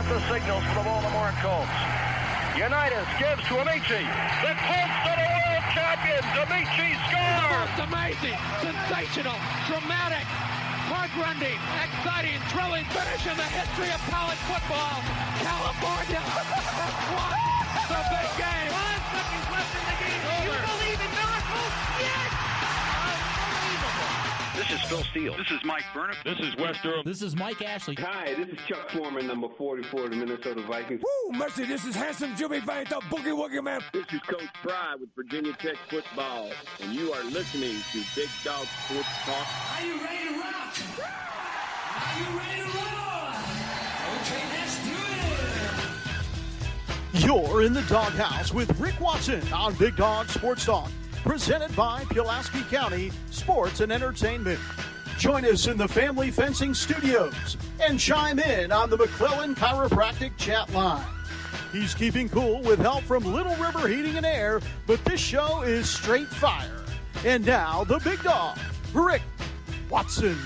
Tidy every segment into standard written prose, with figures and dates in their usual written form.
got the signals for the Baltimore Colts. Unitas gives to Amici. The Colts are the world champions. Amici scores. It's amazing, sensational, dramatic, heart-rending, exciting, thrilling finish in the history of college football. California has won the big game. 5 seconds left in the game. Do you believe in miracles? Yes. Unbelievable. This is Phil Steele. This is Mike Burnham. This is Wes Durham. This is Mike Ashley. Hi, this is Chuck Foreman, number 44 of the Minnesota Vikings. Woo, mercy, this is handsome Jimmy Vane, the Boogie Woogie Man. This is Coach Fry with Virginia Tech Football, and you are listening to Big Dog Sports Talk. Are you ready to rock? Are you ready to roll? Okay, let's do it. You're in the doghouse with Rick Watson on Big Dog Sports Talk, presented by Pulaski County Sports and Entertainment. Join us in the Family Fencing Studios and chime in on the McClellan Chiropractic chat line. He's keeping cool with help from Little River Heating and Air, but this show is straight fire. And now, the big dog, Rick Watson.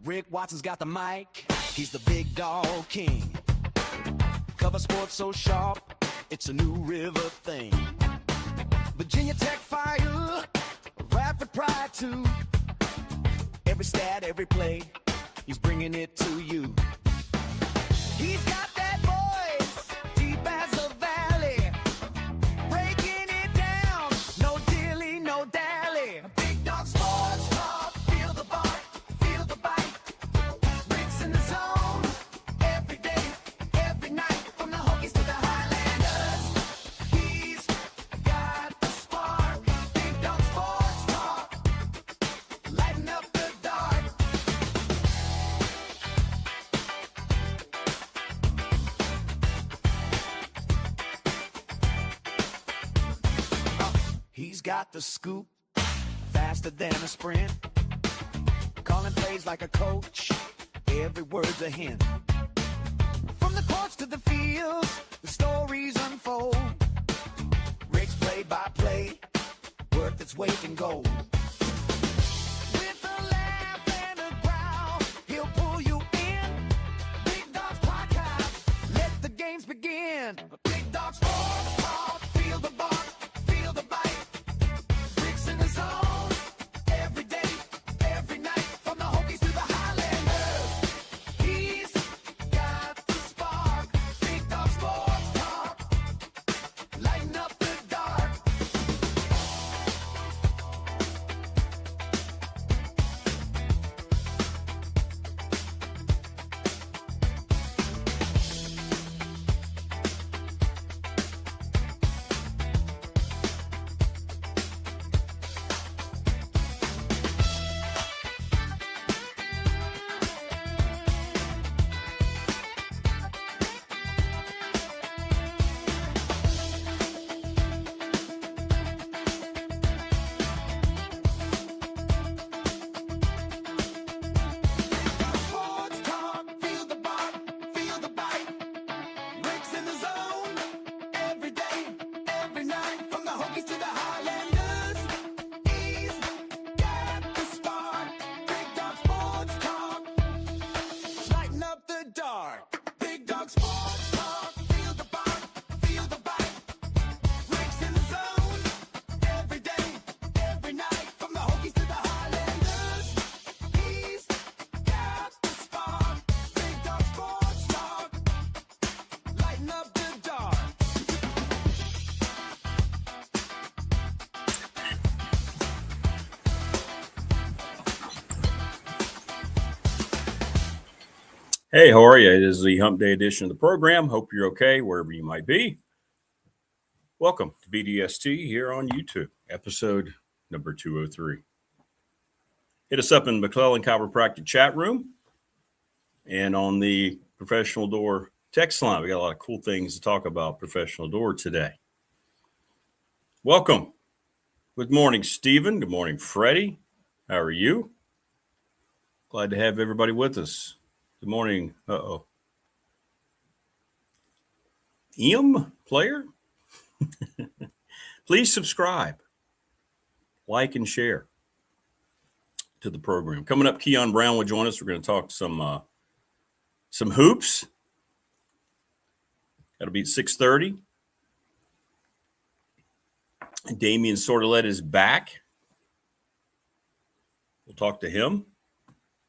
Rick Watson's got the mic, he's the big dog king. Cover sports so sharp, it's a New River thing. Virginia Tech fire, rapid pride too. Every stat, every play, he's bringing it to you. He's got that voice, deep as a valley, breaking it down, no dilly, no dally. Big dog sports talk, feel the bark. He's got the scoop, faster than a sprint, calling plays like a coach, every word's a hint. From the courts to the fields, the stories unfold. Rick's play-by-play, worth its weight in gold. With a laugh and a growl, he'll pull you in. Big Dog's podcast, let the games begin. Big Dog Sports Talk, feel the bark. Hey, how are you? It is the Hump Day edition of the program. Hope you're okay wherever you might be. Welcome to BDST here on YouTube, episode number 203. Hit us up in McClellan Chiropractic chat room and on the Professional Door text line. We got a lot of cool things to talk about Professional Door today. Welcome. Good morning, Stephen. Good morning, Freddie. How are you? Glad to have everybody with us. Good morning. Player? Please subscribe, like, and share to the program. Coming up, Keon Brown will join us. We're going to talk some hoops. That'll be at 6:30. Damian Sordelet is back. We'll talk to him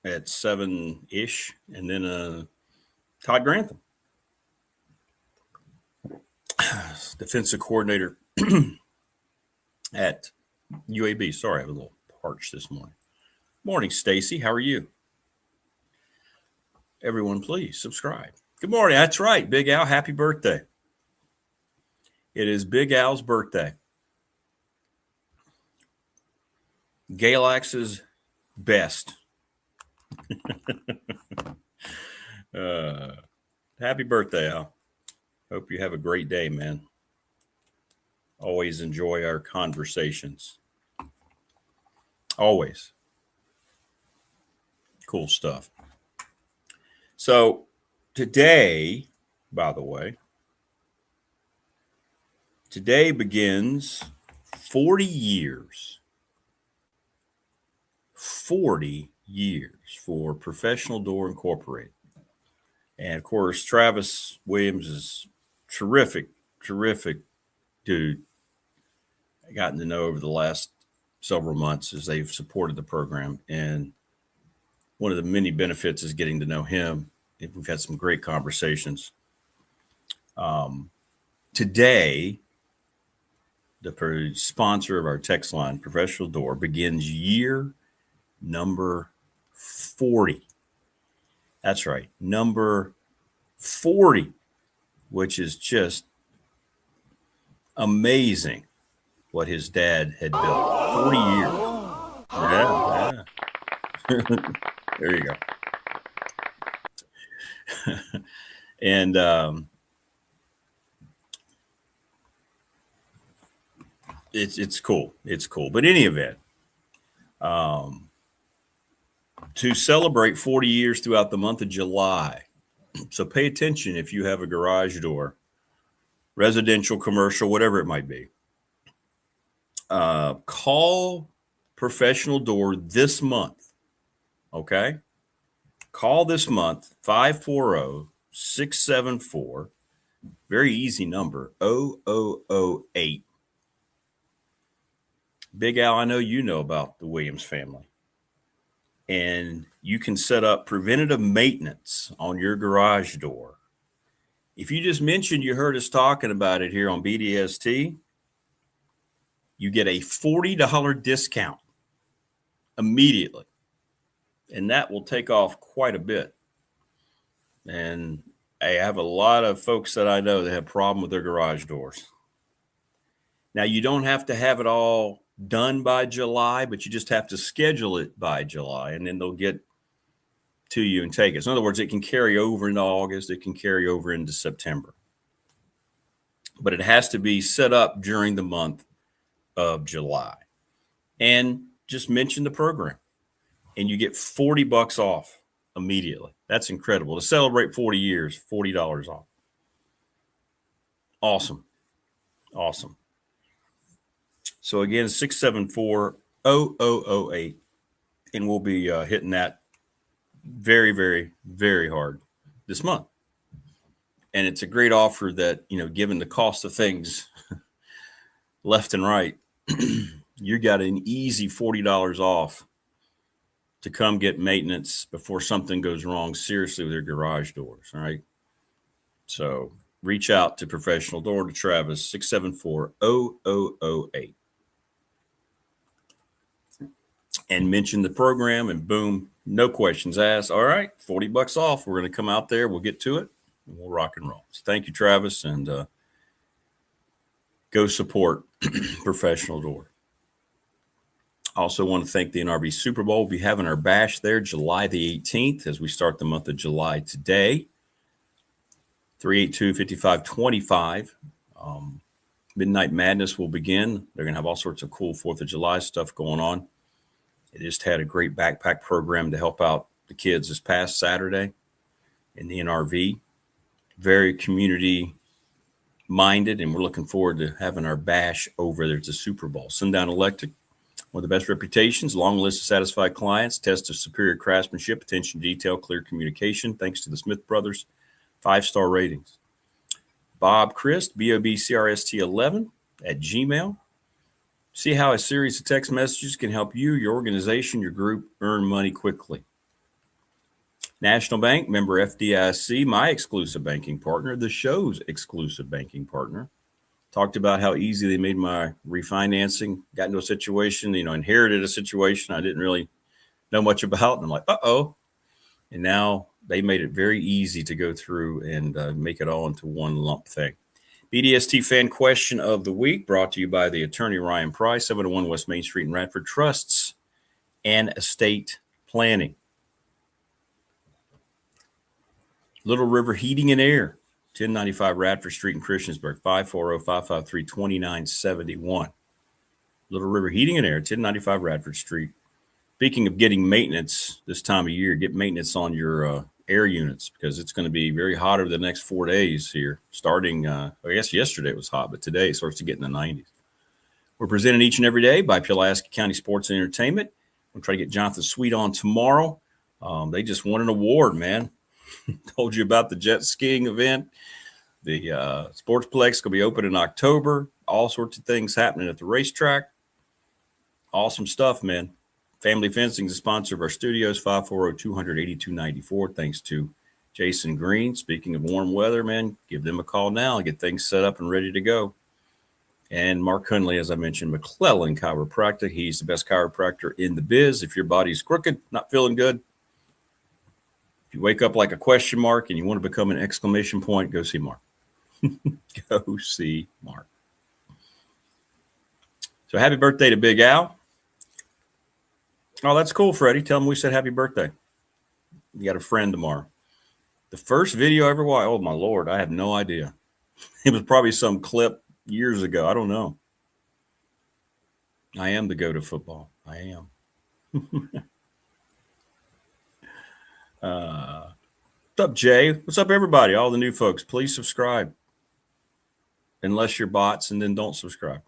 at 7-ish. And then Todd Grantham, defensive coordinator at UAB. Sorry, I have a little parched this morning. Morning, Stacy. How are you? Everyone, please subscribe. Good morning. That's right. Big Al, happy birthday. It is Big Al's birthday. Galax's best. Happy birthday, Al. Hope you have a great day, man. Always enjoy our conversations. Always. Cool stuff. So today, by the way, today begins 40 years. 40 years for Professional Door Incorporated. And of course, Travis Williams is terrific dude. I've gotten to know over the last several months as they've supported the program. And one of the many benefits is getting to know him. We've had some great conversations. Today, the sponsor of our text line, Professional Door, begins year number 40. That's right, number 40, which is just amazing what his dad had built. 40 years. Yeah. There you go. And it's cool. It's cool. But in any event, to celebrate 40 years throughout the month of July. So pay attention if you have a garage door, residential, commercial, whatever it might be. Call Professional Door this month. Okay? Call this month, 540-674, very easy number, 0008. Big Al, I know you know about the Williams family. And you can set up preventative maintenance on your garage door. If you just mentioned you heard us talking about it here on BDST, you get a $40 discount immediately. And that will take off quite a bit. And I have a lot of folks that I know that have a problem with their garage doors. Now, you don't have to have it all done by July, but you just have to schedule it by July, and then they'll get to you and take it. So in other words, it can carry over into August. It can carry over into September. But it has to be set up during the month of July. And just mention the program, and you get $40 off immediately. That's incredible. To celebrate 40 years, $40 off. Awesome. Awesome. So again, 674-0008, and we'll be hitting that very, very, very hard this month. And it's a great offer that, given the cost of things left and right, you got an easy $40 off to come get maintenance before something goes wrong seriously with your garage doors. All right. So reach out to Professional Door, to Travis, 674-0008. And mention the program, and boom, no questions asked. All right, $40 off. We're going to come out there. We'll get to it, and we'll rock and roll. So thank you, Travis, and go support Professional Door. Also want to thank the NRB Super Bowl. We'll be having our bash there July the 18th as we start the month of July today. 382-5525. Midnight Madness will begin. They're going to have all sorts of cool 4th of July stuff going on. They just had a great backpack program to help out the kids this past Saturday in the NRV. Very community minded, and we're looking forward to having our bash over there at the Super Bowl. Sundown Electric, one of the best reputations, long list of satisfied clients, test of superior craftsmanship, attention to detail, clear communication, thanks to the Smith brothers, 5-star ratings. Bob Christ, BOBCRST11 at Gmail. See how a series of text messages can help you, your organization, your group earn money quickly. National Bank, member FDIC, my exclusive banking partner, the show's exclusive banking partner. Talked about how easy they made my refinancing. Got into a situation, inherited a situation I didn't really know much about. And I'm like, uh-oh. And now they made it very easy to go through and make it all into one lump thing. BDST fan question of the week brought to you by the attorney Ryan Price, 701 West Main Street in Radford, Trusts and Estate Planning. Little River Heating and Air, 1095 Radford Street in Christiansburg, 540-553-2971. Little River Heating and Air, 1095 Radford Street. Speaking of getting maintenance this time of year, get maintenance on your air units because it's going to be very hot over the next 4 days here. Starting, I guess yesterday it was hot, but today it starts to get in the 90s. We're presented each and every day by Pulaski County Sports and Entertainment. We'll try to get Jonathan Sweet on tomorrow. They just won an award, man. Told you about the jet skiing event. The Sportsplex going to be open in October. All sorts of things happening at the racetrack. Awesome stuff, man. Family Fencing is the sponsor of our studios, 540-200-8294. Thanks to Jason Green. Speaking of warm weather, man, give them a call now and get things set up and ready to go. And Mark Hunley, as I mentioned, McClellan Chiropractic. He's the best chiropractor in the biz. If your body's crooked, not feeling good, if you wake up like a question mark and you want to become an exclamation point, go see Mark. Go see Mark. So happy birthday to Big Al. Oh, that's cool, Freddie. Tell him we said happy birthday. You got a friend tomorrow. The first video I ever watched, oh, my Lord, I have no idea. It was probably some clip years ago. I don't know. I am the goat of football. I am. What's up, Jay? What's up, everybody? All the new folks, please subscribe. Unless you're bots, and then don't subscribe.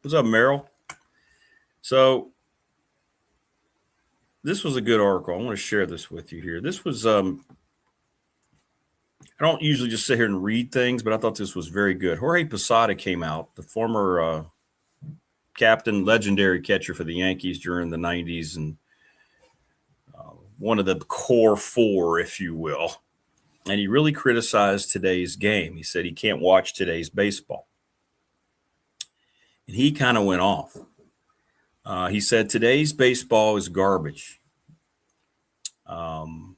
What's up, Merrill? So this was a good article. I want to share this with you here. This was, I don't usually just sit here and read things, but I thought this was very good. Jorge Posada came out, the former captain, legendary catcher for the Yankees during the 90s, and one of the core four, if you will. And he really criticized today's game. He said he can't watch today's baseball. And he kind of went off. He said today's baseball is garbage. The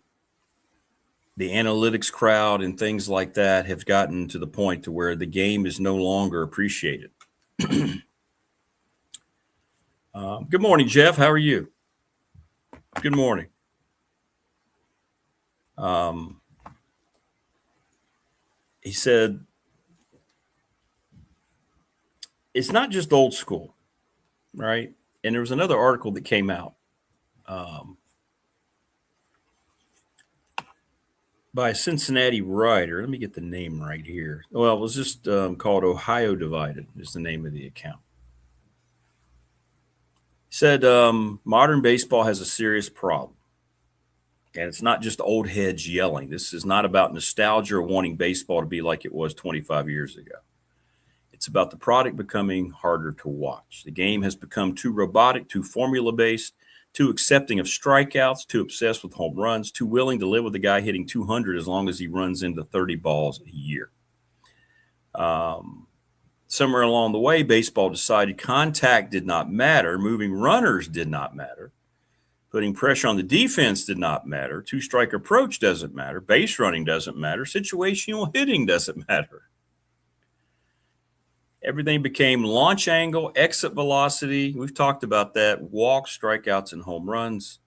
analytics crowd and things like that have gotten to the point to where the game is no longer appreciated. Good morning, Jeff. How are you? Good morning. He said it's not just old school, right? And there was another article that came out by a Cincinnati writer. Let me get the name right here. Well, it was just called Ohio Divided is the name of the account. He said modern baseball has a serious problem. And it's not just old heads yelling. This is not about nostalgia or wanting baseball to be like it was 25 years ago. It's about the product becoming harder to watch. The game has become too robotic, too formula-based, too accepting of strikeouts, too obsessed with home runs, too willing to live with a guy hitting 200 as long as he runs into 30 balls a year. Somewhere along the way, baseball decided contact did not matter, moving runners did not matter, putting pressure on the defense did not matter, two-strike approach doesn't matter, base running doesn't matter, situational hitting doesn't matter. Everything became launch angle, exit velocity. We've talked about that. Walks, strikeouts, and home runs.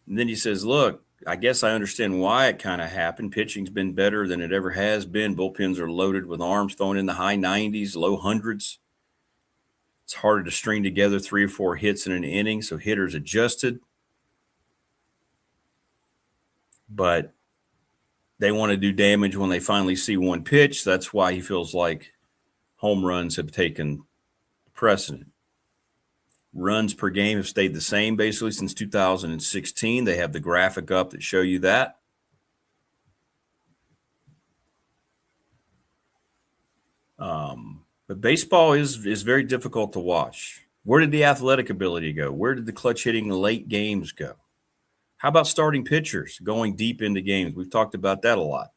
And then he says, look, I guess I understand why it kind of happened. Pitching's been better than it ever has been. Bullpens are loaded with arms thrown in the high 90s, low hundreds. It's harder to string together 3 or 4 hits in an inning, so hitters adjusted. But they want to do damage when they finally see one pitch. That's why he feels like home runs have taken precedent. Runs per game have stayed the same basically since 2016. They have the graphic up that show you that. But baseball is very difficult to watch. Where did the athletic ability go? Where did the clutch hitting late games go? How about starting pitchers going deep into games? We've talked about that a lot.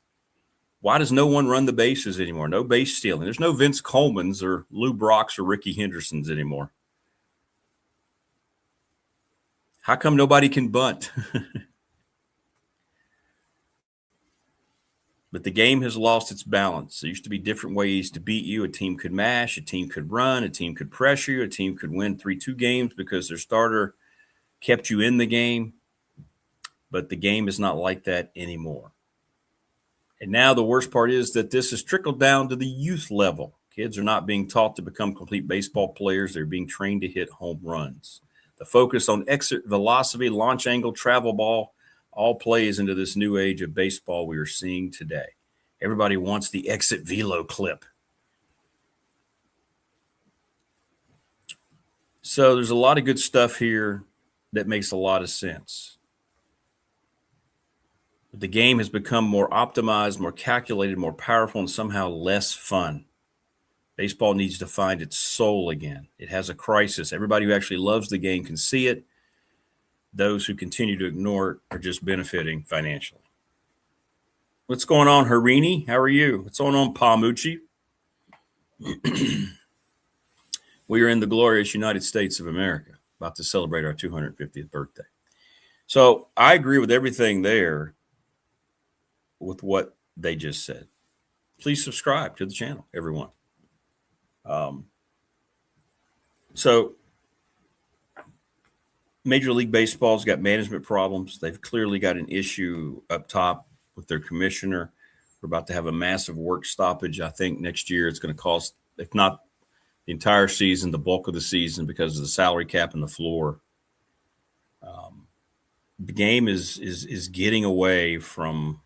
Why does no one run the bases anymore? No base stealing. There's no Vince Coleman's or Lou Brocks or Ricky Henderson's anymore. How come nobody can bunt? But the game has lost its balance. There used to be different ways to beat you. A team could mash, a team could run, a team could pressure you, a team could win 3-2 games because their starter kept you in the game. But the game is not like that anymore. And now the worst part is that this has trickled down to the youth level. Kids are not being taught to become complete baseball players. They're being trained to hit home runs. The focus on exit velocity, launch angle, travel ball, all plays into this new age of baseball we are seeing today. Everybody wants the exit velo clip. So there's a lot of good stuff here that makes a lot of sense. But the game has become more optimized, more calculated, more powerful, and somehow less fun. Baseball needs to find its soul again. It has a crisis. Everybody who actually loves the game can see it. Those who continue to ignore it are just benefiting financially. What's going on, Harini? How are you? What's going on, Pamucci? We are in the glorious United States of America, about to celebrate our 250th birthday. So I agree with everything there with what they just said. Please subscribe to the channel, everyone. So Major League Baseball's got management problems. They've clearly got an issue up top with their commissioner. We're about to have a massive work stoppage. I think next year it's going to cost, if not the entire season, the bulk of the season because of the salary cap and the floor. The game is getting away from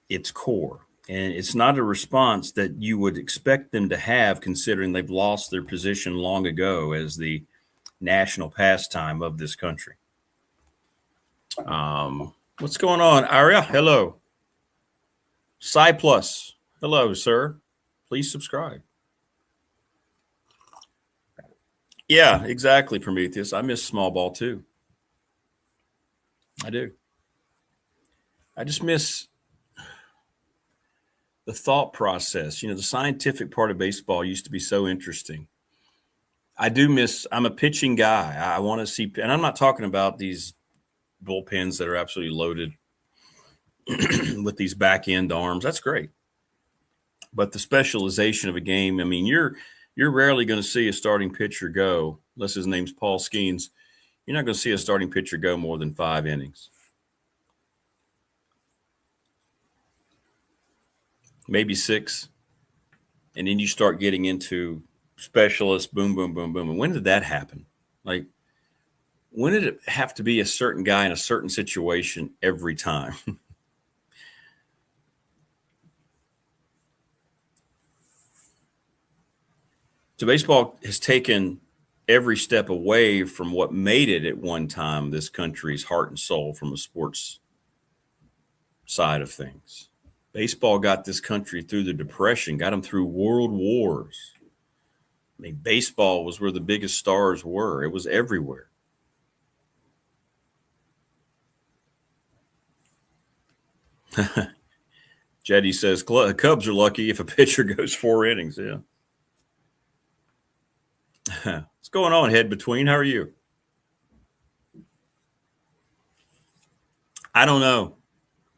its core. And it's not a response that you would expect them to have, considering they've lost their position long ago as the national pastime of this country. What's going on, Aria? Hello. Cy Plus. Hello, sir. Please subscribe. Yeah, exactly, Prometheus. I miss small ball too. I do. I just miss the thought process. You know, the scientific part of baseball used to be so interesting. I do miss, I'm a pitching guy. I want to see, and I'm not talking about these bullpens that are absolutely loaded with these back end arms. That's great. But the specialization of a game, I mean, you're rarely going to see a starting pitcher go, unless his name's Paul Skeens. You're not going to see a starting pitcher go more than 5 innings. Maybe 6. And then you start getting into specialists, boom, boom, boom, boom. And when did that happen? Like, when did it have to be a certain guy in a certain situation every time? So baseball has taken every step away from what made it at one time this country's heart and soul from a sports side of things. Baseball got this country through the Depression, got them through world wars. I mean, baseball was where the biggest stars were. It was everywhere. Jetty says Cubs are lucky if a pitcher goes 4 innings. Yeah. What's going on, Head Between? How are you? I don't know.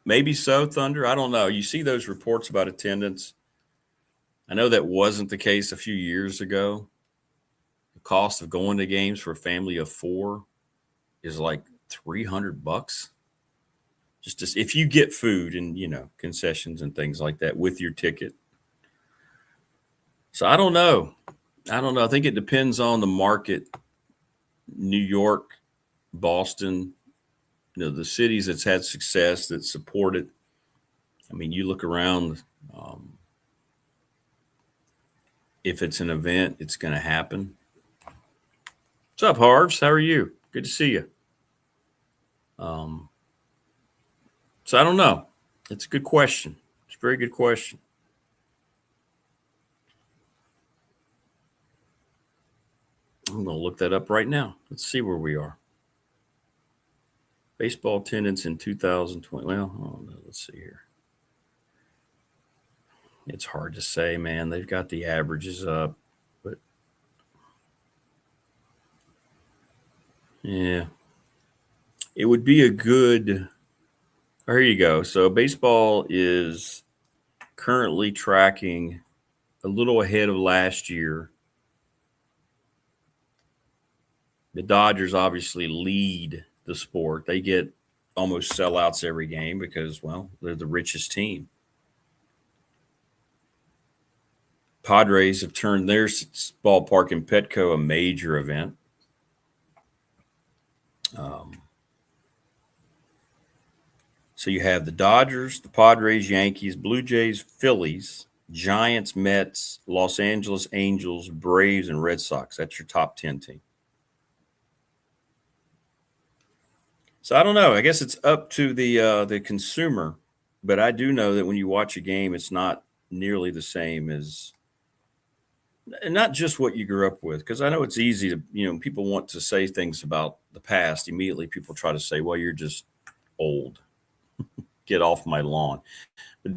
Maybe so, Thunder. I don't know. You see those reports about attendance. I know that wasn't the case a few years ago. The cost of going to games for a family of 4 is like $300. Just if you get food and, you know, concessions and things like that with your ticket. So I don't know. I think it depends on the market. New York, Boston, the cities that's had success that support it. I mean, you look around. If it's an event, it's going to happen. What's up, Harves? How are you? Good to see you. So I don't know. It's a good question. It's a very good question. I'm going to look that up right now. Let's see where we are. Baseball attendance in 2020. Well, let's see here. It's hard to say, man. They've got the averages up, but yeah, it would be a good. Here you go. So baseball is currently tracking a little ahead of last year. The Dodgers obviously lead the sport. They get almost sellouts every game because, well, they're the richest team. Padres have turned their ballpark in Petco a major event. So you have the Dodgers, the Padres, Yankees, Blue Jays, Phillies, Giants, Mets, Los Angeles Angels, Braves, and Red Sox. That's your top 10 team. So I don't know. I guess it's up to the consumer, but I do know that when you watch a game, it's not nearly the same as, and not just what you grew up with, because I know it's easy to, people want to say things about the past. Immediately people try to say, well, you're just old. Get off my lawn. But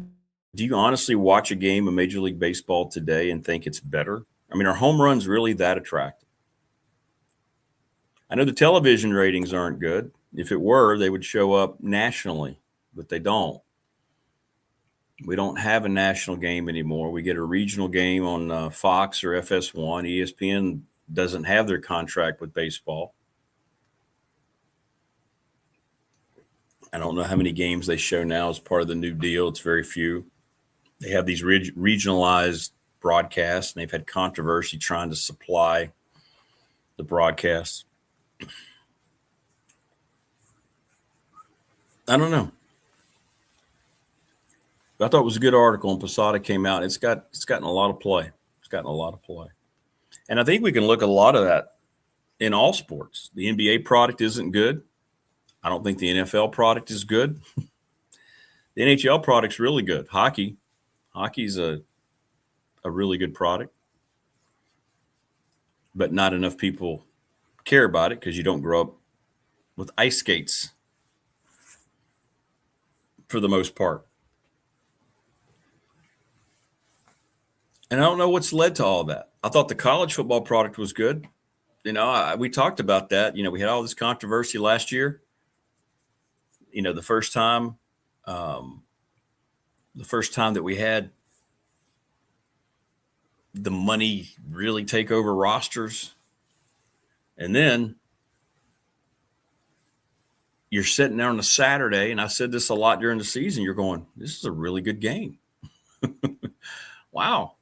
do you honestly watch a game of Major League Baseball today and think it's better? I mean, are home runs really that attractive? I know the television ratings aren't good. If it were, they would show up nationally, but they don't. We don't have a national game anymore. We get a regional game on Fox or FS1. ESPN doesn't have their contract with baseball. I don't know how many games they show now as part of the new deal. It's very few. They have these regionalized broadcasts, and they've had controversy trying to supply the broadcasts. I don't know. I thought it was a good article, and Posada came out. It's gotten a lot of play. And I think we can look at a lot of that in all sports. The NBA product isn't good. I don't think the NFL product is good. The NHL product's really good. Hockey's a really good product, but not enough people care about it because you don't grow up with ice skates for the most part. And I don't know what's led to all that. I thought the college football product was good. We talked about that. We had all this controversy last year. The first time that we had the money really take over rosters. And then you're sitting there on a Saturday, and I said this a lot during the season, you're going, this is a really good game. Wow.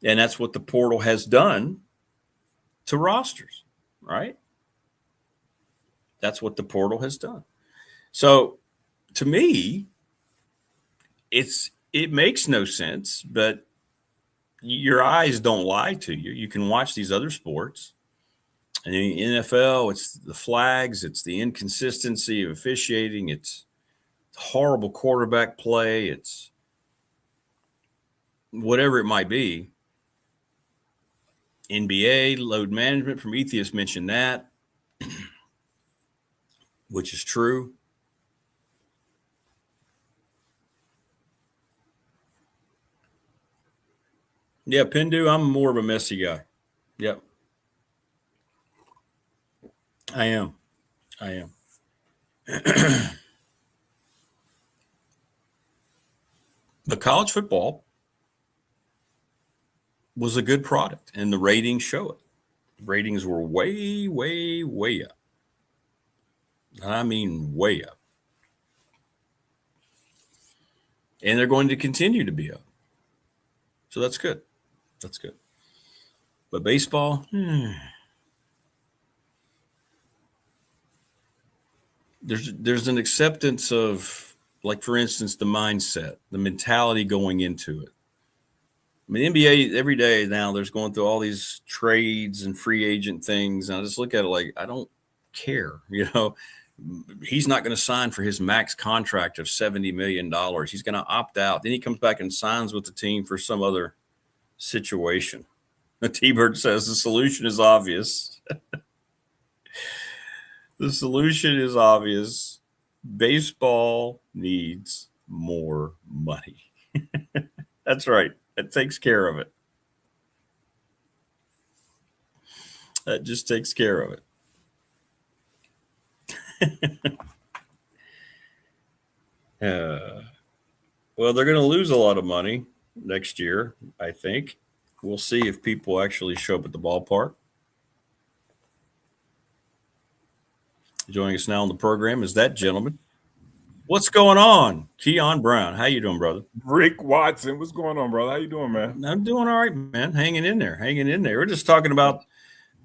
And that's what the portal has done to rosters, right? That's what the portal has done. So to me, it makes no sense, but your eyes don't lie to you. You can watch these other sports. And in the NFL, it's the flags, it's the inconsistency of officiating, it's horrible quarterback play, it's whatever it might be. NBA, load management, Prometheus mentioned that, which is true. Yeah, Pindu, I'm more of a messy guy. Yep. I am. But college football was a good product, and the ratings show it. Ratings were way, way, way up. I mean, way up. And they're going to continue to be up. So that's good. That's good. But baseball, there's an acceptance of, like, for instance, the mindset, the mentality going into it. I mean, NBA every day now, there's going through all these trades and free agent things. And I just look at it like, I don't care. He's not going to sign for his max contract of $70 million. He's going to opt out. Then he comes back and signs with the team for some other situation. T-Bird says the solution is obvious. The solution is obvious. Baseball needs more money. That's right. That takes care of it. That just takes care of it. Well, they're going to lose a lot of money next year, I think. We'll see if people actually show up at the ballpark. Joining us now on the program is that gentleman. What's going on? Keon Brown. How you doing, brother? Rick Watson. What's going on, brother? How you doing, man? I'm doing all right, man. Hanging in there. We're just talking about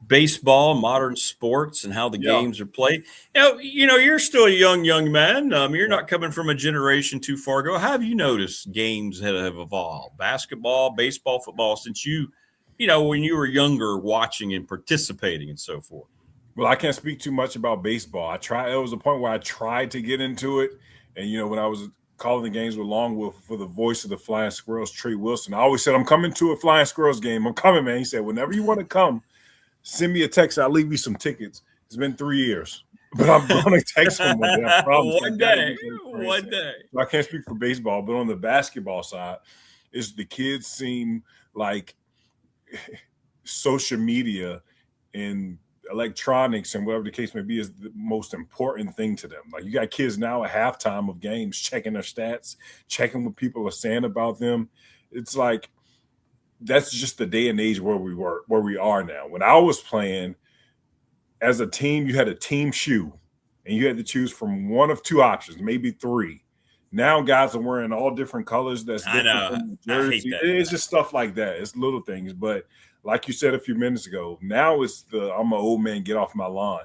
baseball, modern sports, and how the games are played. You're still a young man. You're not coming from a generation too far ago. How have you noticed games that have evolved? Basketball, baseball, football, since when you were younger, watching and participating and so forth. Well, I can't speak too much about baseball. It was a point where I tried to get into it. And, when I was calling the games with Longwood for the voice of the Flying Squirrels, Trey Wilson, I always said, I'm coming to a Flying Squirrels game. I'm coming, man. He said, whenever you want to come, send me a text. I'll leave you some tickets. It's been 3 years, but I'm going to text him one day. I promise. One day. So I can't speak for baseball, but on the basketball side, the kids seem like social media and electronics and whatever the case may be is the most important thing to them. Like, you got kids now at halftime of games checking their stats, checking what people are saying about them. It's like, that's just the day and age where we are now. When I was playing as a team, you had a team shoe and you had to choose from one of two options, maybe three. Now guys are wearing all different colors. That's different from the jersey. I hate that. It's just stuff like that. It's little things, but like you said a few minutes ago, now it's I'm an old man, get off my lawn.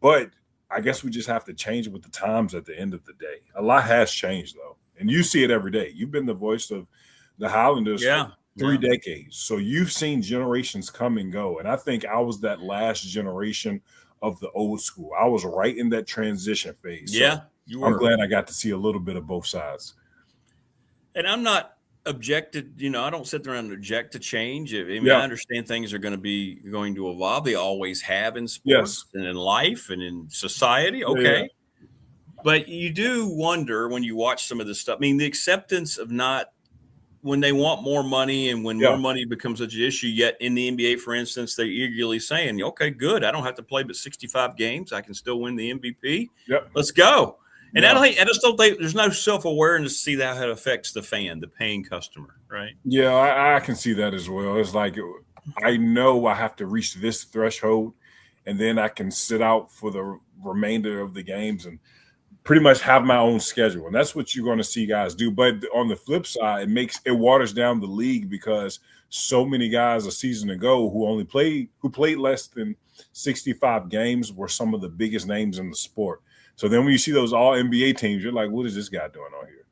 But I guess we just have to change with the times at the end of the day. A lot has changed, though. And you see it every day. You've been the voice of the Highlanders for 3 decades. So you've seen generations come and go. And I think I was that last generation of the old school. I was right in that transition phase. Yeah, so you were. I'm glad I got to see a little bit of both sides. And I'm not objected, I don't sit there and object to change. I understand things are going to evolve. They always have in sports and in life and in society. Okay. Yeah. But you do wonder when you watch some of this stuff. I mean, the acceptance of when they want more money and when more money becomes such an issue, yet in the NBA, for instance, they're eagerly saying, okay, good. I don't have to play but 65 games. I can still win the MVP. Yep. Let's go. And I just don't think there's no self-awareness to see how it affects the fan, the paying customer, right? Yeah, I can see that as well. It's like, I know I have to reach this threshold, and then I can sit out for the remainder of the games and pretty much have my own schedule. And that's what you're going to see guys do. But on the flip side, it waters down the league because so many guys a season ago who played less than 65 games were some of the biggest names in the sport. So then when you see those all NBA teams, you're like, what is this guy doing on here?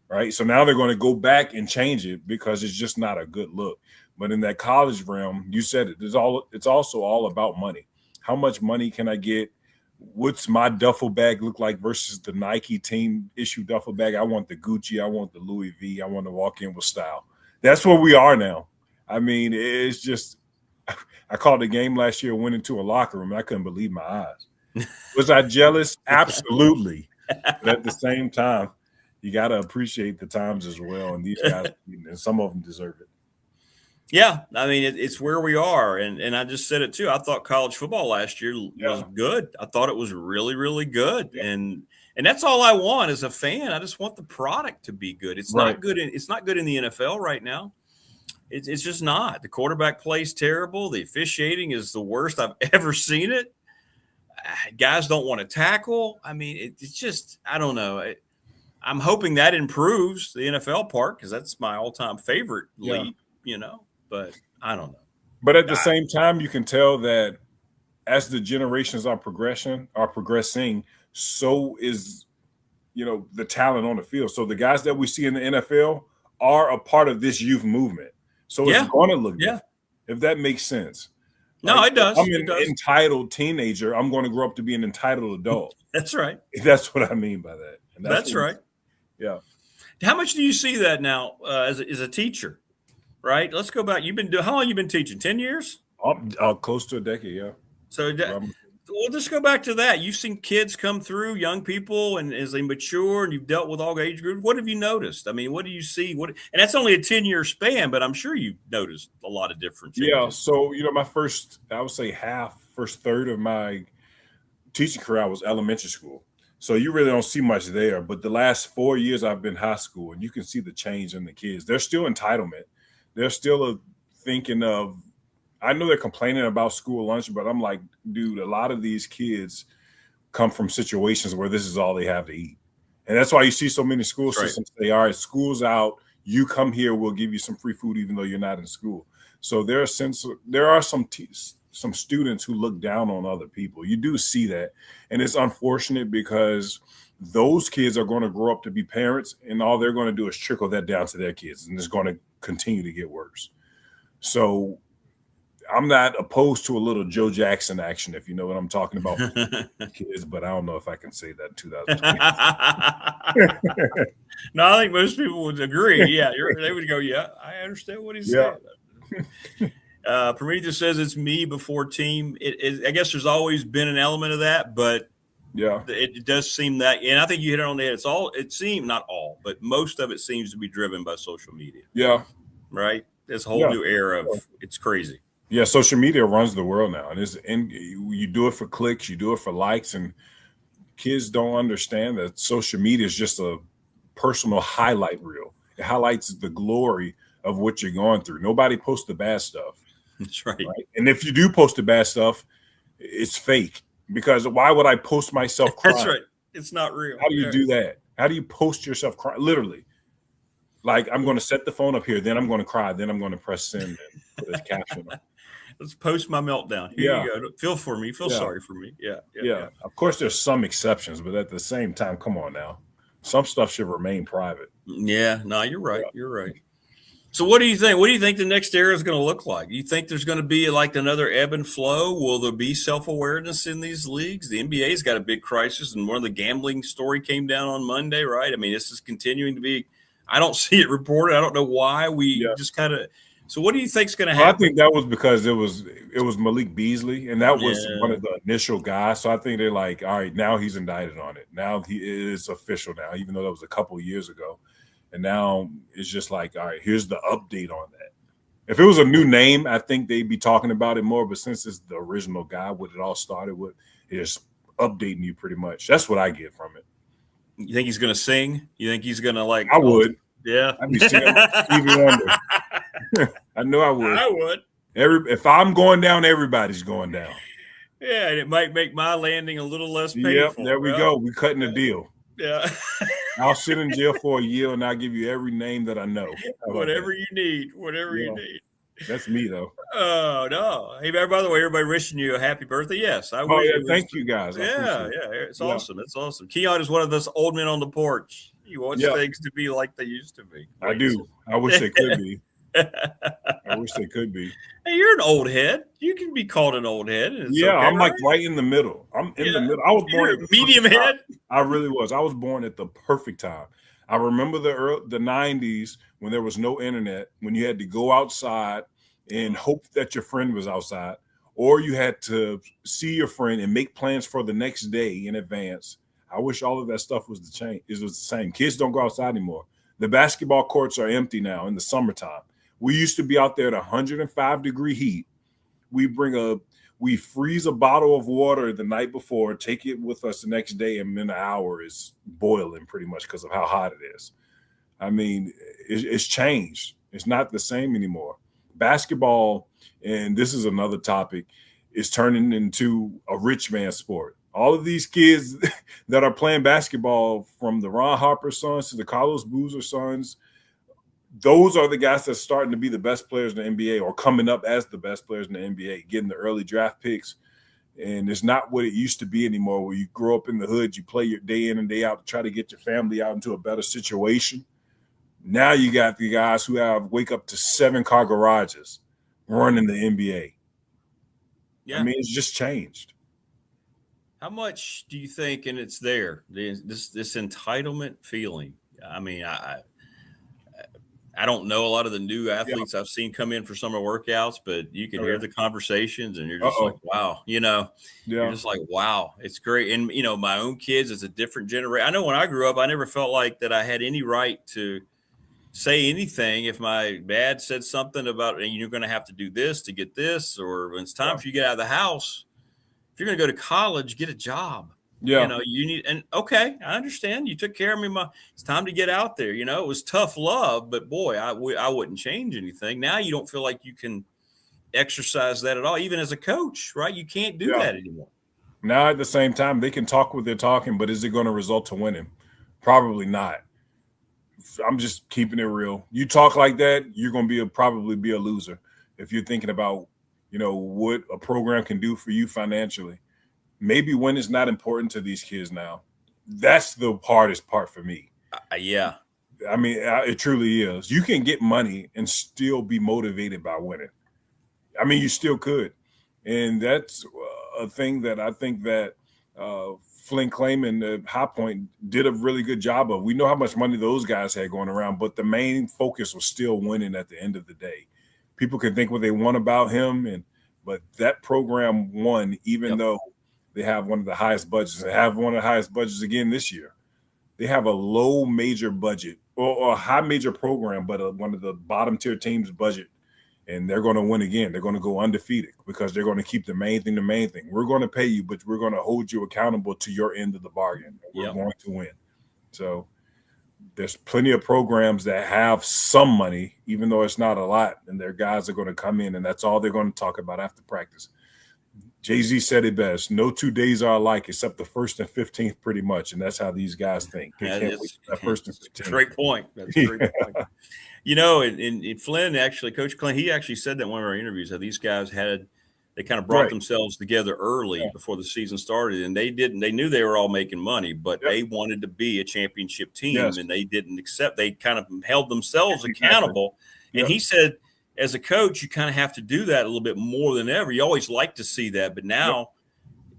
Right. So now they're going to go back and change it because it's just not a good look. But in that college realm, you said it. It's also all about money. How much money can I get? What's my duffel bag look like versus the Nike team issue duffel bag? I want the Gucci. I want the Louis V. I want to walk in with style. That's where we are now. I mean, it's just – I called the game last year, went into a locker room, and I couldn't believe my eyes. Was I jealous? Absolutely. But at the same time, you got to appreciate the times as well. And these guys, and some of them deserve it. Yeah. I mean, it's where we are. And I just said it too. I thought college football last year was good. I thought it was really, really good. Yeah. And that's all I want as a fan. I just want the product to be good. It's not good. It's not good in the NFL right now. It's just not. The quarterback plays terrible. The officiating is the worst I've ever seen it. Guys don't want to tackle. I mean, it's just, I don't know. I'm hoping that improves the NFL part because that's my all-time favorite league, but I don't know. But at the same time, you can tell that as the generations are progressing, so is, the talent on the field. So the guys that we see in the NFL are a part of this youth movement. So it's going to look different, if that makes sense. No, Like, it does. I'm an entitled teenager. I'm going to grow up to be an entitled adult. That's right. That's what I mean by that. And that's right. Yeah. How much do you see that now as a teacher? Right. Let's go back. How long you been teaching? 10 years? Close to a decade. Yeah. So we'll just go back to that. You've seen kids come through, young people, and as they mature, and you've dealt with all age groups. What have you noticed? I mean, what do you see? And that's only a 10-year span, but I'm sure you've noticed a lot of different changes. Yeah. So, my first third of my teaching career, I was elementary school. So you really don't see much there. But the last 4 years I've been high school, and you can see the change in the kids. There's still entitlement. They're still thinking of, I know they're complaining about school lunch, but I'm like, dude, a lot of these kids come from situations where this is all they have to eat. And that's why you see so many school systems say, all right, school's out. You come here, we'll give you some free food, even though you're not in school. So there are some students who look down on other people. You do see that. And it's unfortunate because those kids are going to grow up to be parents, and all they're going to do is trickle that down to their kids, and it's going to continue to get worse. So I'm not opposed to a little Joe Jackson action, if you know what I'm talking about, kids, but I don't know if I can say that in 2020. No, I think most people would agree. Yeah, they would go, yeah, I understand what he's saying. Prometheus says it's me before team. I guess there's always been an element of that, but it does seem that, and I think you hit it on the head. It seems not all, but most of it seems to be driven by social media. Yeah. Right. This whole new era of it's crazy. Yeah. Social media runs the world now. And you do it for clicks, you do it for likes, and kids don't understand that social media is just a personal highlight reel. It highlights the glory of what you're going through. Nobody posts the bad stuff. That's right. And if you do post the bad stuff, it's fake. Because why would I post myself crying? That's right. It's not real. How do you do that? How do you post yourself crying? Literally. Like, I'm going to set the phone up here, then I'm going to cry, then I'm going to press send and put a caption on. Let's post my meltdown. Here you go. Feel for me. Feel sorry for me. Yeah. Of course, there's some exceptions, but at the same time, come on now. Some stuff should remain private. Yeah. No, you're right. You're right. So what do you think? What do you think the next era is going to look like? You think there's going to be like another ebb and flow? Will there be self-awareness in these leagues? The NBA's got a big crisis, and one of the gambling story came down on Monday, right? I mean, this is continuing to be – I don't see it reported. I don't know why we just kind of – so what do you think is going to happen? I think that was because it was Malik Beasley, and that was one of the initial guys. So I think they're like, all right, now he's indicted on it. Now he is official now, even though that was a couple of years ago. And now it's just like, all right, here's the update on that. If it was a new name, I think they'd be talking about it more. But since it's the original guy, what it all started with, it's updating you pretty much. That's what I get from it. You think he's going to sing? You think he's going to like? I would. Yeah. I'd be singing Stevie Wonder. I know I would. I would. If I'm going down, everybody's going down. Yeah, and it might make my landing a little less painful. Yep, there we go. We're cutting a deal. Yeah. I'll sit in jail for a year and I'll give you every name that I know. Whatever you need. Whatever you need. That's me, though. Oh, no. Hey, by the way, everybody wishing you a happy birthday. Yes. I thank you, guys. It's awesome. It's awesome. Keon is one of those old men on the porch. He wants things to be like they used to be. I do. I wish they could be. I wish they could be. Hey, you're an old head. You can be called an old head. I'm like right in the middle. I'm in the middle. I was born at medium head. I really was. I was born at the perfect time. I remember the 90s when there was no internet, when you had to go outside and hope that your friend was outside, or you had to see your friend and make plans for the next day in advance. I wish all of that stuff was the change. It was the same. Kids don't go outside anymore. The basketball courts are empty now in the summertime. We used to be out there at 105-degree heat. We freeze a bottle of water the night before, take it with us the next day, and in an hour is boiling pretty much because of how hot it is. I mean, it's changed. It's not the same anymore. Basketball, and this is another topic, is turning into a rich man sport. All of these kids that are playing basketball, from the Ron Harper sons to the Carlos Boozer sons, those are the guys that's starting to be the best players in the NBA or coming up as the best players in the NBA, getting the early draft picks. And it's not what it used to be anymore, where you grow up in the hood, you play your day in and day out to try to get your family out into a better situation. Now you got the guys who wake up to 7-car garages running the NBA. Yeah. I mean, it's just changed. How much do you think, and it's there, this entitlement feeling? I mean, I don't know a lot of the new athletes I've seen come in for summer workouts, but you can hear the conversations and you're just like, wow, you're just like, wow, it's great. And, my own kids, it's a different generation. I know when I grew up, I never felt like that I had any right to say anything. If my dad said something about, you're going to have to do this to get this, or when it's time for you to get out of the house, if you're going to go to college, get a job. Yeah. You need, and okay, I understand. You took care of me. It's time to get out there. It was tough love, but boy, I wouldn't change anything. Now you don't feel like you can exercise that at all, even as a coach, right? You can't do that anymore. Now at the same time, they can talk what they're talking, but is it going to result to winning? Probably not. I'm just keeping it real. You talk like that, you're going to probably be a loser if you're thinking about, what a program can do for you financially. Maybe when it's not important to these kids now. That's the hardest part for me. Yeah. I mean, it truly is. You can get money and still be motivated by winning. I mean, you still could. And that's a thing that I think that Flynn Claim and High Point did a really good job of. We know how much money those guys had going around, but the main focus was still winning at the end of the day. People can think what they want about him, but that program won, even though they have one of the highest budgets. They have one of the highest budgets again this year. They have a low major budget or a high major program, but one of the bottom tier teams' budget, and they're going to win again. They're going to go undefeated because they're going to keep the main thing. We're going to pay you, but we're going to hold you accountable to your end of the bargain. We're going to win. So there's plenty of programs that have some money, even though it's not a lot, and their guys are going to come in, and that's all they're going to talk about after practice. Jay-Z said it best. No 2 days are alike except the 1st and 15th, pretty much. And that's how these guys think. They can't wait for that 1st and 15th. Great point. That's a great point. And Flynn, actually, Coach Flynn, he actually said that in one of our interviews, how these guys they kind of brought themselves together early before the season started. And they knew they were all making money, but they wanted to be a championship team. And they didn't accept. They kind of held themselves accountable. And he said, as a coach, you kind of have to do that a little bit more than ever. You always like to see that, but now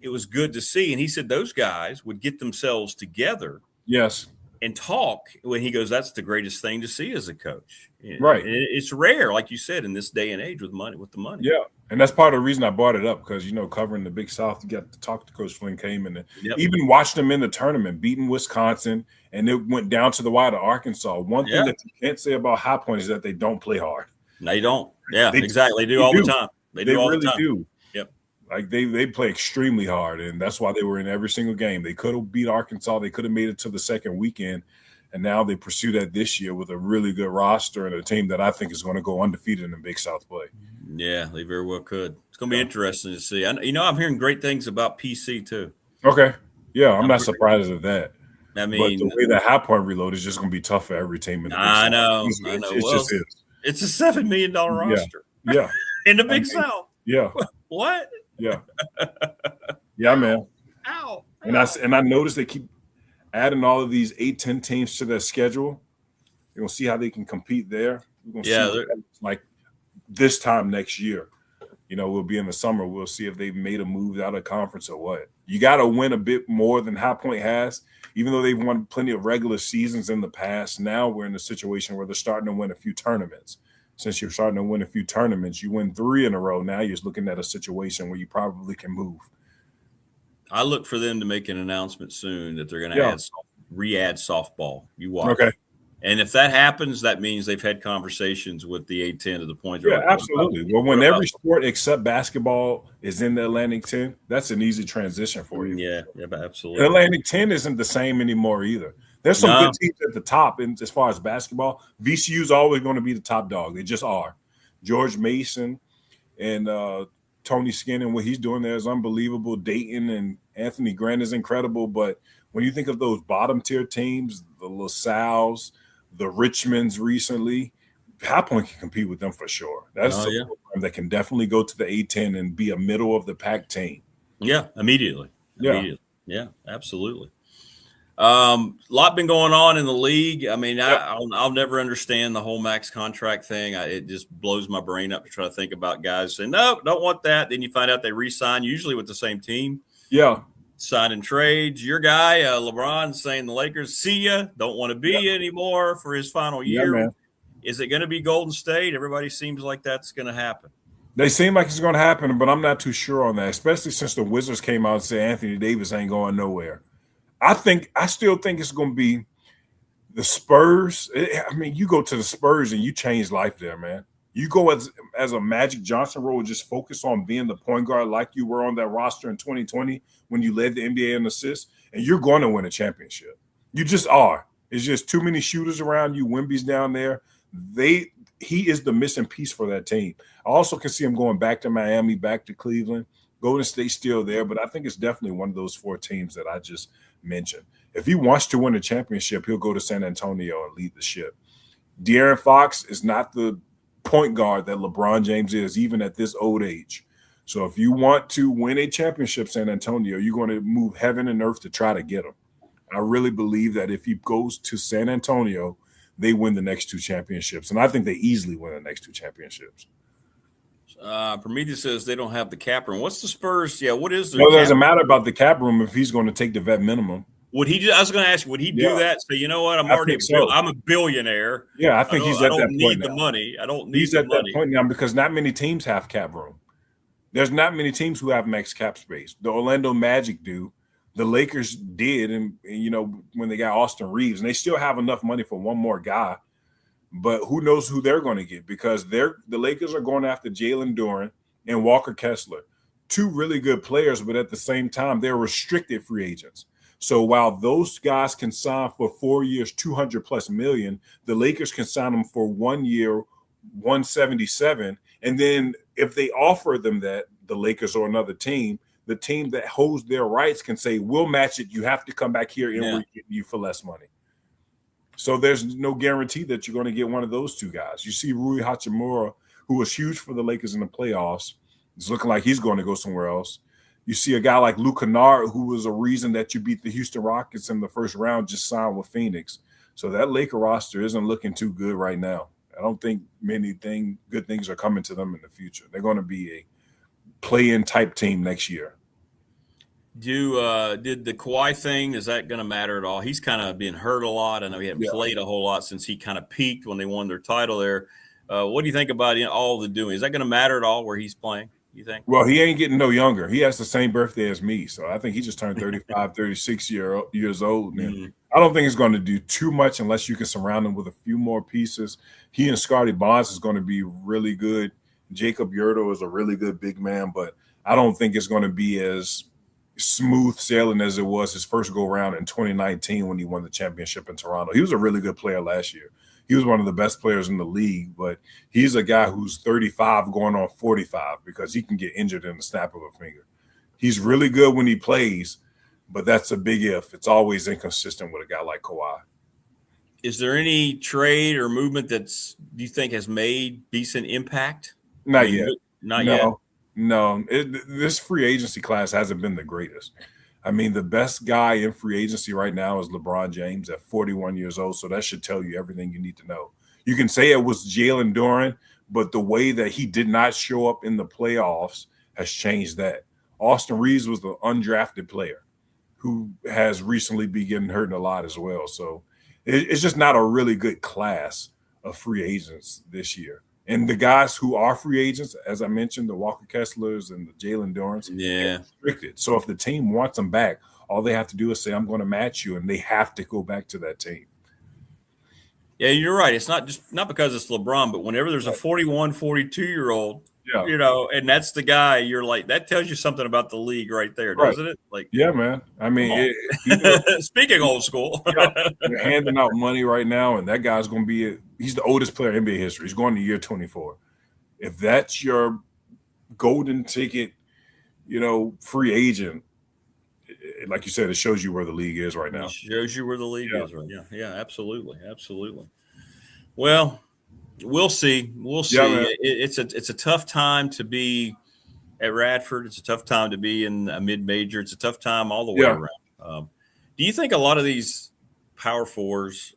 it was good to see. And he said those guys would get themselves together. Yes. And talk when he goes, that's the greatest thing to see as a coach. Right. And it's rare, like you said, in this day and age with the money. Yeah. And that's part of the reason I brought it up, because, covering the Big South, you got to talk to Coach Flynn Came and even watched them in the tournament, beating Wisconsin, and it went down to the wire to Arkansas. One thing that you can't say about High Point is that they don't play hard. No, you don't. Yeah, exactly. They do all the time. They do all the time. Do. Yep. Like they play extremely hard, and that's why they were in every single game. They could have beat Arkansas. They could have made it to the second weekend, and now they pursue that this year with a really good roster and a team that I think is going to go undefeated in the Big South play. Yeah, they very well could. It's going to be interesting to see. I'm hearing great things about PC too. Okay. Yeah, I'm not surprised at that. I mean, but the way that High Point reload is just going to be tough for every team in the Big South. I know. It just is. It's a $7 million roster. Yeah. In the Big South. Yeah. What? Yeah. Yeah, man. Ow. And I noticed they keep adding all of these 8-10 teams to their schedule. You're going to see how they can compete there. We're going to see what like this time next year. We'll be in the summer. We'll see if they've made a move out of conference or what. You got to win a bit more than High Point has. Even though they've won plenty of regular seasons in the past, now we're in a situation where they're starting to win a few tournaments. Since you're starting to win a few tournaments, you win 3 in a row. Now you're looking at a situation where you probably can move. I look for them to make an announcement soon that they're going to re-add softball. You watch. Okay. And if that happens, that means they've had conversations with the A-10 to the point. Yeah, absolutely. Well, when every sport except basketball is in the Atlantic 10, that's an easy transition for you. Yeah, absolutely. The Atlantic 10 isn't the same anymore either. There's some good teams at the top, and as far as basketball, VCU is always going to be the top dog. They just are. George Mason and Tony Skinn and what he's doing there is unbelievable. Dayton and Anthony Grant is incredible. But when you think of those bottom tier teams, the LaSalle's, the Richmonds recently, High Point can compete with them for sure. That's a program that can definitely go to the A-10 and be a middle of the pack team. Yeah, immediately. Yeah. Yeah, absolutely. Lot been going on in the league. I mean, I'll never understand the whole max contract thing. It just blows my brain up to try to think about guys saying, no, don't want that. Then you find out they re-sign, usually with the same team. Yeah. Signing trades. Your guy, LeBron, saying the Lakers, see ya, don't want to be anymore for his final year. Man. Is it going to be Golden State? Everybody seems like that's going to happen. They seem like it's going to happen, but I'm not too sure on that, especially since the Wizards came out and said Anthony Davis ain't going nowhere. I still think it's going to be the Spurs. I mean, you go to the Spurs and you change life there, man. You go as a Magic Johnson role, just focus on being the point guard like you were on that roster in 2020 when you led the NBA in assists, and you're going to win a championship. You just are. It's just too many shooters around you. Wemby's down there. He is the missing piece for that team. I also can see him going back to Miami, back to Cleveland. Golden State's still there, but I think it's definitely one of those 4 teams that I just mentioned. If he wants to win a championship, he'll go to San Antonio and lead the ship. De'Aaron Fox is not the point guard that LeBron James is, even at this old age. So if you want to win a championship, San Antonio, you're going to move heaven and earth to try to get him. I really believe that if he goes to San Antonio, they win the next 2 championships. And I think they easily win the next 2 championships. Prometheus says they don't have the cap room. What's the Spurs? Yeah, what is their it doesn't matter about the cap room if he's going to take the vet minimum. Would he? I was going to ask you, would he do that? So you know what? I'm a billionaire. Yeah, I think he's at that point. I don't need the money. I don't need the money. He's at that point now because not many teams have cap room. There's not many teams who have max cap space. The Orlando Magic do. The Lakers did, and you know, when they got Austin Reeves, and they still have enough money for one more guy. But who knows who they're going to get, because the Lakers are going after Jalen Duren and Walker Kessler, 2 really good players, but at the same time, they're restricted free agents. So while those guys can sign for 4 years, $200+ million, the Lakers can sign them for 1 year, $177. And then if they offer them that, the Lakers or another team, the team that holds their rights can say, we'll match it. You have to come back here and we're getting you for less money. So there's no guarantee that you're going to get one of those 2 guys. You see Rui Hachimura, who was huge for the Lakers in the playoffs, is looking like he's going to go somewhere else. You see a guy like Luke Kennard, who was a reason that you beat the Houston Rockets in the first round, just signed with Phoenix. So that Laker roster isn't looking too good right now. I don't think good things are coming to them in the future. They're going to be a play-in type team next year. Did the Kawhi thing, is that going to matter at all? He's kind of been hurt a lot. I know he hadn't played a whole lot since he kind of peaked when they won their title there. What do you think about all the doing? Is that going to matter at all where he's playing, you think? Well, he ain't getting no younger. He has the same birthday as me. So I think he just turned 35, 36 years old. And I don't think it's going to do too much unless you can surround him with a few more pieces. He and Scotty Barnes is going to be really good. Jacob Yerto is a really good big man, but I don't think it's going to be as smooth sailing as it was his first go round in 2019 when he won the championship in Toronto. He was a really good player last year. He was one of the best players in the league, but he's a guy who's 35 going on 45 because he can get injured in the snap of a finger. He's really good when he plays, but that's a big if. It's always inconsistent with a guy like Kawhi. Is there any trade or movement do you think has made decent impact? Not yet. Not yet. No, this free agency class hasn't been the greatest. I mean, the best guy in free agency right now is LeBron James at 41 years old, so that should tell you everything you need to know. You can say it was Jalen Duren, but the way that he did not show up in the playoffs has changed that. Austin Reeves was the undrafted player who has recently been getting hurt a lot as well. So it's just not a really good class of free agents this year. And the guys who are free agents, as I mentioned, the Walker Kesslers and the Jalen Durans, are restricted. So if the team wants them back, all they have to do is say, I'm going to match you, and they have to go back to that team. Yeah, you're right. It's not because it's LeBron, but whenever there's a 41, 42-year-old, you know, and that's the guy, you're like, that tells you something about the league right there, doesn't it? Like, yeah, man. I mean, speaking old school, they're handing out money right now, and that guy's going to be he's the oldest player in NBA history. He's going to year 24. If that's your golden ticket, you know, free agent, like you said, it shows you where the league is right now. It shows you where the league is right now. Yeah, absolutely. Well, We'll see. We'll see. Yeah, It's a tough time to be at Radford. It's a tough time to be in a mid-major. It's a tough time all the way around. Do you think a lot of these Power Fours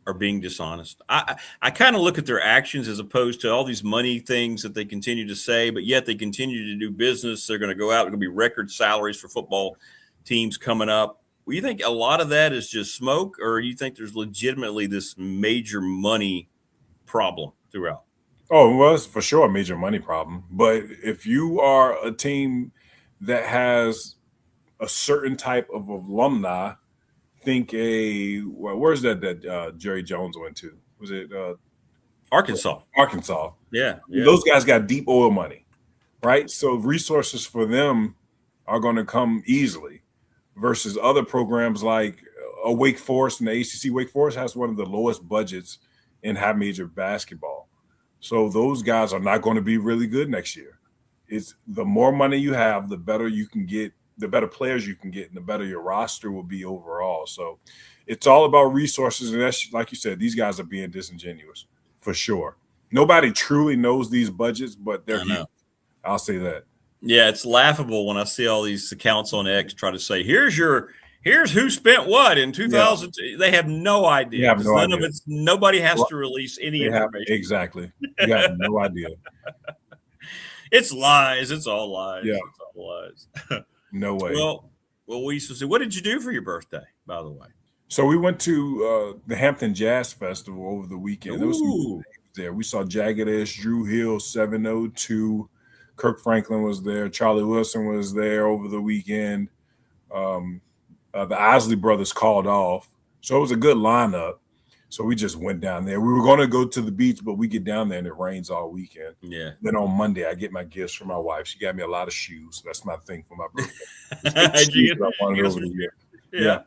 are being dishonest? I kind of look at their actions as opposed to all these money things that they continue to say, but yet they continue to do business. They're going to go out. There's going to be record salaries for football teams coming up. Do you think a lot of that is just smoke, or do you think there's legitimately this major money problem throughout? Oh, well, it's for sure a major money problem. But if you are a team that has a certain type of alumni, think where's that Jerry Jones went to? Was it Arkansas? Arkansas. Yeah. Those guys got deep oil money, right? So resources for them are going to come easily versus other programs like Wake Forest and the ACC. Wake Forest has one of the lowest budgets in high major basketball. So those guys are not going to be really good next year. It's the more money you have, the better you can get, the better players you can get, and the better your roster will be overall. So it's all about resources. And that's, like you said, these guys are being disingenuous for sure. Nobody truly knows these budgets, but they're huge. I'll say that. Yeah, it's laughable when I see all these accounts on X try to say, here's who spent what in 2000. Yeah. They have no idea. Have no none idea. of it's nobody has to release any information. Exactly. You have no idea. It's lies. It's all lies. Yeah. It's all lies. No way. Well, we used to say, what did you do for your birthday, by the way? So we went to the Hampton Jazz Festival over the weekend. There was some there. We saw Jagged Edge, Drew Hill, 702. Kirk Franklin was there. Charlie Wilson was there over the weekend. The Isley brothers called off. So it was a good lineup. So we just went down there. We were going to go to the beach, but we get down there and it rains all weekend. Yeah. Then on Monday, I get my gifts from my wife. She got me a lot of shoes. That's my thing for my birthday. Yeah.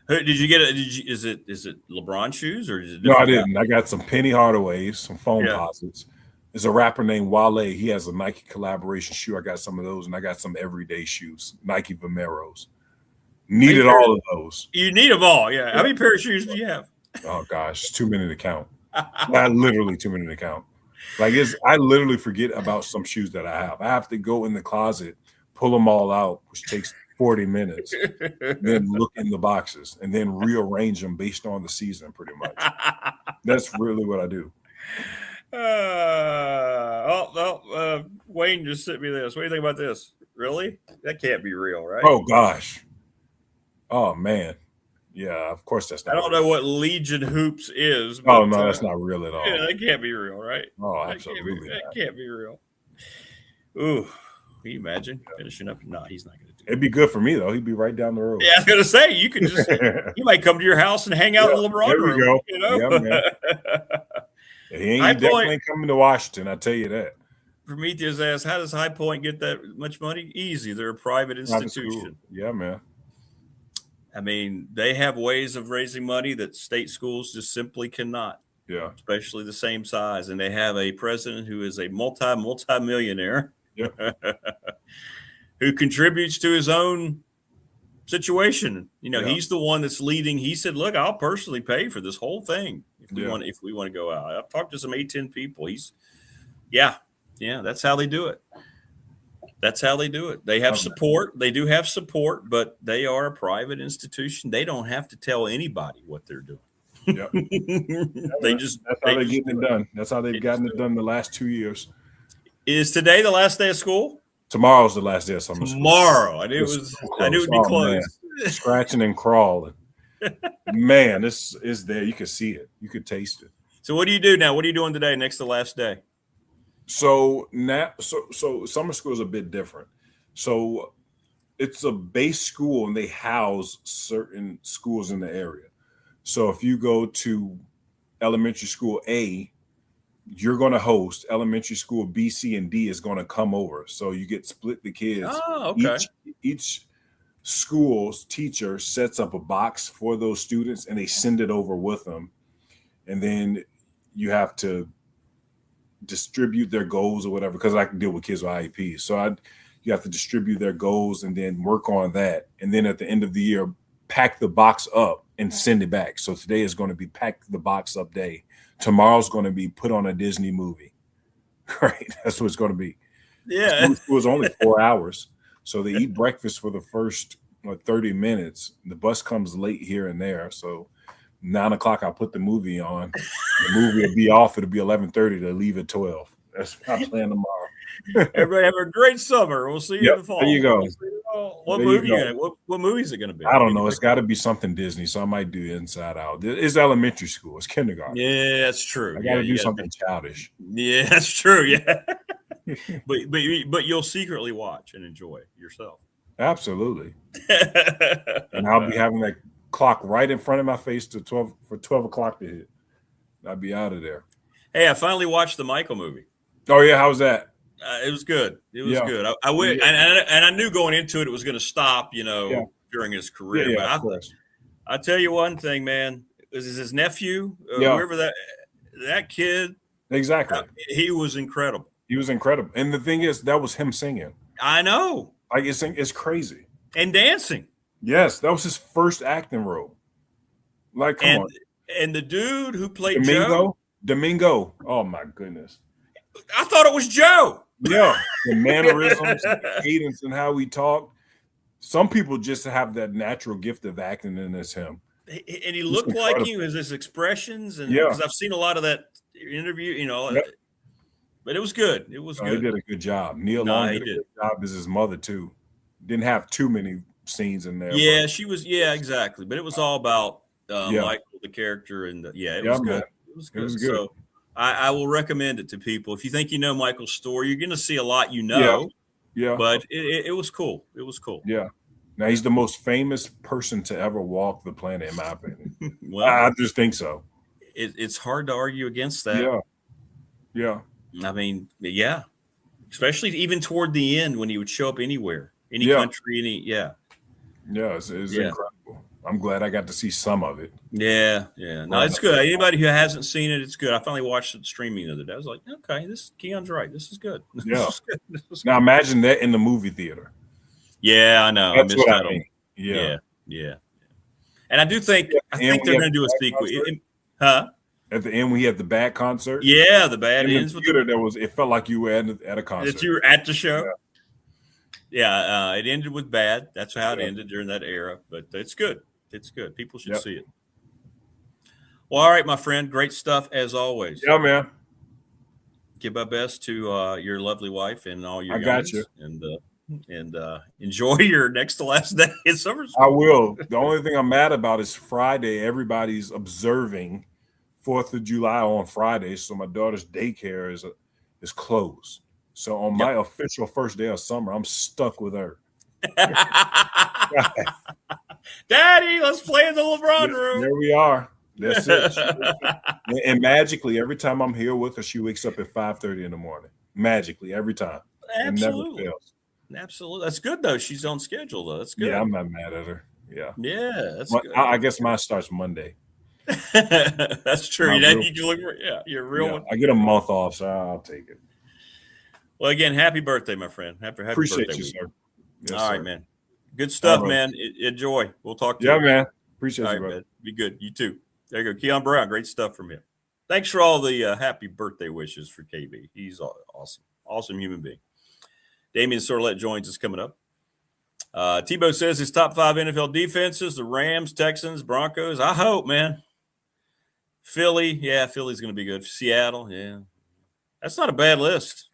Did you get it? Is it LeBron shoes or is it? No, I didn't. I got some Penny Hardaways, some foam posits. There's a rapper named Wale. He has a Nike collaboration shoe. I got some of those, and I got some everyday shoes, Nike Vomeros. Needed all of those. You need them all, yeah. How many pair of shoes do you have? Oh gosh, it's too many to count. Literally too many to count. I literally forget about some shoes that I have. I have to go in the closet, pull them all out, which takes 40 minutes, then look in the boxes and then rearrange them based on the season, pretty much. That's really what I do. Wayne just sent me this. What do you think about this? Really? That can't be real, right? Oh gosh. Oh man. Yeah, of course that's not. I don't know what Legion Hoops is. But, no, that's not real at all. Yeah, that can't be real, right? Oh, absolutely. That can't be real. Ooh, can you imagine finishing up? No, he's not going to do it. It'd be good for me though. He'd be right down the road. Yeah, I was going to say you could just he might come to your house and hang out in the LeBron there we room. Go. You know? Yeah, man. He definitely ain't coming to Washington. I tell you that. Prometheus asks, "How does High Point get that much money? Easy. They're a private institution. Yeah, man. I mean, they have ways of raising money that state schools just simply cannot. Yeah, especially the same size, and they have a president who is a multi-millionaire. Yeah. Who contributes to his own situation. You know, he's the one that's leading. He said, "Look, I'll personally pay for this whole thing if we want to go out." I've talked to some A-10 people. That's how they do it. That's how they do it. They have support. They do have support, but they are a private institution. They don't have to tell anybody what they're doing. Yep. That's how they're getting it done. That's how they've gotten it done the last 2 years. Is today the last day of school? Tomorrow's the last day of summer school. Tomorrow. I knew it'd be close. Scratching and crawling. Man, this is there. You could see it. You could taste it. So what do you do now? What are you doing today next to the last day? So now, so summer school is a bit different. So it's a base school and they house certain schools in the area. So if you go to elementary school A, you're going to host. Elementary school B, C, and D is going to come over. So you get split the kids. Oh, okay. Each school's teacher sets up a box for those students and they send it over with them. And then you have to distribute their goals or whatever, because I can deal with kids with IEPs. So you have to distribute their goals and then work on that. And then at the end of the year, pack the box up and send it back. So today is going to be pack the box up day. Tomorrow's going to be put on a Disney movie. Right? That's what it's going to be. Yeah. It was only 4 hours. So they eat breakfast for the first 30 minutes. The bus comes late here and there. So 9 o'clock, I'll put the movie on. The movie will be off. It'll be 11:30 to leave at 12. That's my plan tomorrow. Everybody have a great summer. We'll see you in the fall. There you go. What movie? What movie is it going to be? I don't know. It's got to be something Disney, so I might do Inside Out. It's elementary school. It's kindergarten. Yeah, that's true. I got to do something childish. Yeah, that's true. Yeah, but you'll secretly watch and enjoy yourself. Absolutely. And I'll be having that clock right in front of my face to 12 o'clock to hit. I'll be out of there. Hey, I finally watched the Michael movie. Oh yeah, how's that? It was good. It was good. I went, and I knew going into it was going to stop, during his career. Yeah, but I tell you one thing, man. This is his nephew, whoever that kid. Exactly. He was incredible. He was incredible. And the thing is, that was him singing. I know. Like it's crazy. And dancing. Yes, that was his first acting role. Like, come on. And the dude who played Domingo. Oh my goodness. I thought it was Joe. Yeah, the mannerisms, the cadence, and how he talked. Some people just have that natural gift of acting, and it's him. And he looked like him, his expressions, and because I've seen a lot of that interview, but it was good. It was good. He did a good job. Neil Long did a good job as his mother too. Didn't have too many scenes in there. Yeah, she was. Yeah, exactly. But it was all about Michael, the character, and it was good. It was good. So I will recommend it to people. If you think you know Michael's story, you're going to see a lot Yeah. But it was cool. It was cool. Yeah. Now he's the most famous person to ever walk the planet, in my opinion. Well, I just think so. It's hard to argue against that. Yeah. I mean, yeah. Especially even toward the end when he would show up anywhere, any country, Yeah, it's incredible. I'm glad I got to see some of it. Yeah. No, it's good. Anybody who hasn't seen it, it's good. I finally watched it streaming the other day. I was like, okay, Keon's right. This is good. Yeah. Now imagine that in the movie theater. Yeah, I know. That's I missed what out I mean. Yeah. And I do think they're going to do a sequel. At the end, we had the bad concert. Yeah, the bad ends with the theater. It felt like you were at a concert. That you were at the show. Yeah, it ended with bad. That's how it ended during that era. But it's good. It's good. People should see it. Well, all right, my friend. Great stuff as always. Yeah, man. Give my best to your lovely wife and all your. I got you. And enjoy your next to last day in summer school. I will. The only thing I'm mad about is Friday. Everybody's observing 4th of July on Friday, so my daughter's daycare is closed. So on my official first day of summer, I'm stuck with her. Daddy, let's play in the LeBron room. There we are. That's it. And magically, every time I'm here with her, she wakes up at 5:30 in the morning. Magically, every time. Absolutely. It never fails. Absolutely. That's good, though. She's on schedule, though. That's good. Yeah, I'm not mad at her. Yeah. Yeah, that's good. I guess mine starts Monday. That's true. You're real one. I get a month off, so I'll take it. Well, again, happy birthday, my friend. Happy Appreciate birthday. You, sir. Yes, all right, man. Good stuff, man. Enjoy. We'll talk to you. Yeah, man. Appreciate you, right, bro. Man. Be good. You too. There you go. Keon Brown. Great stuff from him. Thanks for all the happy birthday wishes for KB. He's awesome. Awesome human being. Damian Sorlett joins us coming up. Tebow says his top 5 NFL defenses, the Rams, Texans, Broncos. I hope, man. Philly. Yeah, Philly's going to be good. Seattle. Yeah. That's not a bad list.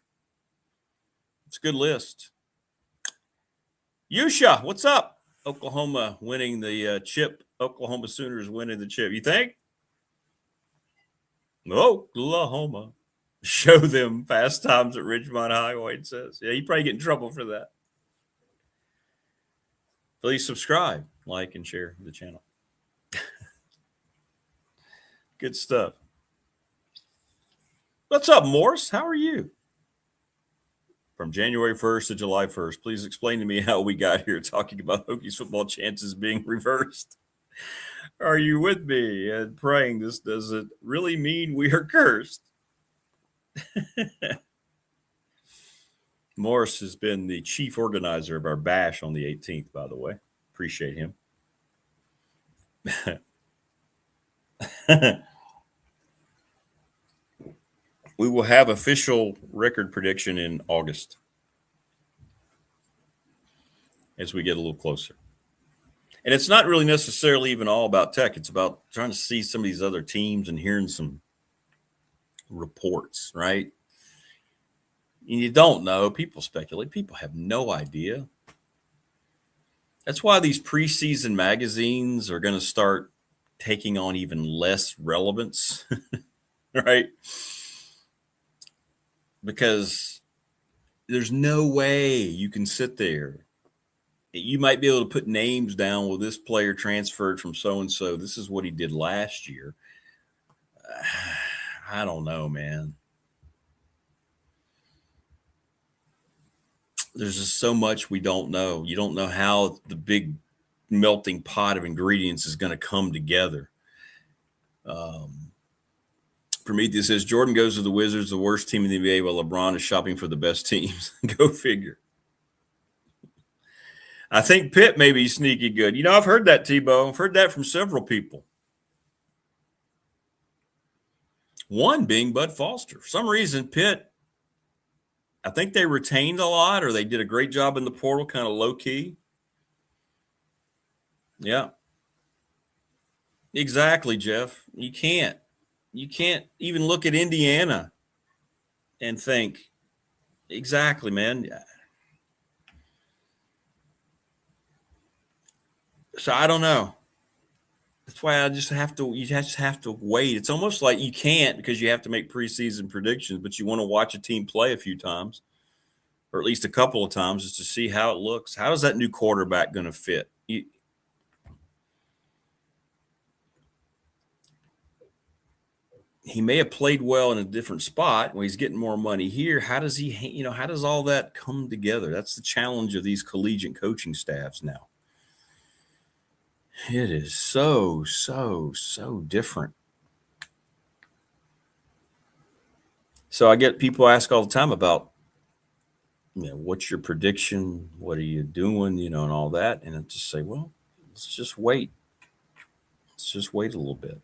It's a good list. Yusha, what's up? Oklahoma winning the chip. Oklahoma Sooners winning the chip. You think? Oklahoma. Show them fast times at Ridgemont High, Wade says. Yeah, you probably get in trouble for that. Please subscribe, like, and share the channel. Good stuff. What's up, Morris? How are you? From January 1st to July 1st, please explain to me how we got here talking about Hokies football chances being reversed. Are you with me and praying this doesn't really mean we are cursed? Morris has been the chief organizer of our bash on the 18th, by the way. Appreciate him. We will have official record prediction in August as we get a little closer. And it's not really necessarily even all about Tech. It's about trying to see some of these other teams and hearing some reports, right? You don't know. People speculate. People have no idea. That's why these preseason magazines are going to start taking on even less relevance, right? Because there's no way you can sit there. You might be able to put names down. Well, this player transferred from so-and-so. This is what he did last year. I don't know, man. There's just so much we don't know. You don't know how the big melting pot of ingredients is going to come together. Prometheus says, Jordan goes to the Wizards, the worst team in the NBA, while LeBron is shopping for the best teams. Go figure. I think Pitt may be sneaky good. You know, I've heard that, Tebow. I've heard that from several people. One being Bud Foster. For some reason, Pitt, I think they retained a lot or they did a great job in the portal, kind of low-key. Yeah. Exactly, Jeff. You can't even look at Indiana and think, exactly, man. So I don't know. That's why you just have to wait. It's almost like you can't because you have to make preseason predictions, but you want to watch a team play a few times, or at least a couple of times, just to see how it looks. How is that new quarterback going to fit? He may have played well in a different spot when he's getting more money here. How does how does all that come together? That's the challenge of these collegiate coaching staffs now. It is so different. So I get people ask all the time about, what's your prediction? What are you doing? And all that. And I just say, well, let's just wait. Let's just wait a little bit.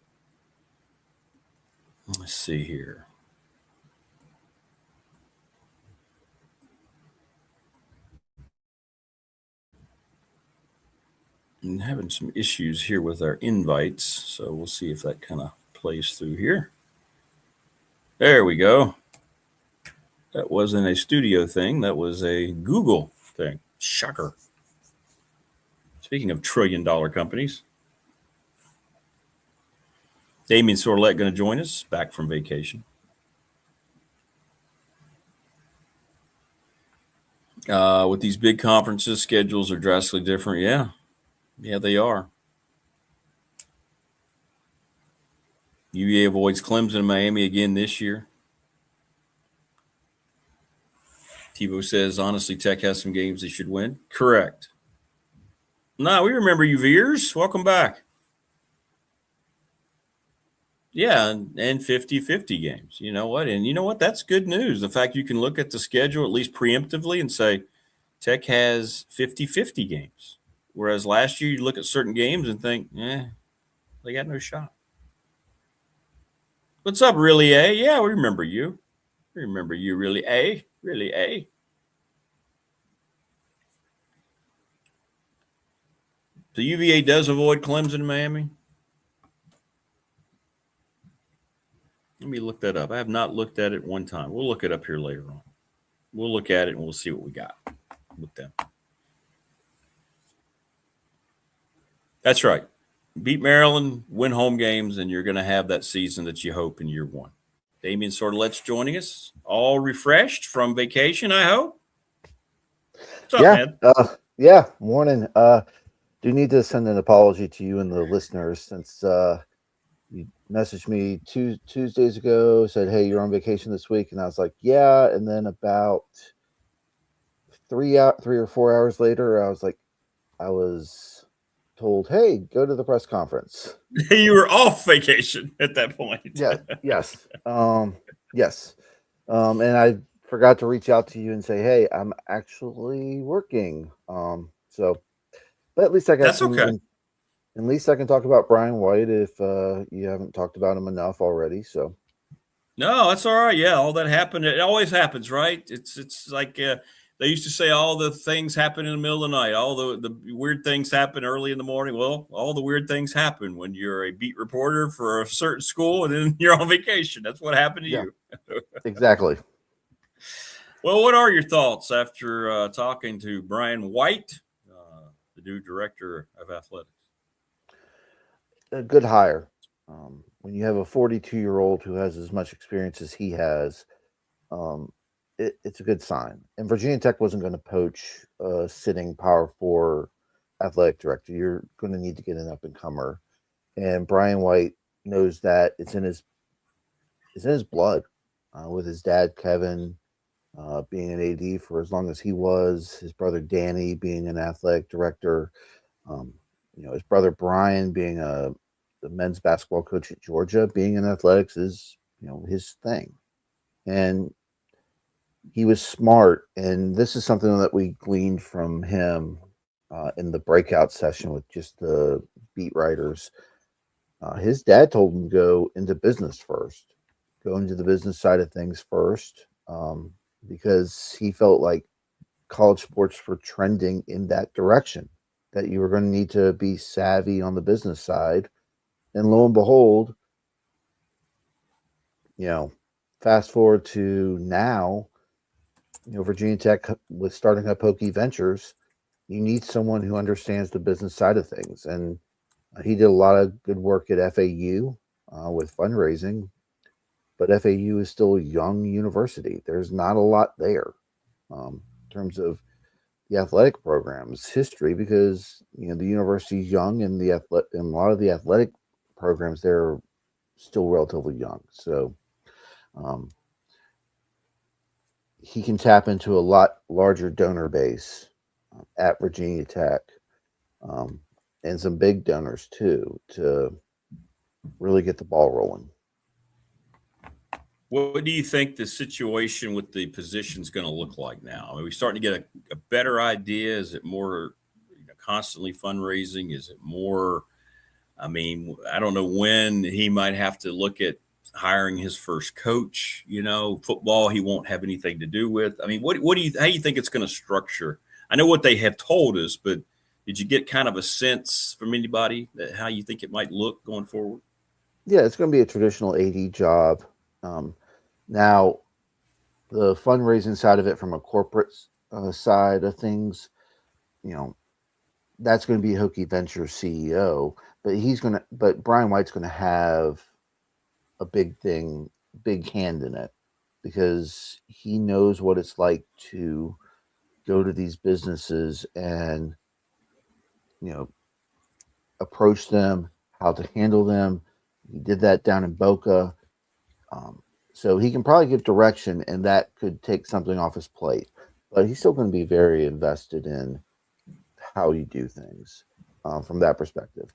Let's see here. I'm having some issues here with our invites, so we'll see if that kind of plays through here. There we go. That wasn't a studio thing. That was a Google thing. Shocker. Speaking of $1 trillion companies, Damian Sorlett going to join us back from vacation. With these big conferences, schedules are drastically different. Yeah, they are. UVA avoids Clemson and Miami again this year. Tebow says, honestly, Tech has some games they should win. Correct. No, we remember you, Veers. Welcome back. Yeah, and 50-50 games. You know what? And you know what? That's good news. The fact you can look at the schedule, at least preemptively, and say Tech has 50-50 games. Whereas last year, you look at certain games and think, they got no shot. What's up, Really A? Yeah, we remember you. We remember you, Really A. Really A. The UVA does avoid Clemson and Miami. Let me look that up. I have not looked at it one time. We'll look it up here later on. We'll look at it and we'll see what we got with them. That's right. Beat Maryland, win home games, and you're going to have that season that you hope in year one. Damian Sorlet's joining us, all refreshed from vacation, I hope. What's up, man? Yeah, morning. Do need to send an apology to you and the listeners since you messaged me Tuesdays ago, said, hey, you're on vacation this week. And I was like, yeah. And then about 3 or 4 hours later, I was told, hey, go to the press conference. You were off vacation at that point. Yes. Yes. And I forgot to reach out to you and say, hey, I'm actually working. But at least I got That's okay. At least I can talk about Brian White if you haven't talked about him enough already. So No, that's all right. Yeah, all that happened. It always happens, right? It's like they used to say all the things happen in the middle of the night. All the weird things happen early in the morning. Well, all the weird things happen when you're a beat reporter for a certain school and then you're on vacation. That's what happened to yeah, you. exactly. Well, what are your thoughts after talking to Brian White, the new director of athletics? A good hire. When you have a 42-year-old who has as much experience as he has, um, it's a good sign. And Virginia Tech wasn't going to poach a sitting Power Four athletic director. You're going to need to get an up and comer, and Brian White knows that it's in his blood. With his dad Kevin being an AD for as long as he was, his brother Danny being an athletic director, um, his brother Brian being the men's basketball coach at Georgia, being in athletics is his thing, and he was smart. And this is something that we gleaned from him in the breakout session with just the beat writers. His dad told him to go into business first, go into the business side of things first, because he felt like college sports were trending in that direction, that you were going to need to be savvy on the business side. And lo and behold, you know, fast forward to now, Virginia Tech with starting up Hokie Ventures, you need someone who understands the business side of things. And he did a lot of good work at FAU with fundraising, but FAU is still a young university. There's not a lot there in terms of the athletic program's history, because the university's young, and and a lot of the athletic programs there are still relatively young. So um, he can tap into a lot larger donor base at Virginia Tech, um, and some big donors too, to really get the ball rolling. What do you think the situation with the position is going to look like now? Are we starting to get a better idea? Is it more constantly fundraising? Is it more? I mean, I don't know when he might have to look at hiring his first coach. Football he won't have anything to do with. I mean, how do you think it's going to structure? I know what they have told us, but did you get kind of a sense from anybody that how you think it might look going forward? Yeah, it's going to be a traditional AD job. Now, the fundraising side of it from a corporate side of things, you know, that's going to be Hokie Ventures CEO, but Brian White's going to have a big hand in it, because he knows what it's like to go to these businesses and, you know, approach them, how to handle them. He did that down in Boca. So he can probably give direction, and that could take something off his plate. But he's still going to be very invested in how you do things from that perspective.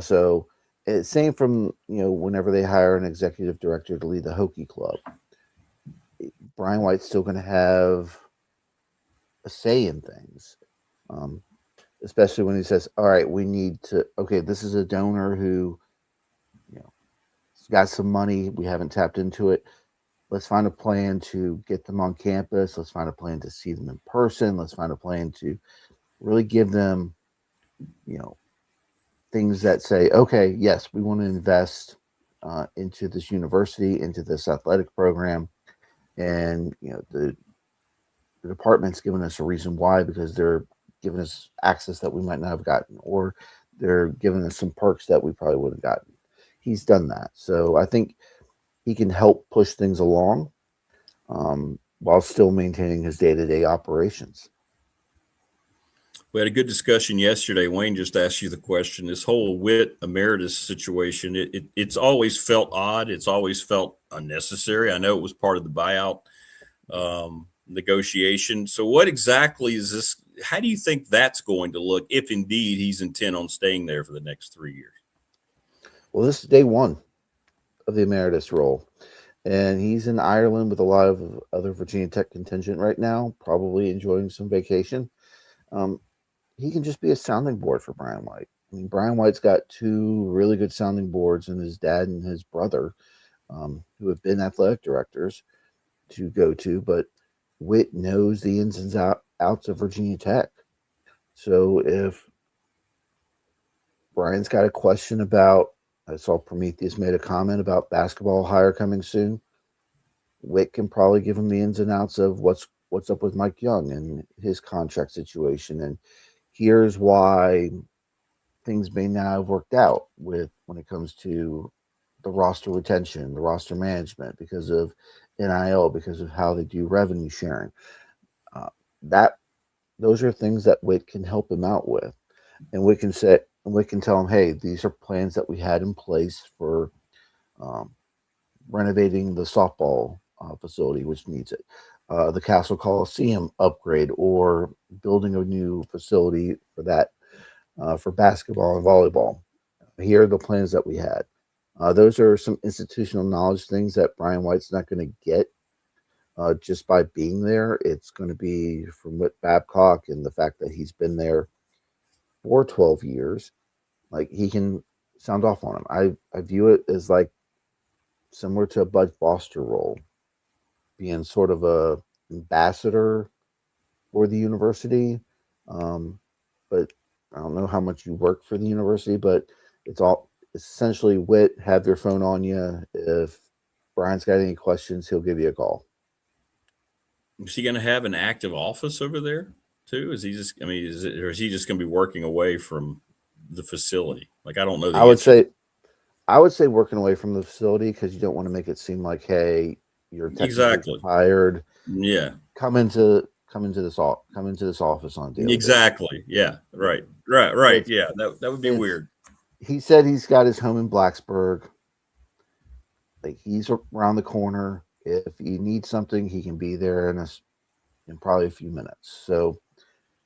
So same from whenever they hire an executive director to lead the Hokie Club, Brian White's still going to have a say in things, um, especially when he says, "All right, we need to. Okay, this is a donor who, has got some money. We haven't tapped into it. Let's find a plan to get them on campus. Let's find a plan to see them in person. Let's find a plan to really give them, you know, things that say, okay, yes, we want to invest into this university, into this athletic program, and the department's given us a reason why, because they're giving us access that we might not have gotten, or they're giving us some perks that we probably would have gotten." He's done that, so I think he can help push things along, while still maintaining his day-to-day operations. We had a good discussion yesterday. Wayne just asked you the question. This whole Witt emeritus situation, it's always felt odd. It's always felt unnecessary. I know it was part of the buyout negotiation. So what exactly is this? How do you think that's going to look if indeed he's intent on staying there for the next 3 years? Well, this is day one of the emeritus role, and he's in Ireland with a lot of other Virginia Tech contingent right now, probably enjoying some vacation. He can just be a sounding board for Brian White. I mean, Brian White's got two really good sounding boards, and his dad and his brother, who have been athletic directors, to go to. But Witt knows the ins and outs of Virginia Tech. So if Brian's got a question about, I saw Prometheus made a comment about basketball hire coming soon. Witt can probably give him the ins and outs of what's up with Mike Young and his contract situation, and here's why things may not have worked out with when it comes to the roster retention, the roster management, because of NIL, because of how they do revenue sharing. That those are things that Witt can help him out with, and we can tell him, hey, these are plans that we had in place for um, renovating the softball facility, which needs it, the Castle Coliseum upgrade, or building a new facility for that for basketball and volleyball. Here are the plans that we had. Those are some institutional knowledge things that Brian White's not going to get just by being there. It's going to be from Whit Babcock and the fact that he's been there for 12 years. Like, he can sound off on him. I view it as like similar to a Bud Foster role, being sort of a ambassador for the university. But I don't know how much you work for the university, but it's essentially Witt, have your phone on you. If Brian's got any questions, he'll give you a call. Is he going to have an active office over there too? Is he just, I mean, or is he just going to be working away from the facility? Like, I don't know the answer. I would say working away from the facility, because you don't want to make it seem like, hey, you're technically hired. Yeah. Come into this office on a daily Exactly. basis. Yeah. Right. Yeah. That would be weird. He said he's got his home in Blacksburg. Like, he's around the corner. If you need something, he can be there in probably a few minutes. So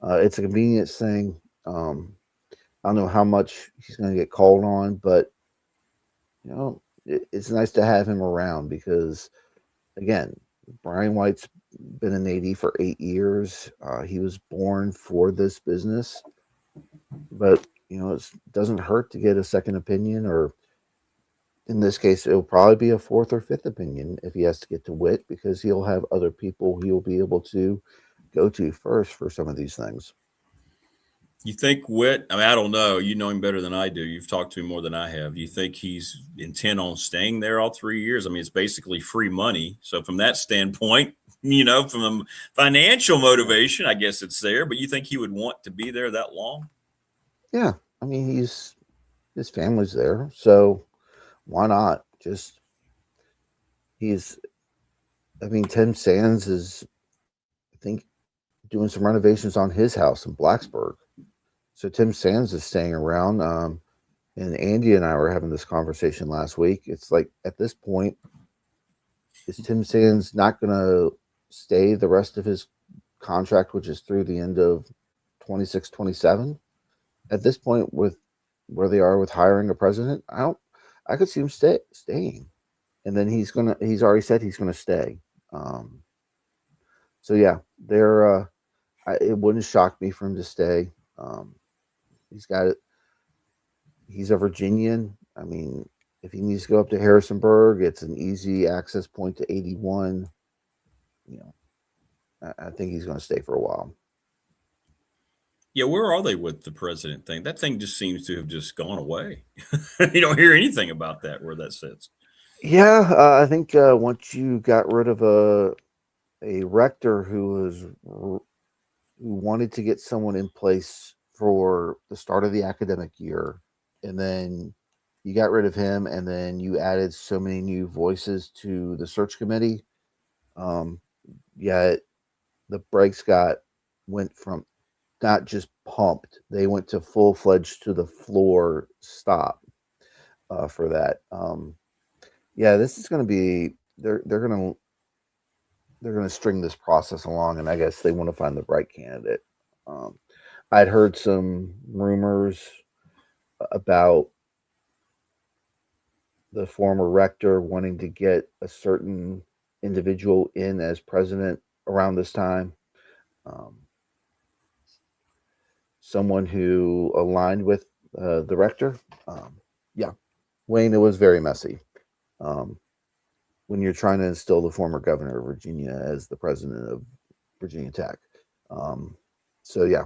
it's a convenience thing. I don't know how much he's going to get called on, but it's nice to have him around, because, again, Brian White's been an AD for 8 years. He was born for this business, but it doesn't hurt to get a second opinion, or in this case, it'll probably be a fourth or fifth opinion if he has to get to Witt, because he'll have other people he'll be able to go to first for some of these things. You think Witt, I mean, I don't know. You know him better than I do. You've talked to him more than I have. Do you think he's intent on staying there all 3 years? I mean, it's basically free money. So from that standpoint, from a financial motivation, I guess it's there. But you think he would want to be there that long? Yeah. I mean, his family's there. So why not? Tim Sands is, I think, doing some renovations on his house in Blacksburg. So Tim Sands is staying around. And Andy and I were having this conversation last week. It's like, at this point, is Tim Sands not going to stay the rest of his contract, which is through the end of 26, 27? At this point, with where they are with hiring a president, I could see him staying. And then he's already said he's gonna stay. So yeah, it wouldn't shock me for him to stay. He's got it. He's a Virginian. I mean, if he needs to go up to Harrisonburg, it's an easy access point to 81. I think he's going to stay for a while. Yeah, where are they with the president thing? That thing just seems to have just gone away. You don't hear anything about that, where that sits. Yeah, I think once you got rid of a rector who wanted to get someone in place for the start of the academic year, and then you got rid of him, and then you added so many new voices to the search committee. Yeah, the brakes went from not just pumped; they went to full-fledged to the floor stop for that. Yeah, this is going to be they're going to string this process along, and I guess they want to find the right candidate. I'd heard some rumors about the former rector wanting to get a certain individual in as president around this time. Someone who aligned with the rector. Yeah, Wayne, it was very messy. When you're trying to instill the former governor of Virginia as the president of Virginia Tech. So yeah,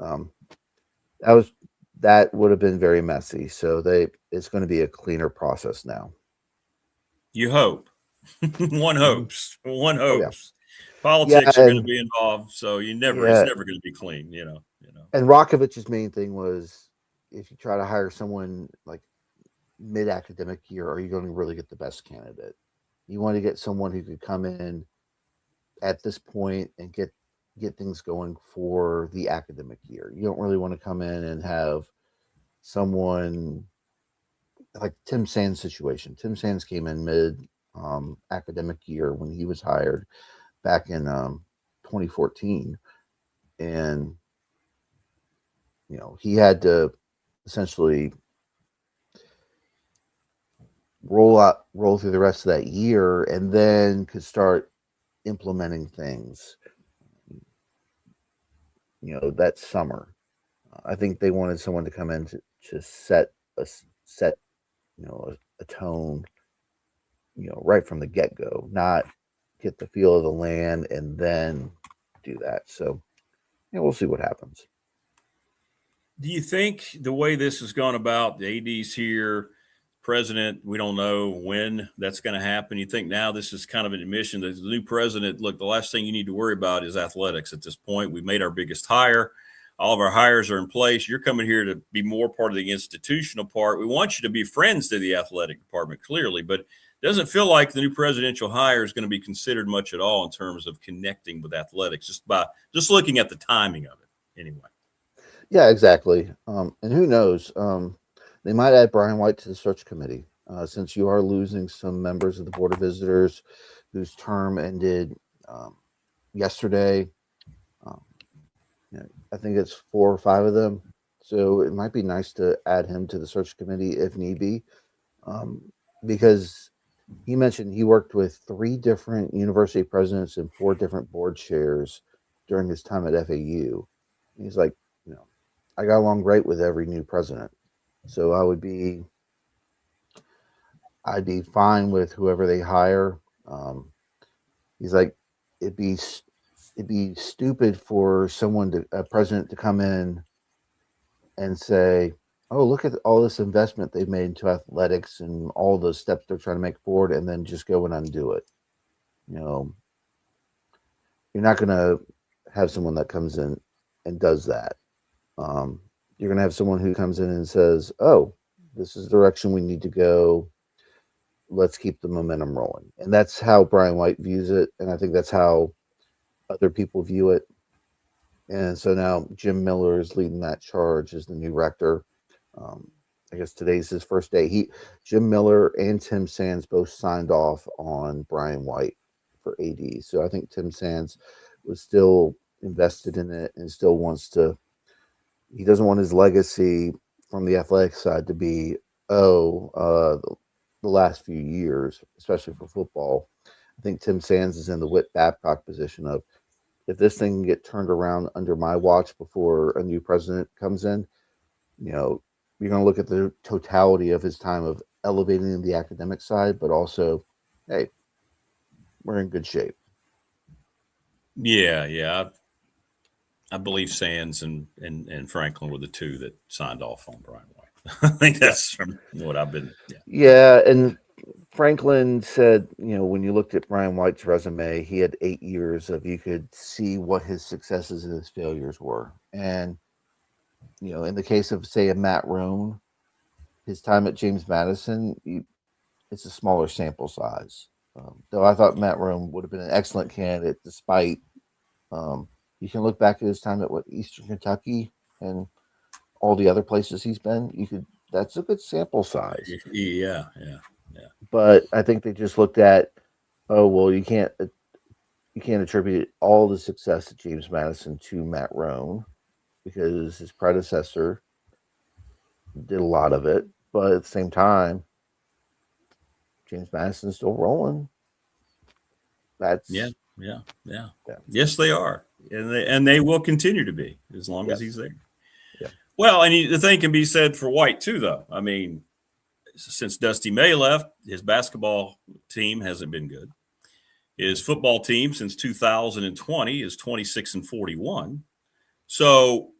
um, that would have been very messy. So it's going to be a cleaner process now. You hope. One hopes. One Oh, yeah. hopes. Politics Yeah, are going to and be involved, so it's yeah, never going to be clean. and Rokovich's main thing was if you try to hire someone like mid-academic year, are you going to really get the best candidate? You want to get someone who could come in at this point and get things going for the academic year. You don't really want to come in and have someone like Tim Sands' situation. Tim Sands came in mid academic year when he was hired back in 2014, and he had to essentially roll through the rest of that year, and then could start implementing things. That summer. I think they wanted someone to come in to set a tone, right from the get go, not get the feel of the land and then do that. So, we'll see what happens. Do you think the way this has gone about, the AD's here, president, we don't know when that's going to happen. You think now this is kind of an admission that the new president, look, the last thing you need to worry about is athletics at this point. We've made our biggest hire. All of our hires are in place. You're coming here to be more part of the institutional part. We want you to be friends to the athletic department, clearly, but it doesn't feel like the new presidential hire is going to be considered much at all in terms of connecting with athletics, just looking at the timing of it anyway. Yeah, exactly. And who knows? They might add Brian White to the search committee, since you are losing some members of the Board of Visitors whose term ended yesterday. I think it's 4 or 5 of them. So it might be nice to add him to the search committee if need be, because he mentioned he worked with 3 different university presidents and 4 different board chairs during his time at FAU. And he's like, I got along great with every new president. So I'd be fine with whoever they hire. He's like, it'd be stupid for a president to come in and say, "Oh, look at all this investment they've made into athletics and all the steps they're trying to make forward," and then just go and undo it. You're not going to have someone that comes in and does that. You're going to have someone who comes in and says, "Oh, this is the direction we need to go. Let's keep the momentum rolling." And that's how Brian White views it, and I think that's how other people view it. And so now Jim Miller is leading that charge as the new rector. I guess today's his first day. Jim Miller and Tim Sands both signed off on Brian White for AD. So I think Tim Sands was still invested in it and still wants to. He doesn't want his legacy from the athletic side to be, the last few years, especially for football. I think Tim Sands is in the Whit Babcock position of, if this thing can get turned around under my watch before a new president comes in, you're going to look at the totality of his time of elevating the academic side, but also, hey, we're in good shape. Yeah. I believe Sands and Franklin were the 2 that signed off on Brian White. I think that's from what I've been. Yeah, and Franklin said, when you looked at Brian White's resume, he had 8 years of, you could see what his successes and his failures were. And, in the case of, say, a Matt Roan, his time at James Madison, it's a smaller sample size. Though I thought Matt Roan would have been an excellent candidate, despite you can look back at his time at Eastern Kentucky and all the other places he's been. That's a good sample size. Yeah. But I think they just looked at, you can't attribute all the success at James Madison to Matt Roan, because his predecessor did a lot of it. But at the same time, James Madison's still rolling. That's yeah. Yes, they are, and they will continue to be as long as he's there. Yeah. Well, and the thing can be said for White too, though. I mean, since Dusty May left, his basketball team hasn't been good. His football team since 2020 is 26-41. So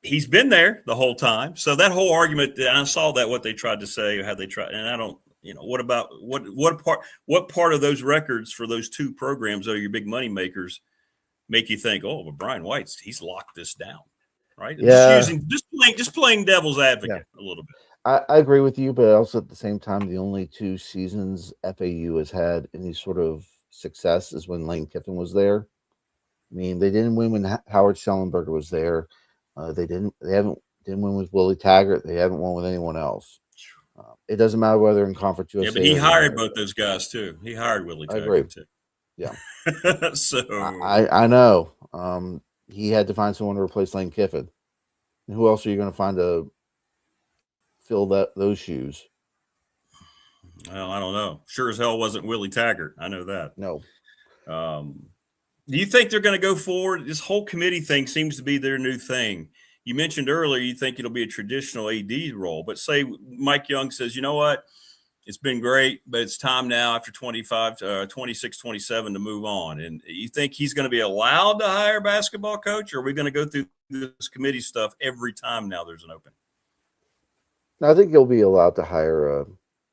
he's been there the whole time. So that whole argument, I saw that what they tried to say, how they tried, and I don't, what about what part of those records for those two programs that are your big money makers make you think, oh, well, Brian White's he's locked this down, right? Yeah. Just playing devil's advocate a little bit. I agree with you, but also at the same time, the only 2 seasons FAU has had any sort of success is when Lane Kiffin was there. I mean, they didn't win when Howard Schellenberger was there. They didn't win with Willie Taggart. They haven't won with anyone else. It doesn't matter whether in Conference USA. Yeah, but he hired both those guys too. He hired Willie Taggart too. Yeah. So I know. He had to find someone to replace Lane Kiffin. And who else are you going to find to fill those shoes? Well, I don't know. Sure as hell wasn't Willie Taggart. I know that. No. Do you think they're going to go forward? This whole committee thing seems to be their new thing. You mentioned earlier you think it'll be a traditional AD role, but say Mike Young says, you know what? It's been great, but it's time now after 26, 27 to move on. And you think he's going to be allowed to hire a basketball coach, or are we going to go through this committee stuff every time now there's an open? I think he'll be allowed to hire a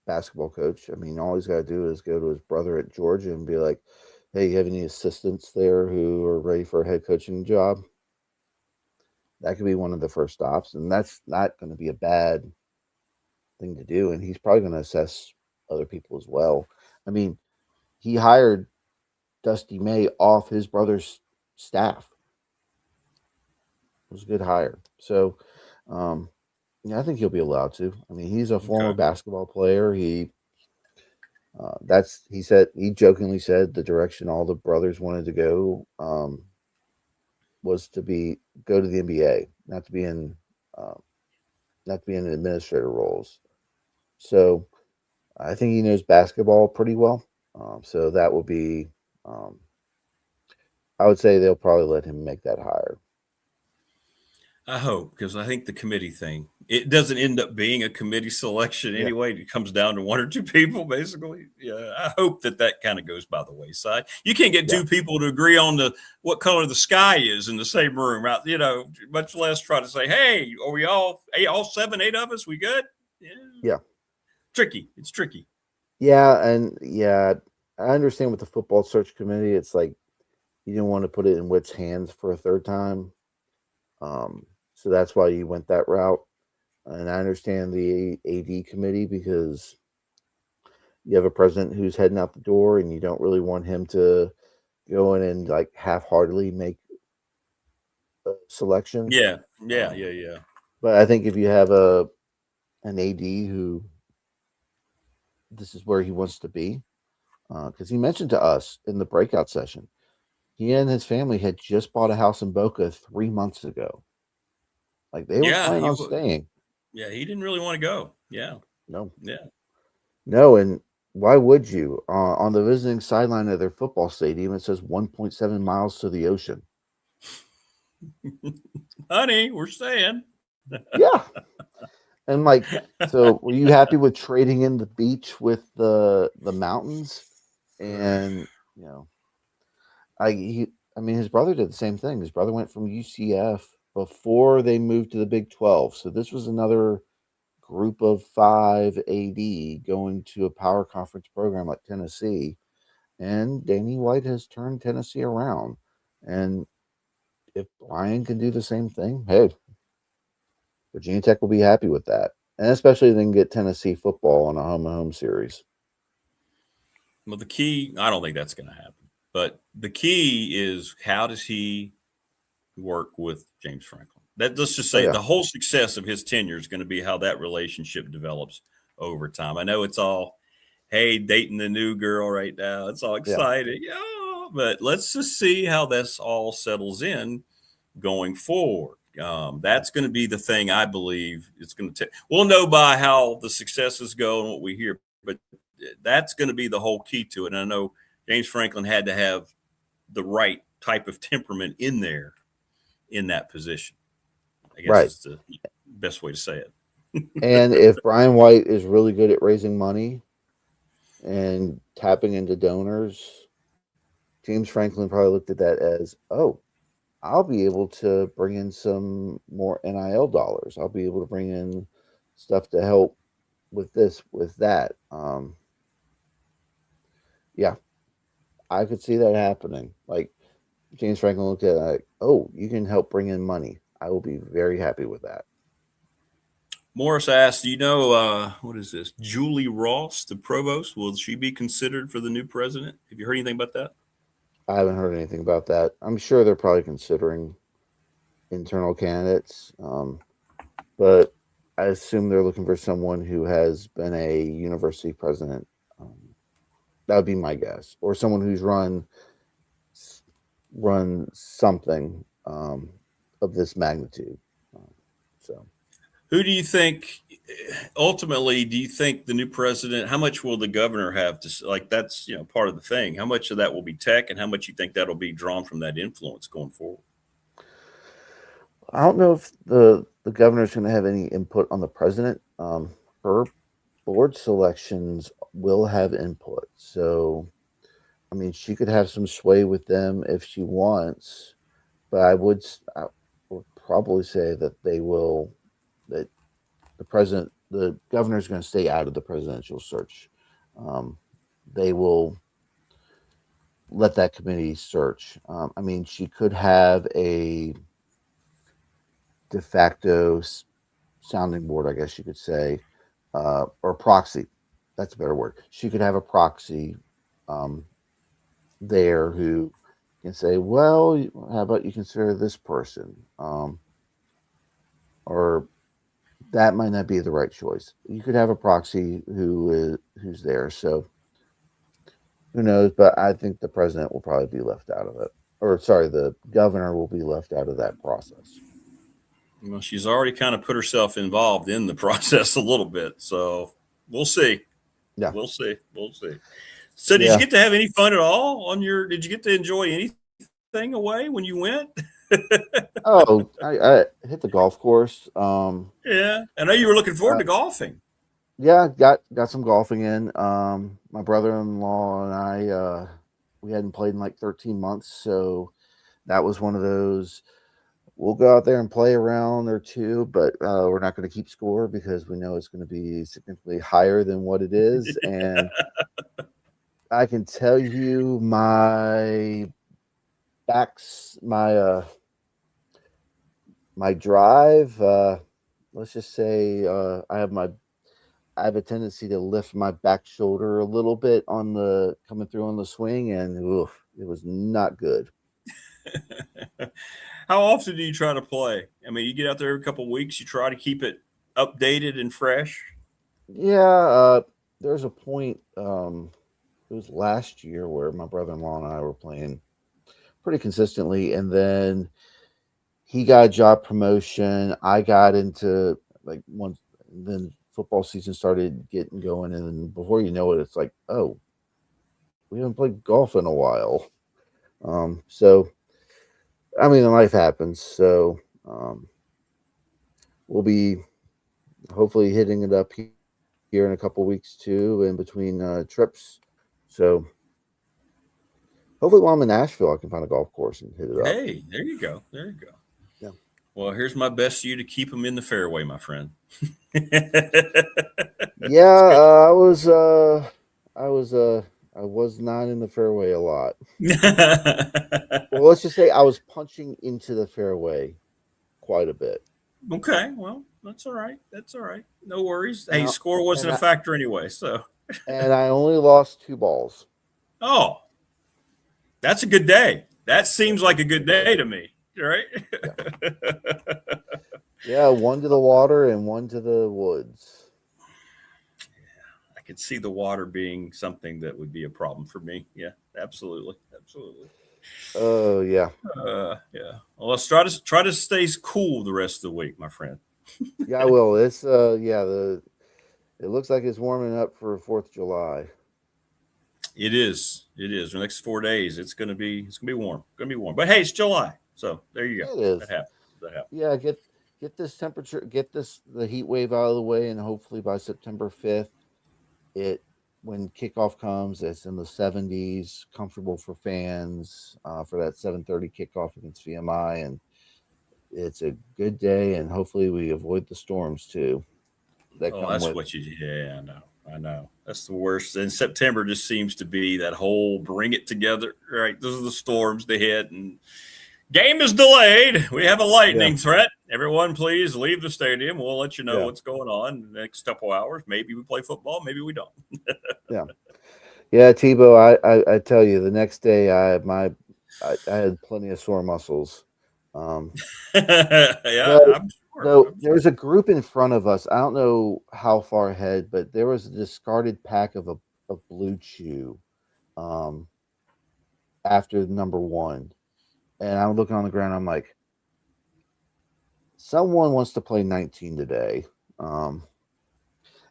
basketball coach. I mean, all he's got to do is go to his brother at Georgia and be like, hey, you have any assistants there who are ready for a head coaching job? That could be one of the first stops, and that's not going to be a bad thing to do. And he's probably going to assess other people as well. I mean, he hired Dusty May off his brother's staff. It was a good hire. So, I think he'll be allowed to. I mean, he's a former basketball player. He jokingly said the direction all the brothers wanted to go was to go to the NBA, not to be in administrator roles. So I think he knows basketball pretty well. So that will be, I would say they'll probably let him make that hire. I hope, because I think the committee thing, it doesn't end up being a committee selection anyway. It comes down to 1 or 2 people, basically. Yeah, I hope that kind of goes by the wayside. You can't get 2 people to agree on what color the sky is in the same room, right? Much less try to say, hey, are we all 7, 8 of us? We good? Yeah. Tricky. It's tricky. Yeah, and I understand with the football search committee, it's like you didn't want to put it in Witt's hands for a third time. So that's why you went that route. And I understand the AD committee because you have a president who's heading out the door and you don't really want him to go in and like half-heartedly make a selection. Yeah. But I think if you have an AD who this is where he wants to be, because he mentioned to us in the breakout session, he and his family had just bought a house in Boca 3 months ago. Like they were planning on staying. Yeah, he didn't really want to go. Yeah. No. Yeah. No, and why would you? On the visiting sideline of their football stadium, it says 1.7 miles to the ocean. Honey, we're staying. Yeah. And like, so were you happy with trading in the beach with the mountains? And I mean, his brother did the same thing. His brother went from UCF before they moved to the Big 12. So this was another group of 5 AD going to a power conference program like Tennessee. And Danny White has turned Tennessee around. And if Brian can do the same thing, hey, Virginia Tech will be happy with that. And especially if they can get Tennessee football on a home series. Well, the key, I don't think that's going to happen. But the key is, how does he work with James Franklin? Let's just say the whole success of his tenure is going to be how that relationship develops over time. I know it's all, hey, dating the new girl right now. It's all exciting. Yeah. But let's just see how this all settles in going forward. That's going to be the thing I believe it's going to take. We'll know by how the successes go and what we hear, but that's going to be the whole key to it. And I know James Franklin had to have the right type of temperament in there in that position. I guess Right. is the best way to say it. And if Brian White is really good at raising money and tapping into donors, James Franklin probably looked at that as, oh, I'll be able to bring in some more NIL dollars. I'll be able to bring in stuff to help with this, with that. Yeah, I could see that happening. Like James Franklin looked at it like, oh, you can help bring in money. I will be very happy with that. Morris asked, "Do you know what is this? Julie Ross, the provost. Will she be considered for the new president? Have you heard anything about that?" I haven't heard anything about that. I'm sure they're probably considering internal candidates, but I assume they're looking for someone who has been a university president. That would be my guess, or someone who's run something of this magnitude. So, Who do you think ultimately? Do you think the new president? How much will the governor have to like? That's part of the thing. How much of that will be tech, and how much you think that'll be drawn from that influence going forward? I don't know if the governor's going to have any input on the president. Her board selections will have input, so I mean, she could have some sway with them if she wants. But I would probably say that that the governor's going to stay out of the presidential search. They will let that committee search. I mean, she could have a de facto sounding board, I guess you could say, or proxy. That's a better word. She could have a proxy um, there who can say, well, how about you consider this person? Or that might not be the right choice. You could have a proxy who's there. So who knows? But I think the president will probably be left out of it. Or sorry, the governor will be left out of that process. Well, she's already kind of put herself involved in the process a little bit, so we'll see. Yeah, we'll see. We'll see. So, did you yeah. get to have any fun at all on your? Did you get to enjoy anything away when you went? Oh, I hit the golf course. Yeah, I know you were looking forward Uh, to golfing. yeah, got some golfing in. My brother-in-law and I, we hadn't played in like 13 months, so that was one of those. We'll go out there and play a round or two, but we're not going to keep score because we know it's going to be significantly higher than what it is. And I can tell you, my drive. Let's just say I have a tendency to lift my back shoulder a little bit on the coming through on the swing, and oof, it was not good. How often do you try to play? I mean, you get out there every couple of weeks. You try to keep it updated and fresh. Yeah, there's a point. It was last year where my brother-in-law and I were playing pretty consistently, and then he got a job promotion. I got into like one. Then football season started getting going, and then before you know it, it's like, oh, we haven't played golf in a while. So I mean, life happens. So we'll be hopefully hitting it up here in a couple weeks too, in between trips. So hopefully, while I'm in Nashville, I can find a golf course and hit it up. Hey, there you go. There you go. Yeah. Well, here's my best to you to keep them in the fairway, my friend. Yeah, I was not in the fairway a lot. Well, let's just say I was punching into the fairway quite a bit. Okay, well, that's all right. That's all right. No worries. Hey, And score wasn't a factor anyway, so. I only lost 2 balls. Oh, that's a good day. That seems like a good day to me, right? Yeah, one to the water and one to the woods. I could see the water being something that would be a problem for me. Yeah, absolutely, absolutely. Oh yeah. Yeah. Well, let's try to stay cool the rest of the week, my friend. Yeah, I will. It's yeah, it looks like it's warming up for 4th of July. It is. It is. The next 4 days, it's gonna be warm. Gonna be warm. But hey, it's July, so there you go. It is. That happens. That happens. Yeah, get get this temperature, the heat wave out of the way, and hopefully by September 5th, when kickoff comes, it's in the 70s, comfortable for fans for that 7:30 kickoff against VMI, and it's a good day, and hopefully we avoid the storms too. Oh, that's what you. Yeah, I know. That's the worst. And September just seems to be that whole bring it together. Right, those are the storms they hit, and game is delayed. We have a lightning threat. Everyone, please leave the stadium. We'll let you know what's going on in the next couple hours. Maybe we play football. Maybe we don't. Yeah, Tebow. I tell you, the next day I had plenty of sore muscles. I'm sure. There's a group in front of us. I don't know how far ahead, but there was a discarded pack of Blue Chew after number 1. And I'm looking on the ground. I'm like, someone wants to play 19 today. And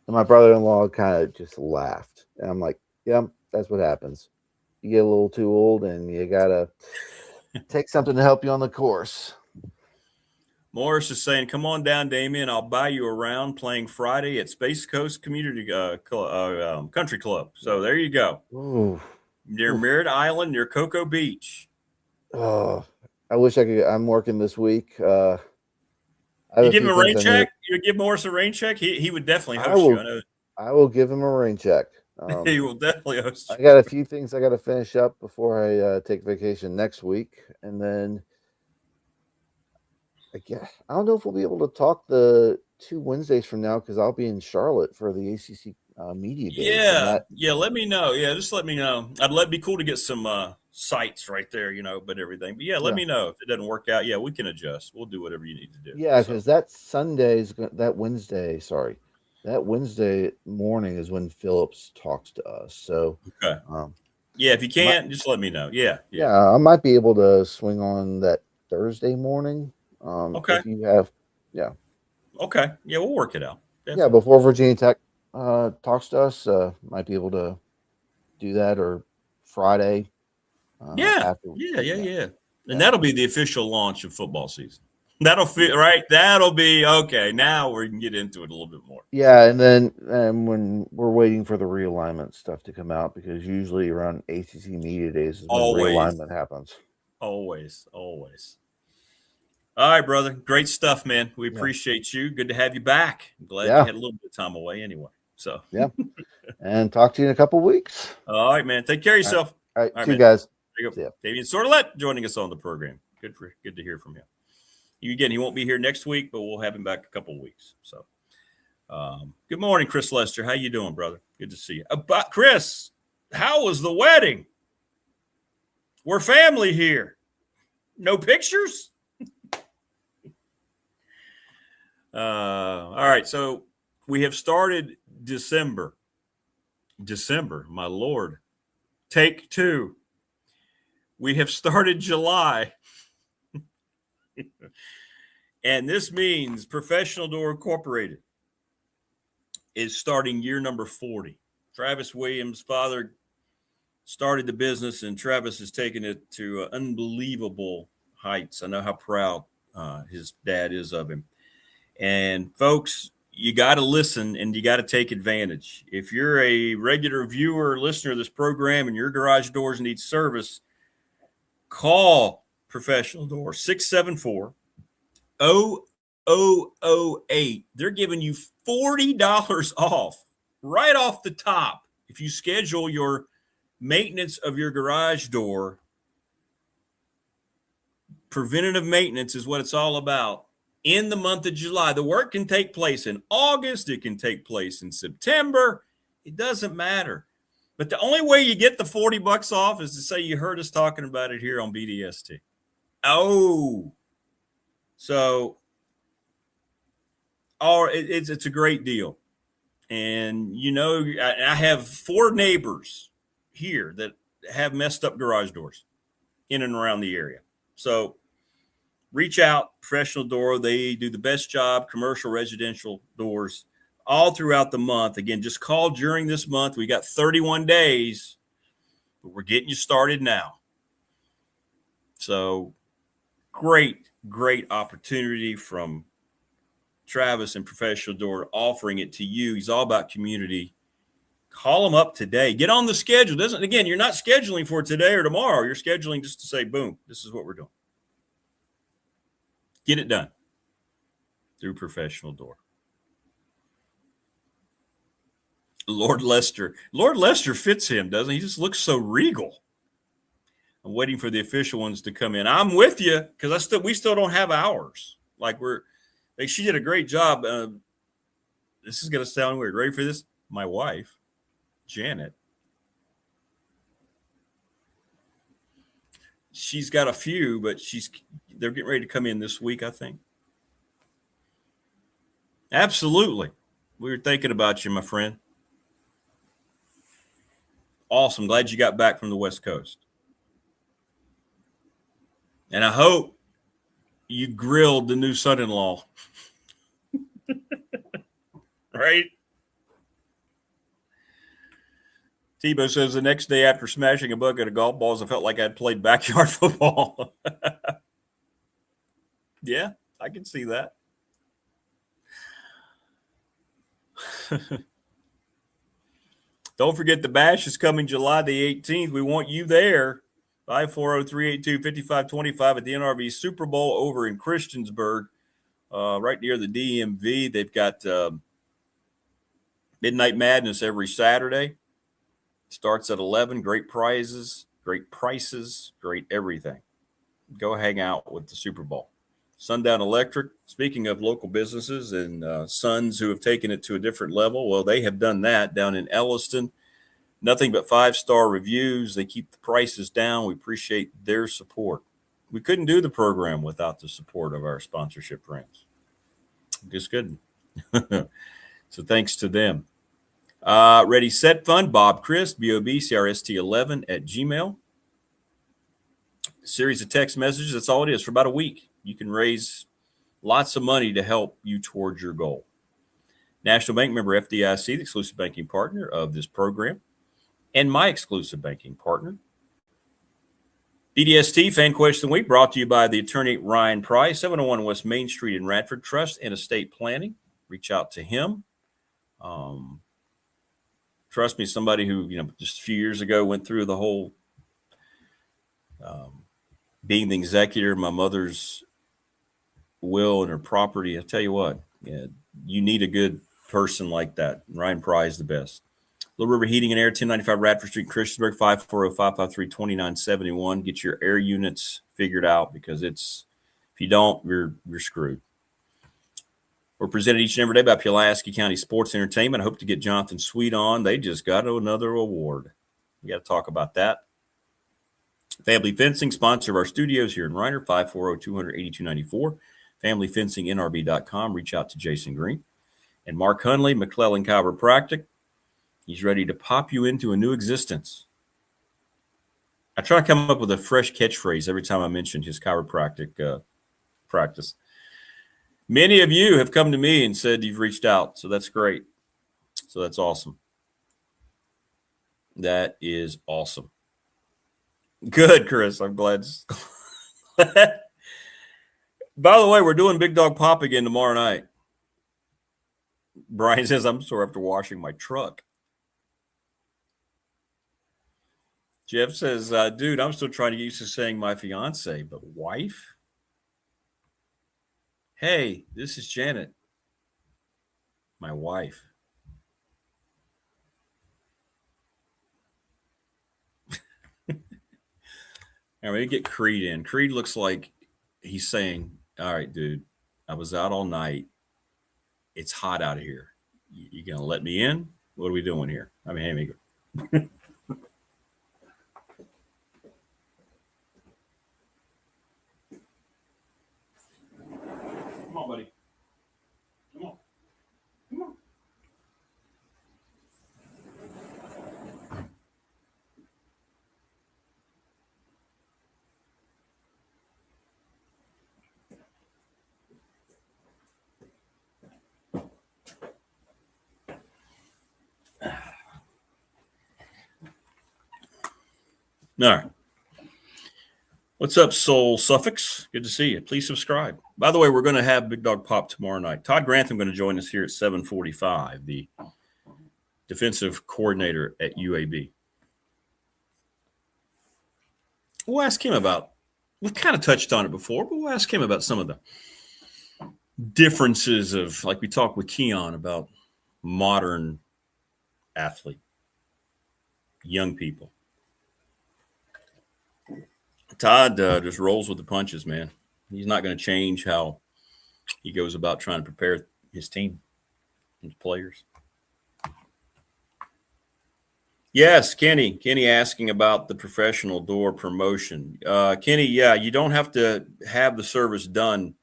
my brother-in-law kind of just laughed. And I'm like, yeah, that's what happens. You get a little too old and you got to take something to help you on the course. Morris is saying, come on down, Damien. I'll buy you a round playing Friday at Space Coast Community Country Club. So there you go. Ooh. Near Merritt Island, near Cocoa Beach. Oh, I wish I could. I'm working this week. You give him a rain check? You give Morris a rain check? He would definitely host you. I know. I will give him a rain check. He will definitely host you. I got a few things I got to finish up before I take vacation next week. And then I don't know if we'll be able to talk the 2 Wednesdays from now because I'll be in Charlotte for the ACC Media Day. Yeah, let me know. Yeah, just let me know. It'd be cool to get some sites right there, but everything. But let me know if it doesn't work out. Yeah, we can adjust. We'll do whatever you need to do. Yeah, because that Wednesday morning is when Phillips talks to us. So okay. If you can't, just let me know. Yeah, I might be able to swing on that Thursday morning. Okay. If you have, Okay. Yeah, we'll work it out. Definitely. Yeah, before Virginia Tech talks to us, might be able to do that or Friday. Yeah. And that'll be the official launch of football season. That'll feel right. That'll be okay. Now we can get into it a little bit more. Yeah, and then when we're waiting for the realignment stuff to come out, because usually around ACC Media Days is when realignment happens. Always. All right, brother. Great stuff, man. We appreciate you. Good to have you back. I'm glad you had a little bit of time away anyway. So and talk to you in a couple of weeks. All right, man. Take care of yourself. All right, see you guys. There you go. Damien Sordelet joining us on the program. Good to hear from you. Again, he won't be here next week, but we'll have him back a couple of weeks. So, good morning, Chris Lester. How you doing, brother? Good to see you. Chris, how was the wedding? We're family here. No pictures? All right, so we have started December, my Lord. Take 2. We have started July. And this means Professional Door Incorporated is starting year number 40. Travis Williams' father started the business, and Travis has taken it to unbelievable heights. I know how proud his dad is of him. And folks, you got to listen and you got to take advantage. If you're a regular viewer or listener of this program and your garage doors need service, call Professional Door 674-0008. They're giving you $40 off right off the top if you schedule your maintenance of your garage door. Preventative maintenance is what it's all about. In the month of July, the work can take place in August. It can take place in September. It doesn't matter. But the only way you get the $40 off is to say you heard us talking about it here on BDST. Oh, so it's a great deal. And, I have 4 neighbors here that have messed up garage doors in and around the area. So reach out, Professional Door. They do the best job, commercial, residential doors all throughout the month. Again, just call during this month. We got 31 days, but we're getting you started now. So great opportunity from Travis and Professional Door offering it to you. He's all about community. Call him up today. Get on the schedule. Again, you're not scheduling for today or tomorrow. You're scheduling just to say, boom, this is what we're doing. Get it done through Professional Door. Lord Lester fits him, doesn't he? He just looks so regal. I'm waiting for the official ones to come in. I'm with you because we still don't have ours. She did a great job. This is going to sound weird. Ready for this? My wife, Janet. She's got a few, but they're getting ready to come in this week, I think. Absolutely. We were thinking about you, my friend. Awesome. Glad you got back from the West Coast. And I hope you grilled the new son-in-law. Right? Tebow says the next day after smashing a bucket of golf balls, I felt like I'd played backyard football. Yeah, I can see that. Don't forget the bash is coming July the 18th. We want you there. 540-382-5525 at the NRV Super Bowl over in Christiansburg, right near the DMV. They've got Midnight Madness every Saturday. Starts at 11. Great prizes, great prices, great everything. Go hang out with the Super Bowl. Sundown Electric, speaking of local businesses and sons who have taken it to a different level, well, they have done that down in Elliston. Nothing but 5-star reviews. They keep the prices down. We appreciate their support. We couldn't do the program without the support of our sponsorship friends. Just couldn't. So thanks to them. Ready, Set Fund, Bob Christ, BOBCRST11 at Gmail. A series of text messages. That's all it is for about a week. You can raise lots of money to help you towards your goal. National Bank member FDIC, the exclusive banking partner of this program, and my exclusive banking partner. BDST Fan Question Week brought to you by the attorney Ryan Price, 701 West Main Street in Radford. Trust and Estate Planning. Reach out to him. Trust me, somebody who, just a few years ago went through the whole being the executor of my mother's will and her property. I tell you what, you need a good person like that. Ryan Pry is the best. Little River Heating and Air, 1095 Radford Street, Christiansburg, 540-553-2971. Get your air units figured out because if you don't, you're screwed. We're presented each and every day by Pulaski County Sports Entertainment. I hope to get Jonathan Sweet on. They just got another award. We got to talk about that. Family Fencing, sponsor of our studios here in Reiner, 540-200-8294. FamilyFencingNRB.com. Reach out to Jason Green. And Mark Hunley, McClellan Chiropractic. He's ready to pop you into a new existence. I try to come up with a fresh catchphrase every time I mention his chiropractic practice. Many of you have come to me and said you've reached out, so that's great. So that's awesome. That is awesome. Good, Chris. I'm glad. By the way, we're doing Big Dog Pop again tomorrow night. Brian says, I'm sore after washing my truck. Jeff says, dude, I'm still trying to get used to saying my fiance, but wife? Hey, this is Janet. My wife. All right, get Creed in. Creed looks like he's saying, all right, dude, I was out all night. It's hot out here. You going to let me in? What are we doing here? I mean, hey, me go. Come on, buddy. Come on. Come on. All right. What's up, Soul Suffix? Good to see you. Please subscribe. By the way, we're going to have Big Dog Pop tomorrow night. Todd Grantham going to join us here at 7:45, the defensive coordinator at UAB. We'll ask him about, we've kind of touched on it before, but we'll ask him about some of the differences of, like we talked with Keon about modern athlete, young people. Todd just rolls with the punches, man. He's not going to change how he goes about trying to prepare his team, his players. Yes, Kenny. Kenny asking about the professional door promotion. Kenny, yeah, you don't have to have the service done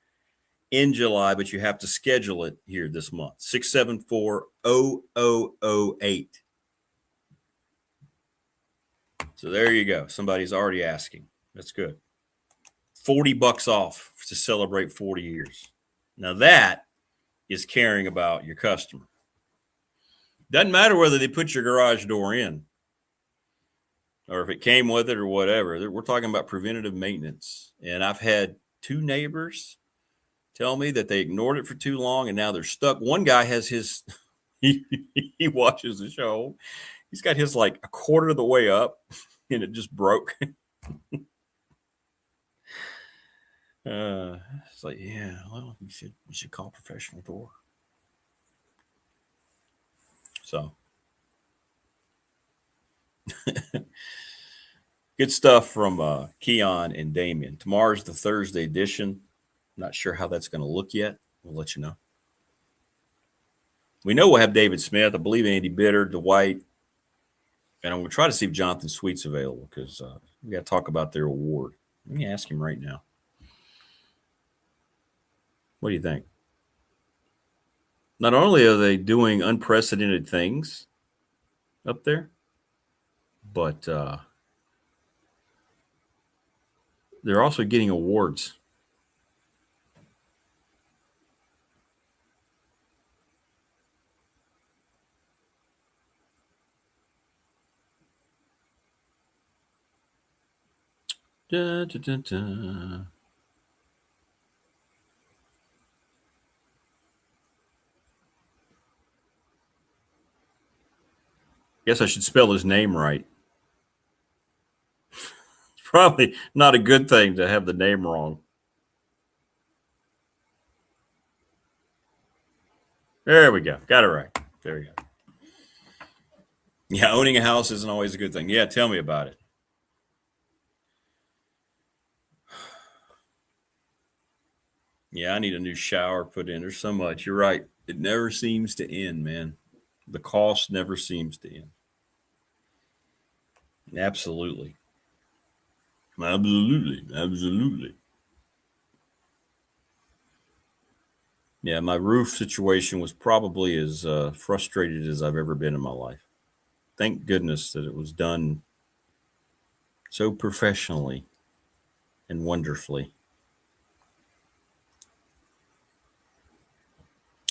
in July, but you have to schedule it here this month. 674-0008. So there you go. Somebody's already asking. That's good. $40 off to celebrate 40 years. Now that is caring about your customer. Doesn't matter whether they put your garage door in or if it came with it or whatever. We're talking about preventative maintenance. And I've had 2 neighbors tell me that they ignored it for too long and now they're stuck. One guy has his, he watches the show. He's got his like a quarter of the way up and it just broke. It's like, yeah, well, you should call professional door. So good stuff from Keon and Damien. Tomorrow's the Thursday edition. Not sure how that's going to look yet. We'll let you know. We know we'll have David Smith. I believe Andy Bitter, Dwight. And I'm going to try to see if Jonathan Sweet's available because we got to talk about their award. Let me ask him right now. What do you think? Not only are they doing unprecedented things up there, but they're also getting awards. Da, da, da, da. Guess I should spell his name right. It's probably not a good thing to have the name wrong. There we go. Got it right. There we go. Yeah, owning a house isn't always a good thing. Yeah, tell me about it. Yeah, I need a new shower put in. There's so much. You're right. It never seems to end, man. The cost never seems to end. Absolutely. Absolutely. Yeah, my roof situation was probably as frustrated as I've ever been in my life. Thank goodness that it was done so professionally and wonderfully.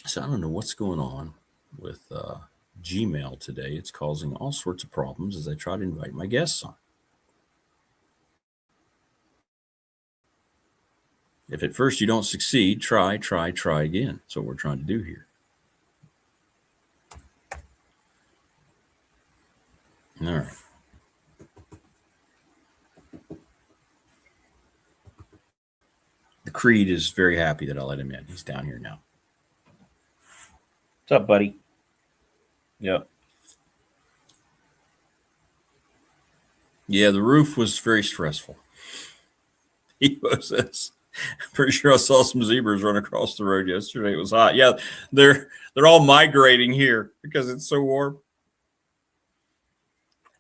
So I don't know what's going on with Gmail today. It's causing all sorts of problems as I try to invite my guests on. If at first you don't succeed, try again. That's what we're trying to do here. All right. The Creed is very happy that I let him in. He's down here now. What's up, buddy? Yep. Yeah, the roof was very stressful. He was. Pretty sure I saw some zebras run across the road yesterday. It was hot. Yeah, they're all migrating here because it's so warm.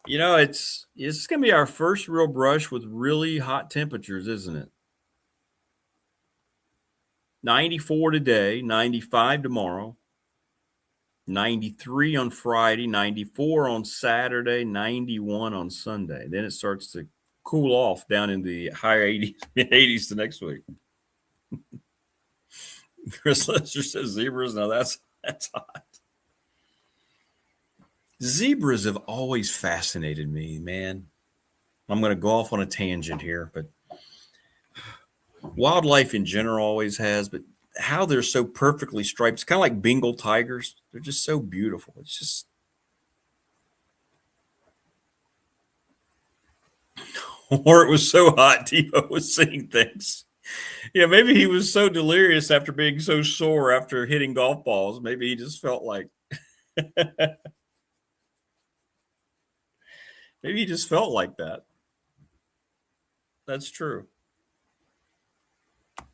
You know, it's going to be our first real brush with really hot temperatures, isn't it? 94 today, 95 tomorrow, 93 on Friday, 94 on Saturday, 91 on Sunday. Then it starts to cool off down in the high 80s the next week. Chris Lester says zebras. Now that's hot. Zebras have always fascinated me, man. I'm going to go off on a tangent here, but Wildlife in general always has, but how they're so perfectly striped, it's kind of like Bengal tigers. They're just so beautiful. It's just, or it was so hot, Tebow was seeing things. Yeah, maybe he was so delirious after being so sore after hitting golf balls. Maybe he just felt like, maybe he just felt like that. That's true.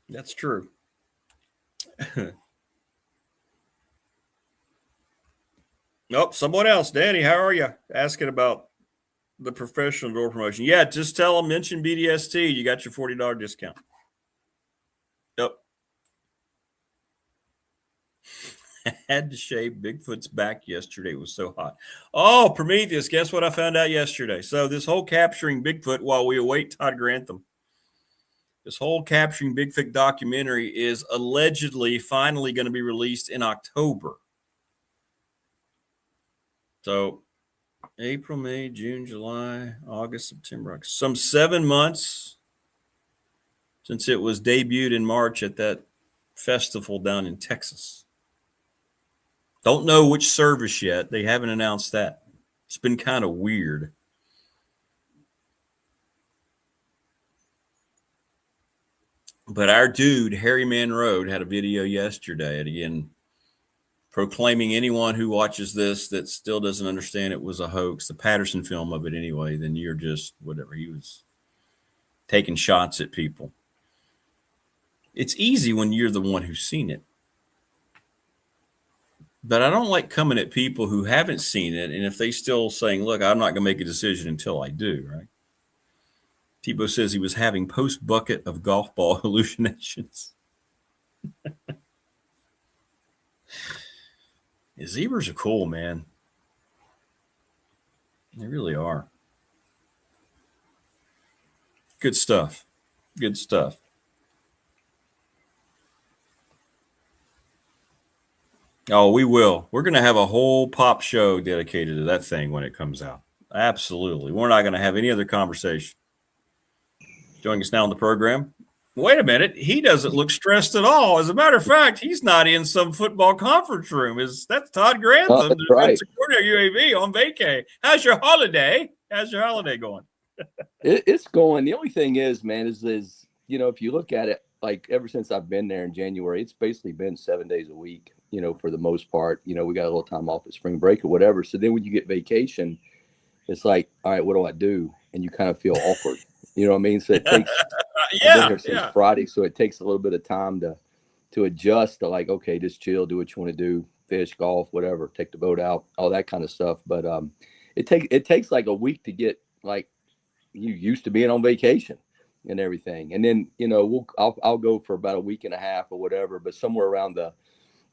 That's true. Nope, someone else. Danny, how are you? Asking about the professional door promotion. Yeah, just tell them, mention BDST. You got your $40 discount. Yep. Had to shave Bigfoot's back yesterday. It was so hot. Oh, Prometheus, guess what I found out yesterday? So this whole capturing Bigfoot while we await Todd Grantham, this whole capturing Bigfoot documentary is allegedly finally going to be released in October. So April, May, June, July, August, September, some 7 months since it was debuted in March at that festival down in Texas. Don't know which service yet. They haven't announced that. It's been kind of weird. But our dude, Harry Manroad, had a video yesterday, and again, proclaiming anyone who watches this that still doesn't understand it was a hoax, the Patterson film of it anyway, then you're just whatever. He was taking shots at people. It's easy when you're the one who's seen it. But I don't like coming at people who haven't seen it, and if they still saying, look, I'm not going to make a decision until I do, right? Tebow says he was having post-bucket of golf ball hallucinations. The zebras are cool, man. They really are. Good stuff. Good stuff. Oh, we will. We're going to have a whole pop show dedicated to that thing when it comes out. Absolutely. We're not going to have any other conversation. Joining us now on the program. Wait a minute. He doesn't look stressed at all. As a matter of fact, he's not in some football conference room. That's Todd Grantham, that's right. UAB on vacay. How's your holiday? How's your holiday going? It's going. The only thing is, man, is if you look at it, like ever since I've been there in January, it's basically been 7 days a week, for the most part. We got a little time off at spring break or whatever. So then when you get vacation, it's like, all right, what do I do? And you kind of feel awkward. You know what I mean? So it takes I've been here since Friday, so it takes a little bit of time to adjust to like, okay, just chill, do what you want to do, fish, golf, whatever, take the boat out, all that kind of stuff. But it takes like a week to get like you used to being on vacation and everything. And then, I'll go for about a week and a half or whatever, but somewhere around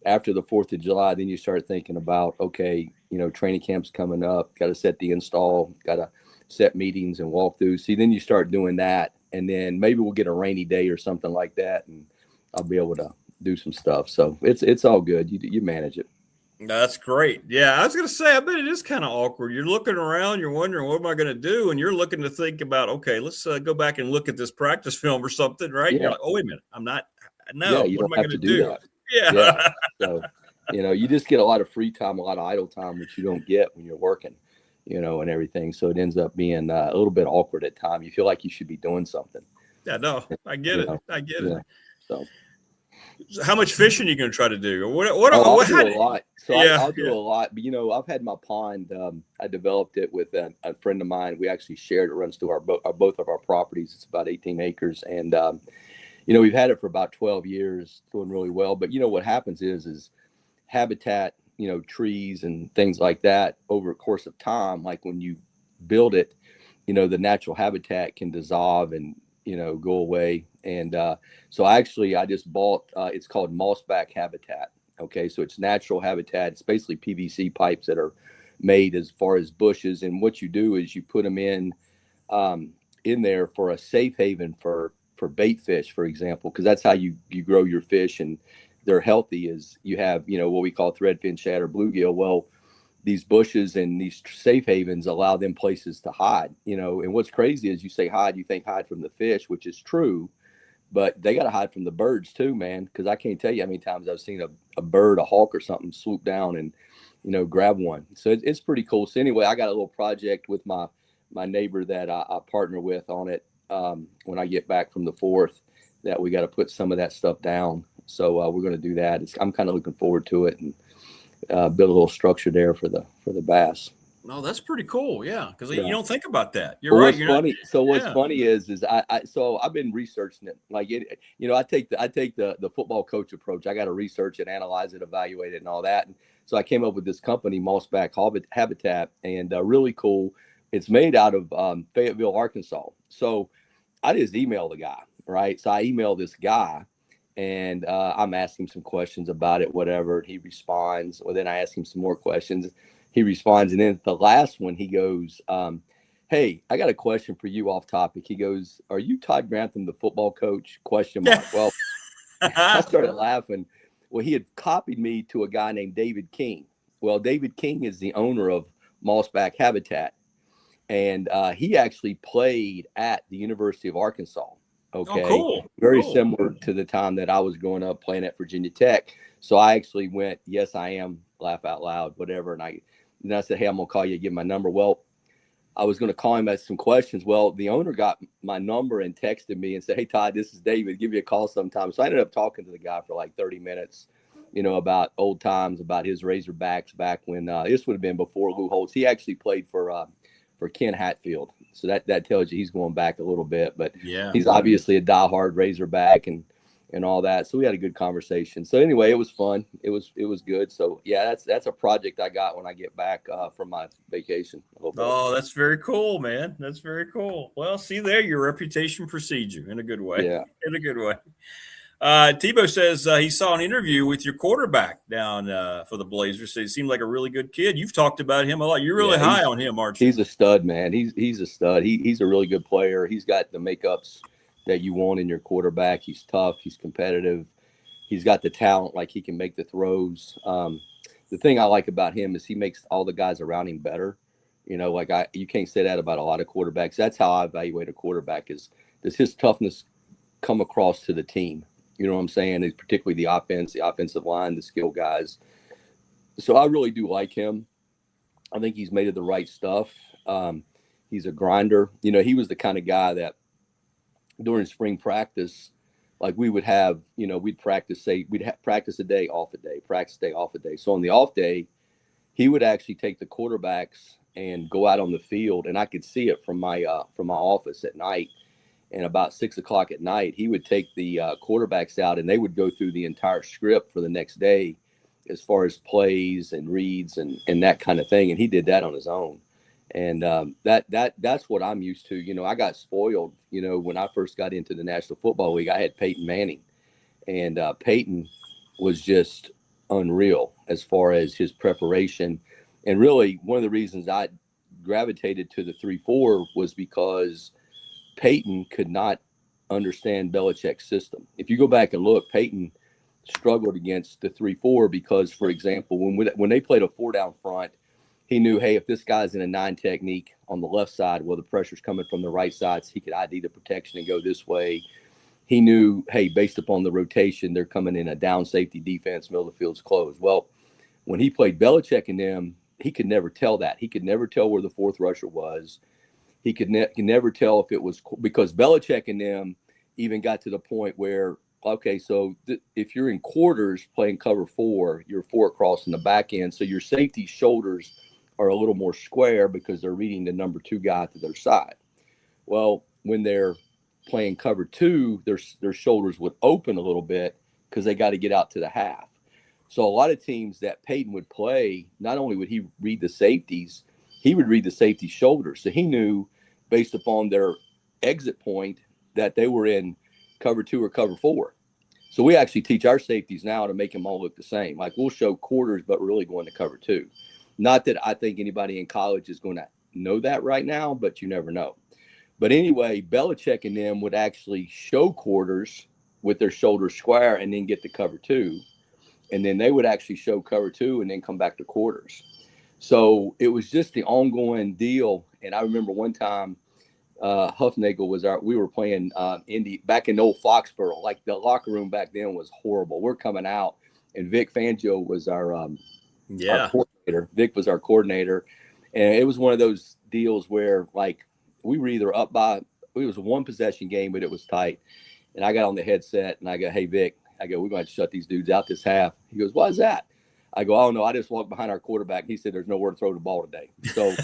after the 4th of July, then you start thinking about, okay, training camp's coming up, got to set the install, got to set meetings and walkthroughs. See, then you start doing that, and then maybe we'll get a rainy day or something like that, and I'll be able to do some stuff. So it's all good. You manage it. That's great. Yeah, I was going to say, I bet it is kind of awkward. You're looking around, you're wondering, what am I going to do? And you're looking to think about, okay, let's go back and look at this practice film or something, right? Yeah. You're like, oh, wait a minute, I'm not. No, you what don't am I have going to do that. Yeah. So, you just get a lot of free time, a lot of idle time, which you don't get when you're working, and everything. So it ends up being a little bit awkward at times. You feel like you should be doing something. Yeah, no, I get it. I get it. So how much fishing are you going to try to do? I'll do a lot. So I'll do a lot. But, I've had my pond. I developed it with a friend of mine. We actually shared it. Runs through both of our properties. It's about 18 acres. And, we've had it for about 12 years, doing really well. But, what happens is habitat, trees and things like that over a course of time, like when you build it, the natural habitat can dissolve and, go away. And so I just bought, it's called mossback habitat. Okay. So it's natural habitat. It's basically PVC pipes that are made as far as bushes. And what you do is you put them in there for a safe haven for bait fish, for example, because that's how you grow your fish and they're healthy. Is you have, what we call threadfin shad or bluegill. Well, these bushes and these safe havens allow them places to hide, and what's crazy is you say hide, you think hide from the fish, which is true. But they got to hide from the birds too, man, because I can't tell you how many times I've seen a bird, a hawk or something swoop down and, grab one. So it's pretty cool. So anyway, I got a little project with my neighbor that I partner with on it when I get back from the 4th, that we got to put some of that stuff down. So we're going to do that. I'm kind of looking forward to it and build a little structure there for the bass. No, that's pretty cool. Yeah, because Yeah. you don't think about that. You're Well, right. what's You're funny? not, So what's yeah. funny is so I've been researching it. Like it, I take the football coach approach. I got to research it, analyze it, evaluate it, and all that. And so I came up with this company, Mossback Habitat, and really cool. It's made out of Fayetteville, Arkansas. So I just email the guy, right? So I email this guy, and I'm asking him some questions about it, whatever. He responds. Well, then I ask him some more questions. He responds, and then the last one, he goes, "Hey, I got a question for you off topic." He goes, "Are you Todd Grantham, the football coach?" ? Well, I started laughing. Well, he had copied me to a guy named David King. Well, David King is the owner of Mossback Habitat, and he actually played at the University of Arkansas. Okay, Oh, cool. Very cool. similar to the time that I was growing up playing at Virginia Tech. So I actually went, yes, I am, laugh out loud, whatever. And I said, hey, I'm going to call you, give my number. Well, I was going to call him at some questions. Well, the owner got my number and texted me and said, hey, Todd, this is David. Give me a call sometime. So I ended up talking to the guy for like 30 minutes, about old times, about his Razorbacks back when this would have been before Lou Holtz. He actually played for Ken Hatfield. So that tells you he's going back a little bit. But yeah, he's obviously a diehard Razorback and all that. So we had a good conversation. So anyway, it was fun. It was good. So yeah, that's a project I got when I get back from my vacation. Oh, that's very cool, man. That's very cool. Well, see there, your reputation precedes you in a good way. Yeah. In a good way. Tebow says he saw an interview with your quarterback down for the Blazers. So he seemed like a really good kid. You've talked about him a lot. You're really high on him, aren't you? He's a stud, man. He's a stud. He's a really good player. He's got the makeups that you want in your quarterback. He's tough. He's competitive. He's got the talent, like he can make the throws. The thing I like about him is he makes all the guys around him better. You can't say that about a lot of quarterbacks. That's how I evaluate a quarterback is, does his toughness come across to the team? You know what I'm saying? It's particularly the offensive line, the skill guys. So I really do like him. I think he's made of the right stuff. He's a grinder. He was the kind of guy that during spring practice, like we would have, we'd practice, practice a day, off a day, practice day, off a day. So on the off day, he would actually take the quarterbacks and go out on the field. And I could see it from my office at night. And about 6 o'clock at night, he would take the quarterbacks out and they would go through the entire script for the next day as far as plays and reads and that kind of thing. And he did that on his own. And that's what I'm used to. I got spoiled, when I first got into the National Football League. I had Peyton Manning, and Peyton was just unreal as far as his preparation. And really, one of the reasons I gravitated to the 3-4 was because Peyton could not understand Belichick's system. If you go back and look, Peyton struggled against the 3-4 because, for example, when they played a 4-down front, he knew, hey, if this guy's in a 9 technique on the left side, well, the pressure's coming from the right side, so he could ID the protection and go this way. He knew, hey, based upon the rotation, they're coming in a down safety defense, middle of the field's closed. Well, when he played Belichick and them, he could never tell that. He could never tell where the fourth rusher was. He could never tell if it was because Belichick and them even got to the point where, okay, so if you're in quarters playing cover 4, you're 4 across in the back end. So your safety shoulders are a little more square because they're reading the number 2 guy to their side. Well, when they're playing cover 2, their shoulders would open a little bit because they got to get out to the half. So a lot of teams that Peyton would play, not only would he read the safeties, he would read the safety shoulders. So he knew based upon their exit point that they were in cover 2 or cover 4. So we actually teach our safeties now to make them all look the same. Like we'll show quarters, but really going to cover 2. Not that I think anybody in college is going to know that right now, but you never know. But anyway, Belichick and them would actually show quarters with their shoulders square and then get to cover 2. And then they would actually show cover 2 and then come back to quarters. So it was just the ongoing deal. And I remember one time Huffnagel was we were playing Indy back in old Foxborough. Like the locker room back then was horrible. We're coming out, and Vic Fangio was our coordinator. Vic was our coordinator, and it was one of those deals where like we were either up by, it was a one possession game, but it was tight. And I got on the headset and I go, "Hey Vic," I go, "we're going to shut these dudes out this half." He goes, "Why is that?" I go, "I don't know. I just walked behind our quarterback. He said there's nowhere to throw the ball today." So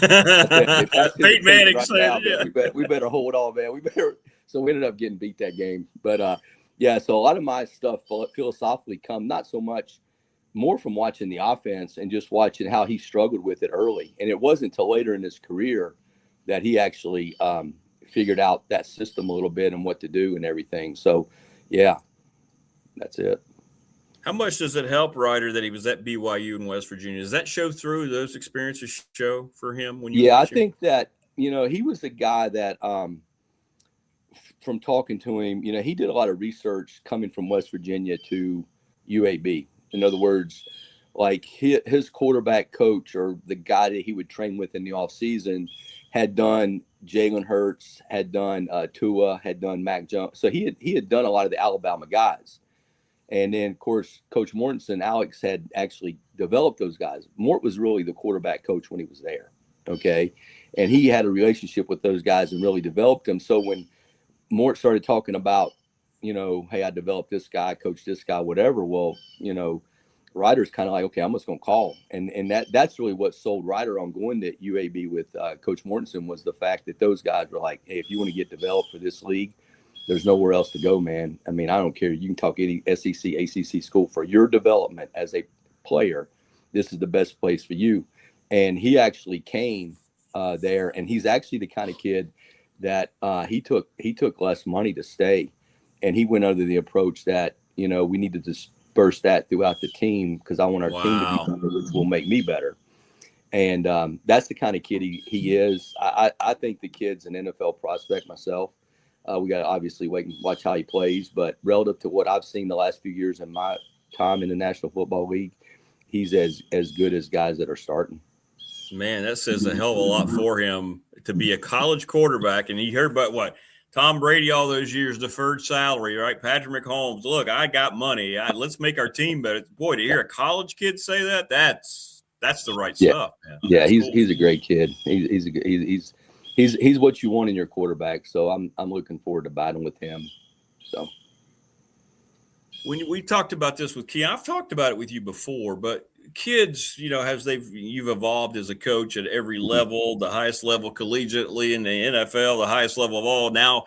Peyton Manning right said, now, yeah. we better hold on, man. So we ended up getting beat that game. But yeah, so a lot of my stuff philosophically come not so much more from watching the offense and just watching how he struggled with it early. And it wasn't until later in his career that he actually figured out that system a little bit and what to do and everything. So yeah, that's it. How much does it help, Ryder, that he was at BYU in West Virginia? Does that show through? Those experiences show for him when you watch him? I think that, he was the guy that from talking to him, he did a lot of research coming from West Virginia to UAB. In other words, like his quarterback coach or the guy that he would train with in the offseason had done Jalen Hurts, had done Tua, had done Mac Jones. So he had done a lot of the Alabama guys. And then, of course, Coach Mortensen, Alex, had actually developed those guys. Mort was really the quarterback coach when he was there, okay? And he had a relationship with those guys and really developed them. So when Mort started talking about, hey, I developed this guy, coach this guy, whatever, well, Ryder's kind of like, okay, I'm just going to call. And that's really what sold Ryder on going to UAB with Coach Mortensen was the fact that those guys were like, hey, if you want to get developed for this league, there's nowhere else to go, man. I mean, I don't care. You can talk any SEC, ACC school for your development as a player. This is the best place for you. And he actually came there, and he's actually the kind of kid that he took less money to stay, and he went under the approach that we need to disperse that throughout the team because I want our team to be better, which will make me better. And that's the kind of kid he is. I think the kid's an NFL prospect myself. We got to obviously wait and watch how he plays, but relative to what I've seen the last few years in my time in the National Football League, he's as good as guys that are starting. Man, that says a hell of a lot for him to be a college quarterback. And you heard about what Tom Brady all those years, deferred salary, right? Patrick Mahomes, look, I got money. Let's make our team better. Boy, to hear a college kid say that, that's the right stuff, man. Yeah, he's a great kid. He's what you want in your quarterback. So I'm looking forward to battling with him. So when we talked about this with Keon, I've talked about it with you before, but kids, as you've evolved as a coach at every level, the highest level collegiately in the NFL, the highest level of all, now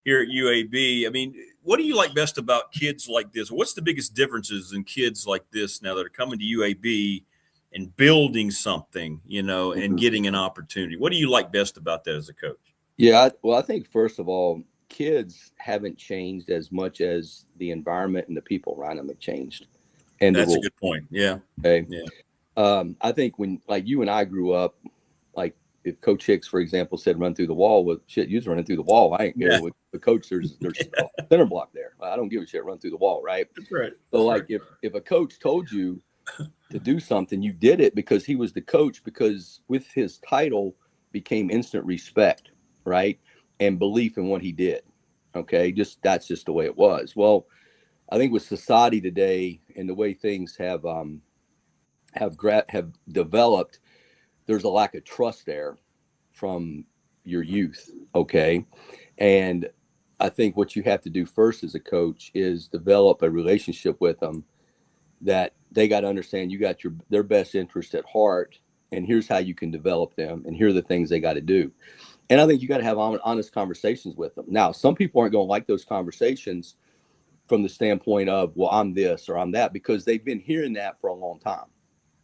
here at UAB. I mean, what do you like best about kids like this? What's the biggest differences in kids like this now that are coming to UAB and building something, and getting an opportunity? What do you like best about that as a coach? Yeah, I think first of all, kids haven't changed as much as the environment and the people around them have changed. And that's a good point. Yeah. Okay. Yeah. I think when like you and I grew up, like if Coach Hicks, for example, said run through the wall, well, shit, you was running through the wall. I ain't care. With the coach, there's a center block there. I don't give a shit. Run through the wall, right? That's right. So like if a coach told you to do something, you did it because he was the coach, because with his title became instant respect, right? And belief in what he did. Okay. That's just the way it was. Well, I think with society today and the way things have developed, there's a lack of trust there from your youth. Okay. And I think what you have to do first as a coach is develop a relationship with them that they got to understand you got their best interest at heart, and here's how you can develop them, and here are the things they got to do. And I think you got to have honest conversations with them. Now, some people aren't going to like those conversations from the standpoint of, well, I'm this or I'm that, because they've been hearing that for a long time.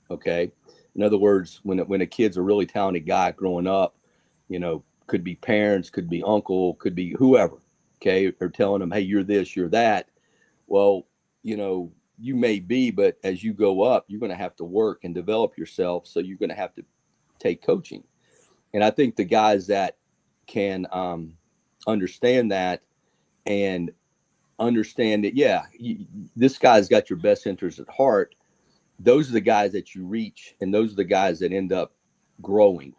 Okay. In other words, when a kid's a really talented guy growing up, could be parents, could be uncle, could be whoever. Okay. Or telling them, hey, you're this, you're that. Well, you may be, but as you go up, you're going to have to work and develop yourself. So you're going to have to take coaching. And I think the guys that can understand that and understand that, this guy's got your best interest at heart, those are the guys that you reach, and those are the guys that end up growing,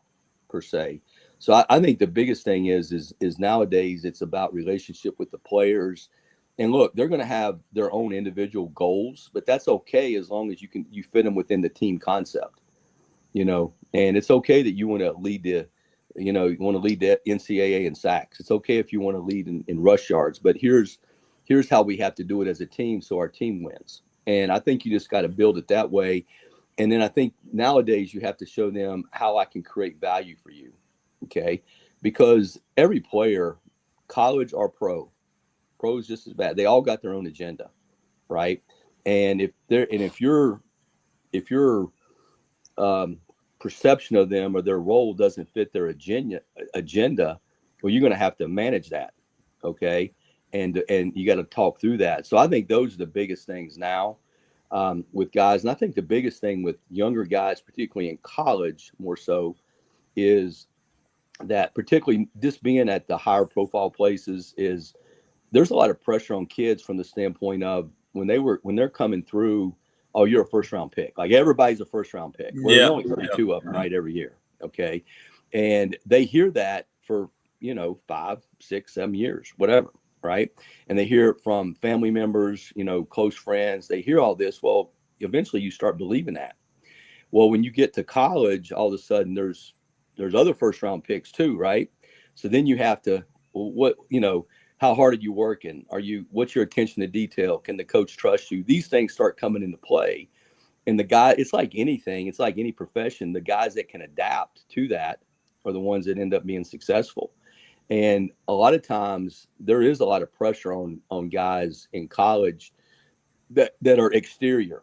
per se. So I think the biggest thing is nowadays it's about relationship with the players. And look, they're going to have their own individual goals, but that's okay as long as you fit them within the team concept, and it's okay that you want to lead the NCAA in sacks. It's okay if you want to lead in rush yards, but here's how we have to do it as a team so our team wins. And I think you just got to build it that way. And then I think nowadays you have to show them how I can create value for you. Okay. Because every player, college or pro is just as bad. They all got their own agenda. Right. And if your perception of them or their role doesn't fit their agenda, well, you're going to have to manage that. Okay. And you got to talk through that. So I think those are the biggest things now with guys. And I think the biggest thing with younger guys, particularly in college more so, is that particularly just being at the higher profile places is there's a lot of pressure on kids from the standpoint of when they're coming through, oh, you're a first round pick. Like everybody's a first round pick. Well, there's only 32 of them right every year. Okay. And they hear that for, 5, 6, 7 years, whatever. Right. And they hear it from family members, close friends. They hear all this. Well, eventually you start believing that. Well, when you get to college, all of a sudden there's other first round picks too. Right. So then you have to, how hard are you working? What's your attention to detail? Can the coach trust you? These things start coming into play. And it's like anything. It's like any profession. The guys that can adapt to that are the ones that end up being successful. And a lot of times there is a lot of pressure on guys in college that are exterior,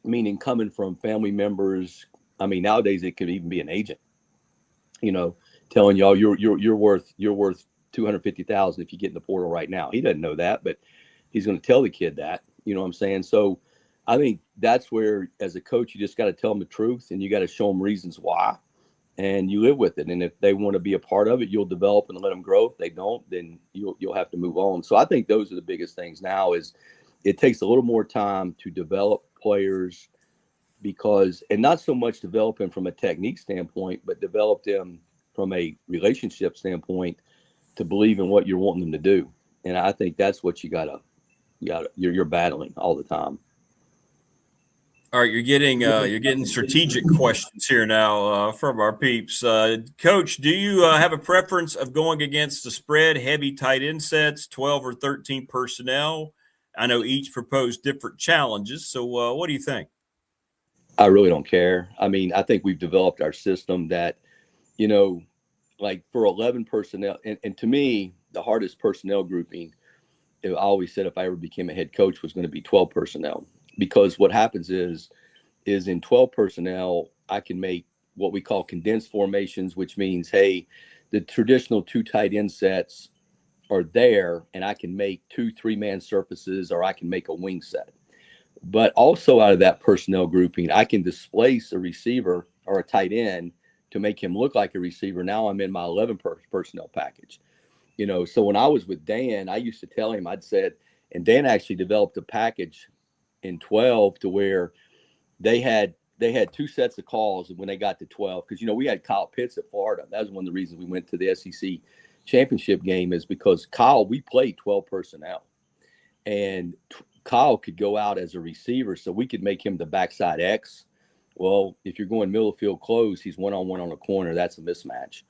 meaning coming from family members. I mean, nowadays it could even be an agent, telling y'all you're worth $250,000 if you get in the portal right now. He doesn't know that, but he's going to tell the kid that, you know what I'm saying? So I think that's where, as a coach, you just got to tell them the truth and you got to show them reasons why, and you live with it. And if they want to be a part of it, you'll develop and let them grow. If they don't, then you'll have to move on. So I think those are the biggest things now is it takes a little more time to develop players and not so much develop them from a technique standpoint, but develop them from a relationship standpoint to believe in what you're wanting them to do. And I think that's what you're battling all the time. All right, you're getting strategic questions here now from our peeps. Coach, do you have a preference of going against the spread heavy tight end sets, 12 or 13 personnel? I know each proposed different challenges. So what do you think? I really don't care. I mean, I think we've developed our system that, like for 11 personnel, and to me, the hardest personnel grouping, I always said if I ever became a head coach was going to be 12 personnel. Because what happens is in 12 personnel, I can make what we call condensed formations, which means, hey, the traditional 2 tight end sets are there, and I can make 2 3-man surfaces, or I can make a wing set. But also out of that personnel grouping, I can displace a receiver or a tight end to make him look like a receiver. Now I'm in my 11 personnel package. So when I was with Dan, I used to tell him, and Dan actually developed a package in 12 to where they had 2 sets of calls when they got to 12, because we had Kyle Pitts at Florida. That was one of the reasons we went to the SEC championship game, is because we played 12 personnel, and Kyle could go out as a receiver, so we could make him the backside X. Well, if you're going middle of field close, he's one-on-one on a corner. That's a mismatch.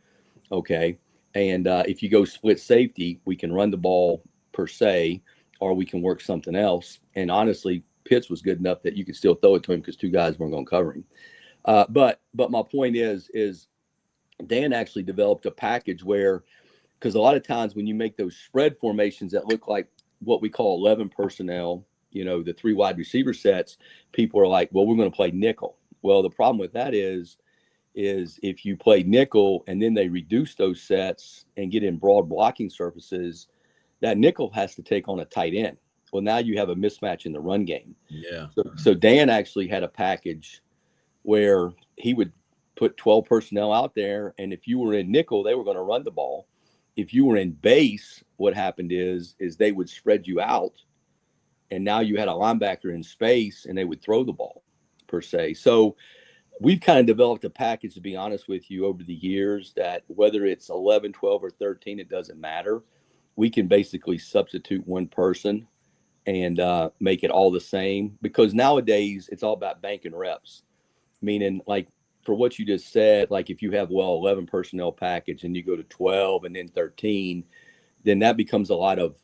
Okay. And if you go split safety, we can run the ball per se, or we can work something else. And honestly, Pitts was good enough that you could still throw it to him because 2 guys weren't going to cover him. But my point is Dan actually developed a package where, because a lot of times when you make those spread formations that look like what we call 11 personnel, the 3 wide receiver sets, people are like, well, we're going to play nickel. Well, the problem with that is if you play nickel and then they reduce those sets and get in broad blocking surfaces, that nickel has to take on a tight end. Well, now you have a mismatch in the run game. Yeah. So Dan actually had a package where he would put 12 personnel out there, and if you were in nickel, they were going to run the ball. If you were in base, what happened is they would spread you out, and now you had a linebacker in space, and they would throw the ball per se. So we've kind of developed a package, to be honest with you, over the years that whether it's 11, 12, or 13, it doesn't matter. We can basically substitute one person and make it all the same, because nowadays it's all about banking reps, meaning like for what you just said, like if you have 11 personnel package and you go to 12 and then 13, then that becomes a lot of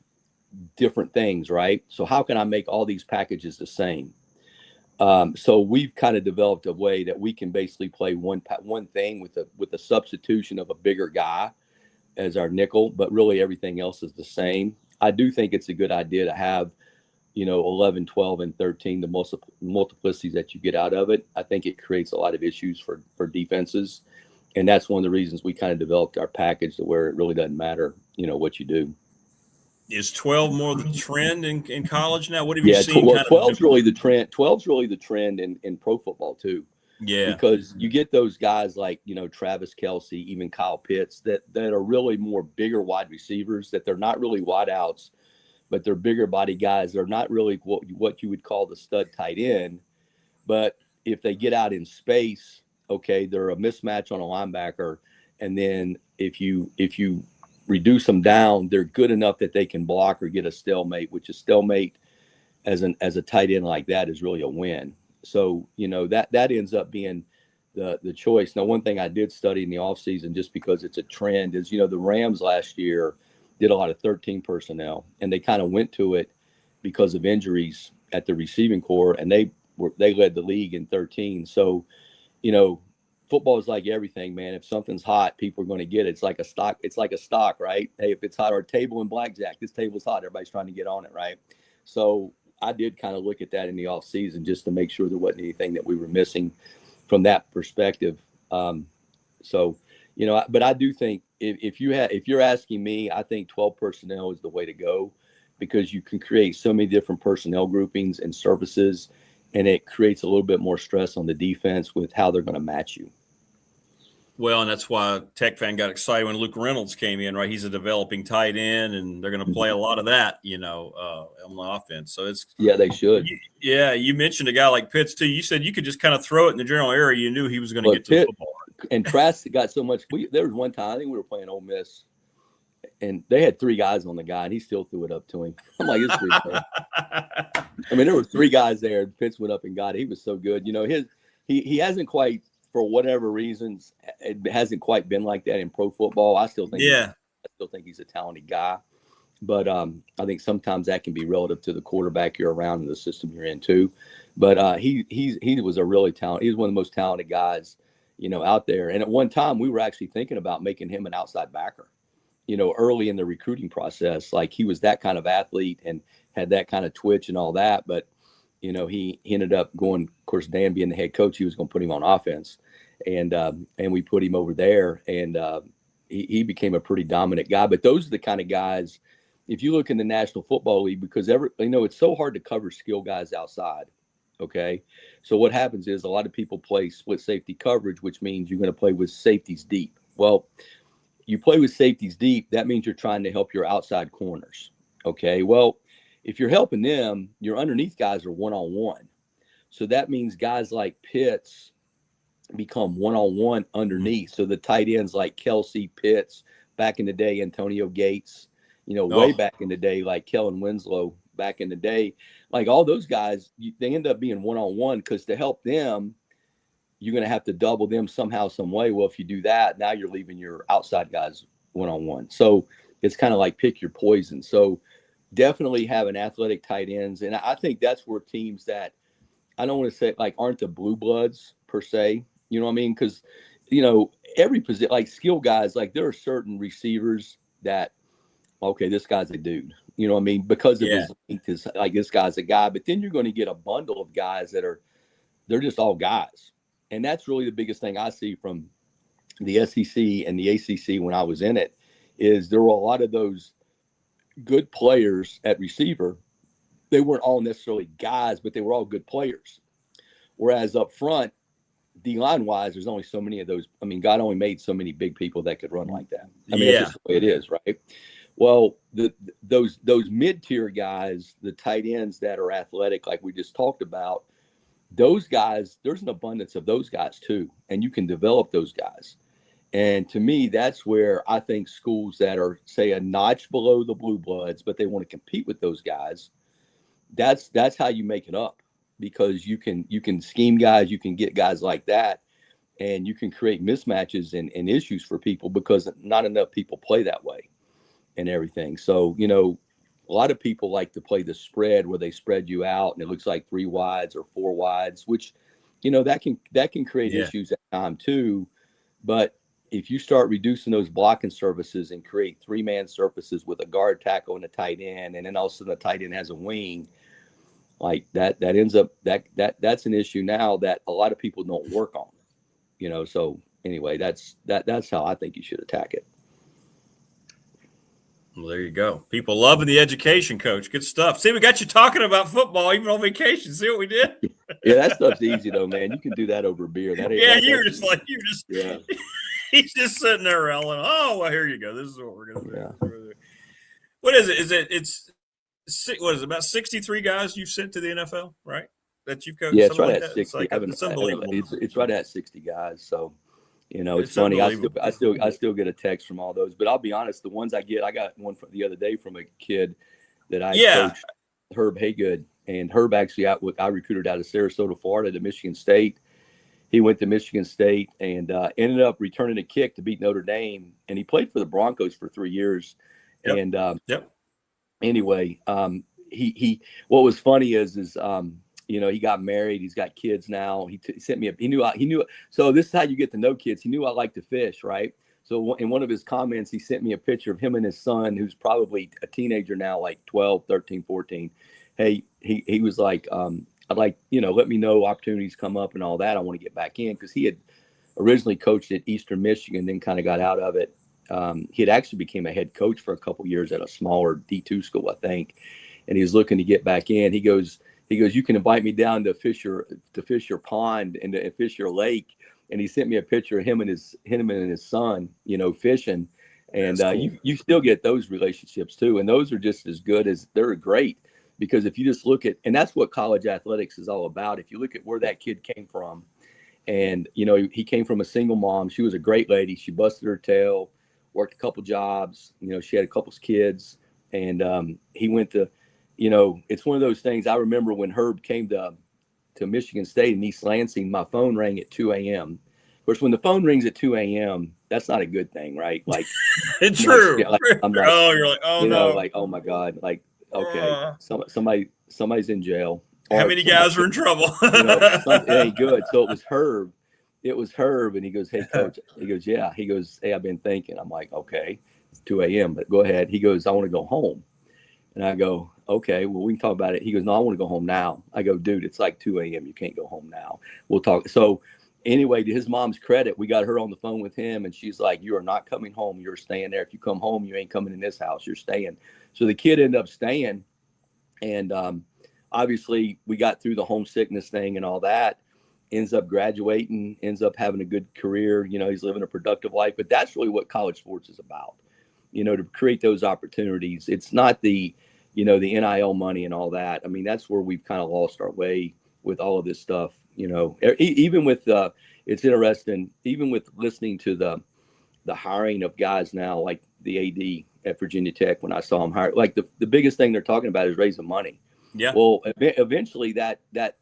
different things, right? So how can I make all these packages the same? So we've kind of developed a way that we can basically play one thing with the substitution of a bigger guy as our nickel, but really everything else is the same. I do think it's a good idea to have, 11, 12, and 13, the multiplicities that you get out of it. I think it creates a lot of issues for defenses. And that's one of the reasons we kind of developed our package to where it really doesn't matter, what you do. Is 12 more the trend in college now? What have you seen? 12's really the trend. 12's really the trend in pro football too. Yeah. Because you get those guys like, Travis Kelce, even Kyle Pitts, that are really more bigger wide receivers, that they're not really wideouts, but they're bigger body guys. They're not really what you would call the stud tight end. But if they get out in space, okay, they're a mismatch on a linebacker. And then if you reduce them down, they're good enough that they can block or get a stalemate, which a stalemate as a tight end like that is really a win. So, that ends up being the choice. Now, one thing I did study in the offseason, just because it's a trend, is, the Rams last year did a lot of 13 personnel, and they kind of went to it because of injuries at the receiving core, and they led the league in 13. So, football is like everything, man. If something's hot, people are going to get it. It's like a stock. It's like a stock, right? Hey, if it's hot, or a table in blackjack, this table's hot. Everybody's trying to get on it, right? So I did kind of look at that in the off season just to make sure there wasn't anything that we were missing from that perspective. But I do think if you're asking me, I think 12 personnel is the way to go, because you can create so many different personnel groupings and services, and it creates a little bit more stress on the defense with how they're going to match you. Well, and that's why Tech fan got excited when Luke Reynolds came in, right? He's a developing tight end, and they're going to play a lot of that, on the offense. So they should. You mentioned a guy like Pitts too. You said you could just kind of throw it in the general area. You knew he was going to get to the football. And Trask got so much. There was one time I think we were playing Ole Miss, and they had 3 guys on the guy, and he still threw it up to him. I'm like, this dude. I mean, there were 3 guys there, and Pitts went up and got it. He was so good. He hasn't quite, for whatever reasons, it hasn't quite been like that in pro football. I still think he's a talented guy, but I think sometimes that can be relative to the quarterback you're around and the system you're in too. But he was a really talented. He was one of the most talented guys, out there. And at one time, we were actually thinking about making him an outside backer. Early in the recruiting process, like he was that kind of athlete and had that kind of twitch and all that. But, he ended up going, of course, Dan being the head coach, he was going to put him on offense. And we put him over there, and he became a pretty dominant guy. But those are the kind of guys, if you look in the National Football League, because it's so hard to cover skill guys outside. Okay. So what happens is a lot of people play split safety coverage, which means you're going to play with safeties deep. Well, you play with safeties deep, that means you're trying to help your outside corners. Okay. Well, if you're helping them, your underneath guys are one-on-one. So that means guys like Pitts become one-on-one underneath. So the tight ends like Kelce, Pitts, back in the day, Antonio Gates, way back in the day, like Kellen Winslow back in the day, like all those guys, they end up being one-on-one, because to help them, you're going to have to double them somehow, some way. Well, if you do that, now you're leaving your outside guys one-on-one. So it's kind of like pick your poison. So definitely having athletic tight ends. And I think that's where teams that, I don't want to say like aren't the blue bloods per se, you know what I mean? Because, every position, like skill guys, like there are certain receivers that, okay, this guy's a dude, you know what I mean? Because of his length, like this guy's a guy. But then you're going to get a bundle of guys they're just all guys. And that's really the biggest thing I see from the SEC and the ACC when I was in it, is there were a lot of those good players at receiver. They weren't all necessarily guys, but they were all good players. Whereas up front, D-line wise, there's only so many of those. I mean, God only made so many big people that could run like that. I mean, that's just the way it is, right? Well, those mid-tier guys, the tight ends that are athletic, like we just talked about, those guys, there's an abundance of those guys too, and you can develop those guys. And to me, that's where I think schools that are, say, a notch below the blue bloods, but they want to compete with those guys, that's how you make it up, because you can scheme guys, you can get guys like that, and you can create mismatches and issues for people because not enough people play that way and everything. So, a lot of people like to play the spread where they spread you out and it looks like 3 wides or 4 wides, which, that can create issues at time too. But if you start reducing those blocking surfaces and create 3-man surfaces with a guard, tackle, and a tight end, and then all of a sudden the tight end has a wing, like that ends up that's an issue now that a lot of people don't work on. So anyway, that's how I think you should attack it. Well, there you go. People loving the education, Coach. Good stuff. See, we got you talking about football even on vacation. See what we did? Yeah, that stuff's easy though, man. You can do that over beer. Yeah. He's just sitting there rolling. Oh, well, here you go. This is what we're gonna do. Yeah. What is it? What is it? About 63 guys you've sent to the NFL, right? That you've coached. Yeah, it's right like at 60. It's unbelievable. It's right at 60 guys. So, it's funny. I still get a text from all those, but I'll be honest. The ones I got one from the other day from a kid that I coached, Herb Haygood, and Herb actually I recruited out of Sarasota, Florida, to Michigan State. He went to Michigan State and ended up returning a kick to beat Notre Dame, and he played for the Broncos for 3 years. Yep. And anyway, he what was funny is he got married. He's got kids now. He sent me he knew. So this is how you get to know kids. He knew I like to fish, right? So in one of his comments, he sent me a picture of him and his son, who's probably a teenager now, like 12, 13, 14. Hey, he was like, I'd like, let me know opportunities come up and all that. I want to get back in, because he had originally coached at Eastern Michigan, then kind of got out of it. He had actually became a head coach for a couple of years at a smaller D2 school, I think. And he was looking to get back in. He goes, you can invite me down to fish your pond and to fish your lake. And he sent me a picture of him and his son, fishing. And cool. You still get those relationships too. And those are just as good as they're great. Because if you just look at, and that's what college athletics is all about. If you look at where that kid came from, and, he came from a single mom. She was a great lady. She busted her tail, worked a couple jobs. She had a couple kids, and he went to, it's one of those things. I remember when Herb came to Michigan State in East Lansing, my phone rang at 2 a.m. Of course, when the phone rings at 2 a.m., that's not a good thing, right? Like, it's true. I'm like, you're like, oh no, like, oh my God, like, okay, somebody's in jail. How many guys are in trouble? It ain't good. So it was Herb, and he goes, "Hey, Coach." He goes, "Yeah." He goes, "Hey, I've been thinking." I'm like, "Okay, it's 2 a.m., but go ahead." He goes, "I want to go home," and I go, "Okay, well, we can talk about it." He goes, "No, I want to go home now." I go, "Dude, it's like 2 a.m. You can't go home now. We'll talk." So anyway, to his mom's credit, we got her on the phone with him, and she's like, "You are not coming home. You're staying there. If you come home, you ain't coming in this house. You're staying." So the kid ended up staying, and obviously we got through the homesickness thing and all that. Ends up graduating, ends up having a good career. He's living a productive life. But that's really what college sports is about. To create those opportunities. It's not the the NIL money and all that. I mean, that's where we've kind of lost our way with all of this stuff. Even with it's interesting. Even with listening to the hiring of guys now, like the AD at Virginia Tech, when I saw him hire, like the biggest thing they're talking about is raising money. Yeah. Well, eventually that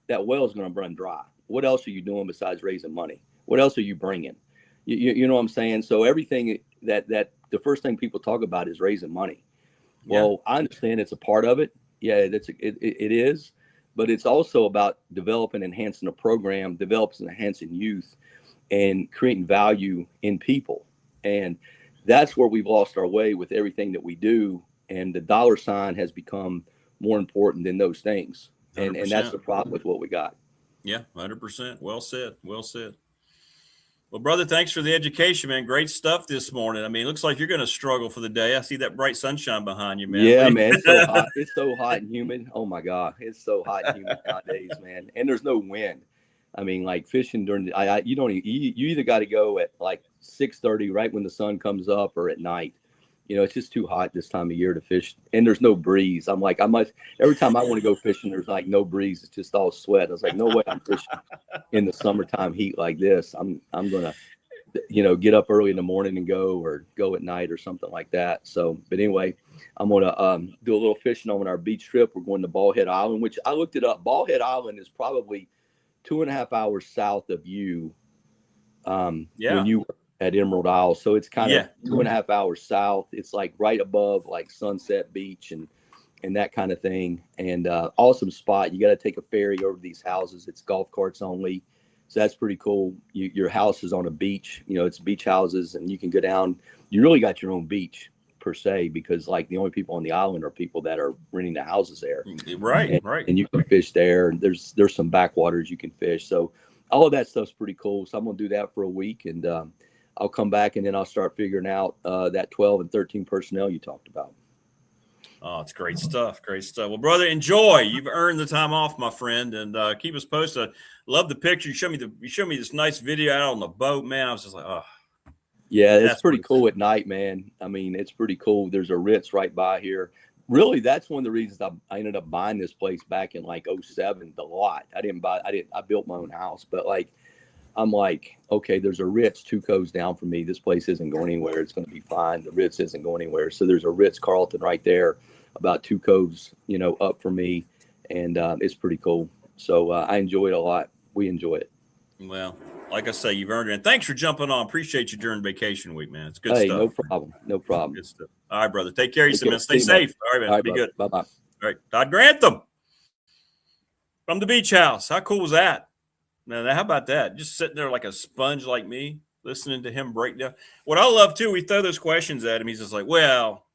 well is going to run dry. What else are you doing besides raising money? What else are you bringing? You know what I'm saying? So everything that the first thing people talk about is raising money. Yeah. Well, I understand it's a part of it. Yeah, it is, but it's also about developing, enhancing a program, developing, enhancing youth, and creating value in people. And that's where we've lost our way with everything that we do. And the dollar sign has become more important than those things. And that's the problem with what we got. Yeah, 100%. Well said. Well said. Well, brother, thanks for the education, man. Great stuff this morning. I mean, it looks like you're going to struggle for the day. I see that bright sunshine behind you, man. Yeah, man. It's so hot. It's so hot and humid. Oh, my God. It's so hot and humid nowadays, man. And there's no wind. I mean, like fishing during the you either got to go at like 6:30 right when the sun comes up, or at night. You know, it's just too hot this time of year to fish, and there's no breeze. I'm like, every time I want to go fishing, there's like no breeze. It's just all sweat. I was like, no way I'm fishing in the summertime heat like this. I'm gonna, you know, get up early in the morning and go, or go at night or something like that. So, but anyway, I'm gonna do a little fishing on our beach trip. We're going to Ballhead Island, which I looked it up. Ballhead Island is probably 2.5 hours south of you. When you were at Emerald Isle. So it's kind of 2.5 hours south. It's like right above like Sunset Beach and that kind of thing. And awesome spot. You got to take a ferry over these houses. It's golf carts only. So that's pretty cool. Your house is on a beach, you know, it's beach houses, and you can go down. You really got your own beach per se, because like the only people on the island are people that are renting the houses there. Right. And you can fish there, and there's some backwaters you can fish. So all of that stuff's pretty cool. So I'm going to do that for a week, and I'll come back, and then I'll start figuring out that 12 and 13 personnel you talked about. Oh, it's great stuff. Great stuff. Well, brother, enjoy. You've earned the time off, my friend, and keep us posted. Love the picture. You showed me this nice video out on the boat, man. I was just like, oh. Yeah, it's pretty cool at night, man. I mean, it's pretty cool. There's a Ritz right by here. Really, that's one of the reasons I ended up buying this place back in like 2007. The lot. I built my own house, but like, I'm like, okay, there's a Ritz 2 coves down from me. This place isn't going anywhere. It's going to be fine. The Ritz isn't going anywhere. So there's a Ritz Carlton right there, about 2 coves, you know, up from me, and it's pretty cool. So I enjoy it a lot. We enjoy it. Well, like I say, you've earned it. And thanks for jumping on. Appreciate you during vacation week, man. It's good stuff. No problem. No problem. Good stuff. All right, brother. Take care of yourself, man. Stay safe. Man. All right, man. All right, be brother. good. Bye-bye. All right. Todd Grantham from the beach house. How cool was that? Man, how about that? Just sitting there like a sponge like me, listening to him break down. What I love, too, we throw those questions at him. He's just like, well,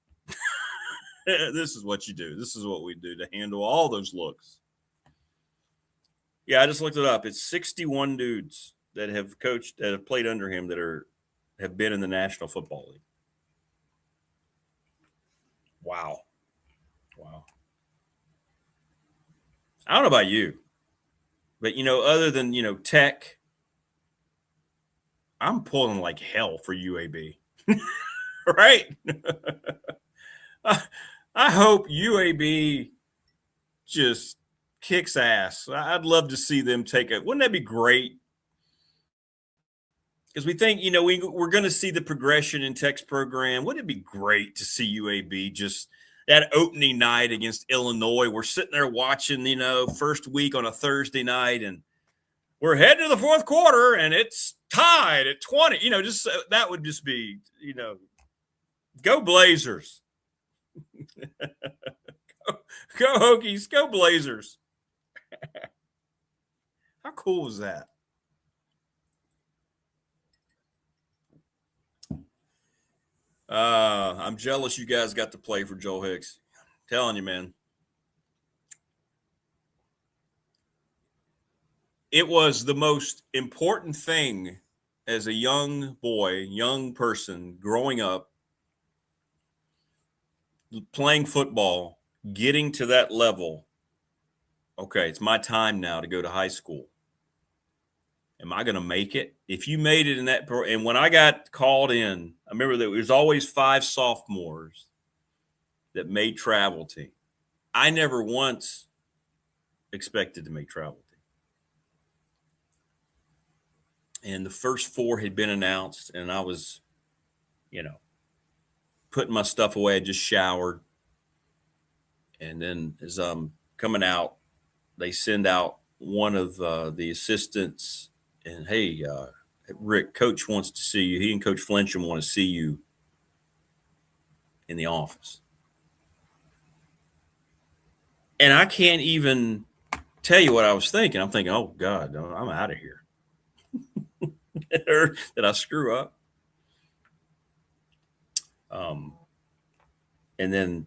this is what you do. This is what we do to handle all those looks. Yeah, I just looked it up. It's 61 dudes that have coached, that have played under him, that have been in the National Football League. Wow. I don't know about you, but, you know, other than, you know, Tech, I'm pulling like hell for UAB. Right? I hope UAB just kicks ass. I'd love to see them take it. Wouldn't that be great? Because we think, you know, we're going to see the progression in Tech's program. Wouldn't it be great to see UAB just that opening night against Illinois? We're sitting there watching, you know, first week on a Thursday night, and we're heading to the fourth quarter, and it's tied at 20. You know, just that would just be, you know, go Blazers. Go Hokies, go Blazers. How cool was that? I'm jealous you guys got to play for Joel Hicks. I'm telling you, man. It was the most important thing as a young boy, young person growing up, playing football, getting to that level. Okay, it's my time now to go to high school. Am I going to make it? If you made it in that, and when I got called in, I remember there was always 5 sophomores that made travel team. I never once expected to make travel team. And the first 4 had been announced, and I was, you know, putting my stuff away. I just showered. And then as I'm coming out, they send out one of the assistants, and hey, Rick, Coach wants to see you. He and Coach Flincham want to see you in the office. And I can't even tell you what I was thinking. I'm thinking, oh, God, I'm out of here. Or did I screw up? And then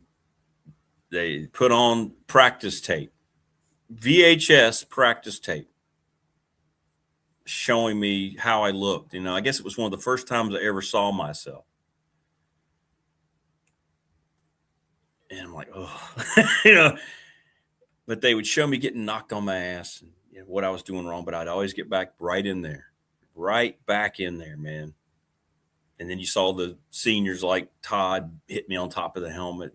they put on practice tape, VHS practice tape, showing me how I looked. You know, I guess it was one of the first times I ever saw myself. And I'm like, oh, you know, but they would show me getting knocked on my ass and, you know, what I was doing wrong, but I'd always get back right back in there, man. And then you saw the seniors like Todd hit me on top of the helmet.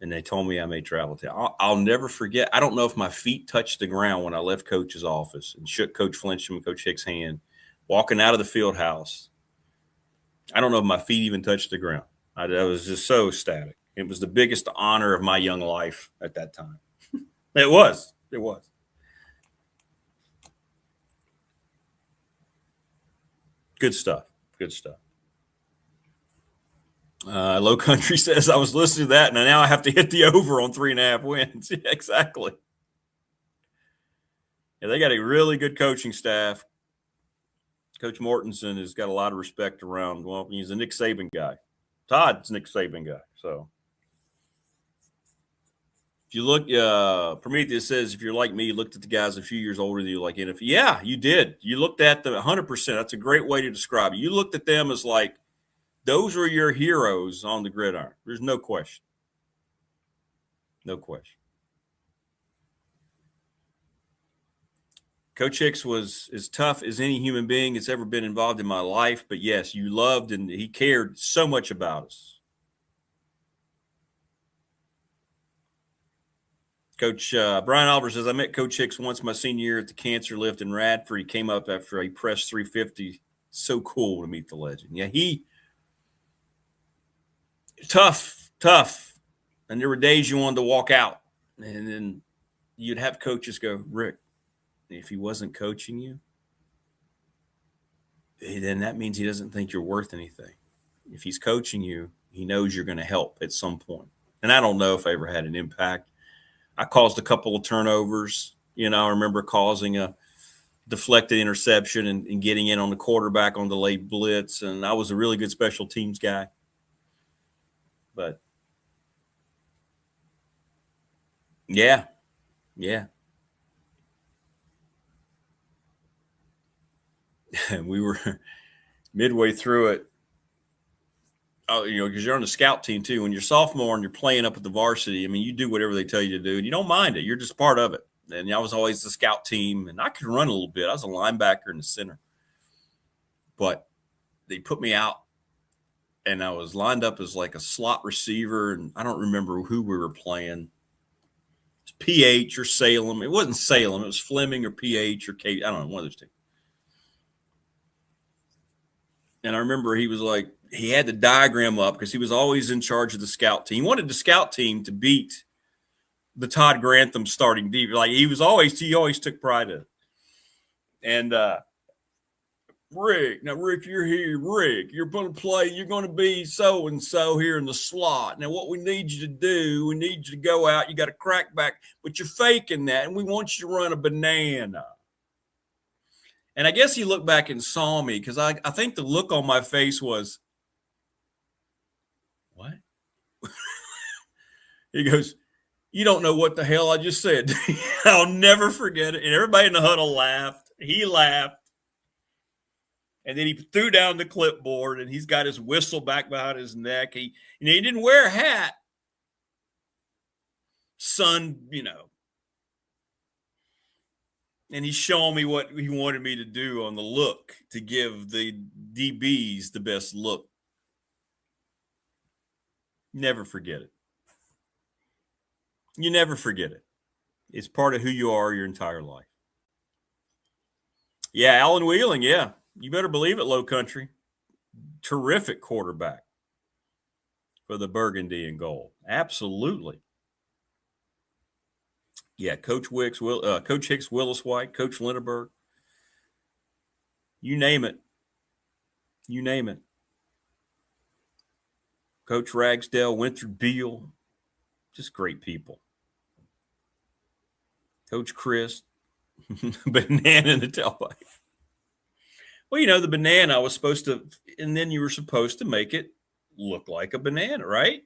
And they told me I may travel to. I'll never forget. I don't know if my feet touched the ground when I left Coach's office and shook Coach Flincham and Coach Hicks' hand, walking out of the field house. I don't know if my feet even touched the ground. I was just so ecstatic. It was the biggest honor of my young life at that time. It was. It was. Good stuff. Good stuff. Low Country says, I was listening to that, and now I have to hit the over on 3.5 wins. Yeah, exactly. Yeah, they got a really good coaching staff. Coach Mortensen has got a lot of respect around. Well, he's a Nick Saban guy. Todd's a Nick Saban guy. So if you look, Prometheus says, if you're like me, you looked at the guys a few years older than you, like NFL. Yeah, you did. You looked at them 100%. That's a great way to describe it. You looked at them as like, those were your heroes on the gridiron. There's no question. No question. Coach Hicks was as tough as any human being that's ever been involved in my life. But yes, you loved and he cared so much about us. Coach Brian Albert says, I met Coach Hicks once my senior year at the cancer lift in Radford. He came up after he pressed 350. So cool to meet the legend. Yeah, tough. And there were days you wanted to walk out. And then you'd have coaches go, Rick, if he wasn't coaching you, then that means he doesn't think you're worth anything. If he's coaching you, he knows you're going to help at some point. And I don't know if I ever had an impact. I caused a couple of turnovers. You know, I remember causing a deflected interception and getting in on the quarterback on the late blitz. And I was a really good special teams guy. But yeah. We were midway through it. Oh, you know, because you're on the scout team too. When you're sophomore and you're playing up at the varsity, I mean, you do whatever they tell you to do, and you don't mind it. You're just part of it. And I was always the scout team, and I could run a little bit. I was a linebacker in the center, but they put me out, and I was lined up as like a slot receiver, and I don't remember who we were playing. It's PH or Salem. It wasn't Salem. It was Fleming or PH or K. I don't know, one of those two. And I remember he was like, he had the diagram up because he was always in charge of the scout team. He wanted the scout team to beat the Todd Grantham starting deep. Like he always took pride in it. And Rick, you're here. Rick, you're going to play. You're going to be so-and-so here in the slot. Now, what we need you to do, we need you to go out. You got to crack back, but you're faking that. And we want you to run a banana. And I guess he looked back and saw me because I think the look on my face was, what? He goes, you don't know what the hell I just said. I'll never forget it. And everybody in the huddle laughed. He laughed. And then he threw down the clipboard and he's got his whistle back behind his neck. He didn't wear a hat. Sun, you know. And he's showing me what he wanted me to do on the look to give the DBs the best look. Never forget it. You never forget it. It's part of who you are your entire life. Yeah, Alan Wheeling, yeah. You better believe it, Low Country. Terrific quarterback for the Burgundy and Gold. Absolutely. Yeah, Coach Hicks, Willis White, Coach Linneberg. You name it. You name it. Coach Ragsdale, Winthrop Beal. Just great people. Coach Chris. Banana in the tailpipe. Well, you know, the banana was supposed to, and then you were supposed to make it look like a banana, right?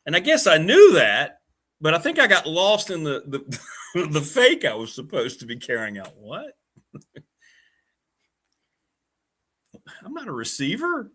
And I guess I knew that. But I think I got lost in the the fake I was supposed to be carrying out. What? I'm not a receiver.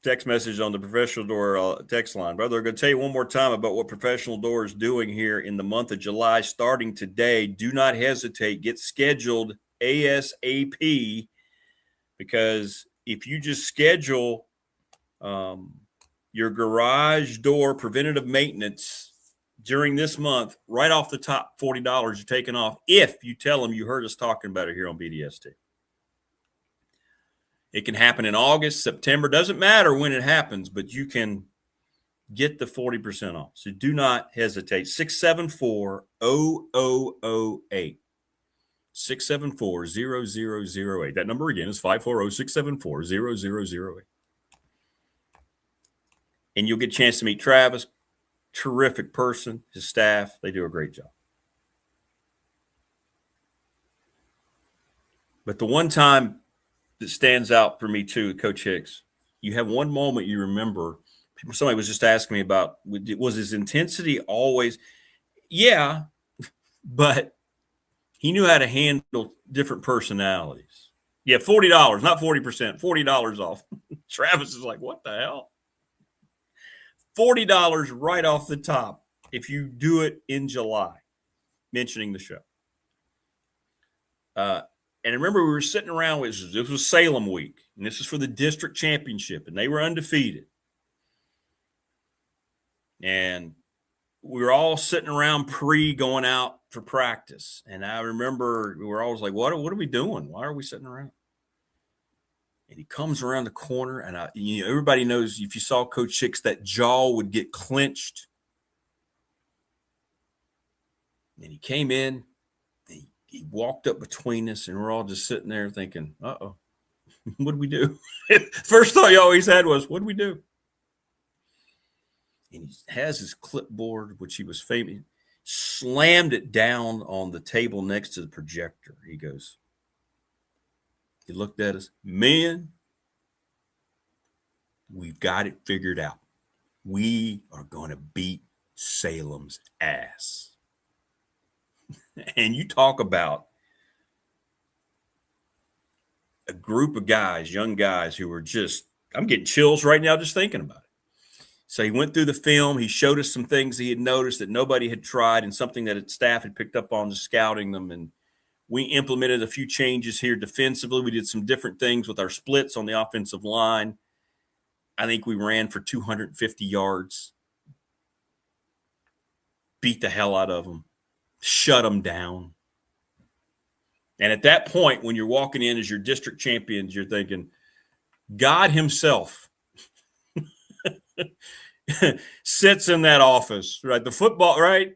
Text message on the Professional Door text line. Brother, I'm going to tell you one more time about what Professional Door is doing here in the month of July, starting today. Do not hesitate. Get scheduled ASAP, because if you just schedule your garage door preventative maintenance during this month, right off the top, $40 you're taking off if you tell them you heard us talking about it here on BDST. It can happen in August, September, doesn't matter when it happens, but you can get the 40% off. So do not hesitate. 674-0008. 674-0008. That number again is 540-674-0008. And you'll get a chance to meet Travis. Terrific person, his staff. They do a great job. But the one time that stands out for me too, Coach Hicks, you have one moment you remember. Somebody was just asking me about, was his intensity always? Yeah, but he knew how to handle different personalities. Yeah, $40, not 40%, $40 off. Travis is like, what the hell? $40 right off the top if you do it in July, mentioning the show. And I remember we were sitting around, this was Salem week, and this is for the district championship, and they were undefeated. And we were all sitting around going out for practice. And I remember we were always like, what are we doing? Why are we sitting around? And he comes around the corner, and everybody knows if you saw Coach Hicks, that jaw would get clenched. And he came in, he walked up between us, and we're all just sitting there thinking, uh-oh, what do we do? First thought you always had was, what do we do? And he has his clipboard, which he was famous, slammed it down on the table next to the projector. He goes, he looked at us, man, we've got it figured out. We are going to beat Salem's ass. And you talk about a group of guys, young guys who were just, I'm getting chills right now just thinking about it. So he went through the film. He showed us some things he had noticed that nobody had tried and something that his staff had picked up on, just scouting them. And we implemented a few changes here defensively. We did some different things with our splits on the offensive line. I think we ran for 250 yards, beat the hell out of them, shut them down. And at that point, when you're walking in as your district champions, you're thinking, God himself sits in that office, right? The football, right?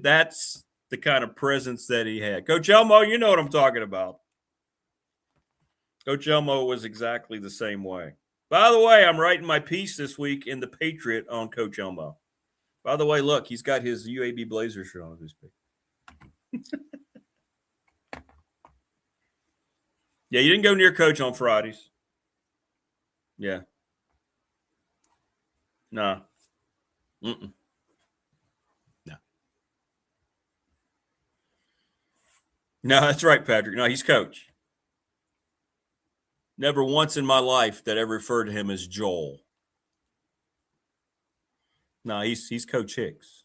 That's the kind of presence that he had. Coach Elmo, you know what I'm talking about. Coach Elmo was exactly the same way. By the way, I'm writing my piece this week in the Patriot on Coach Elmo. By the way, look, he's got his UAB Blazer shirt on his page. Yeah, you didn't go near Coach on Fridays. Yeah. No. Mm-mm. No. No, that's right, Patrick. No, he's Coach. Never once in my life that I referred to him as Joel. No, he's Coach Hicks.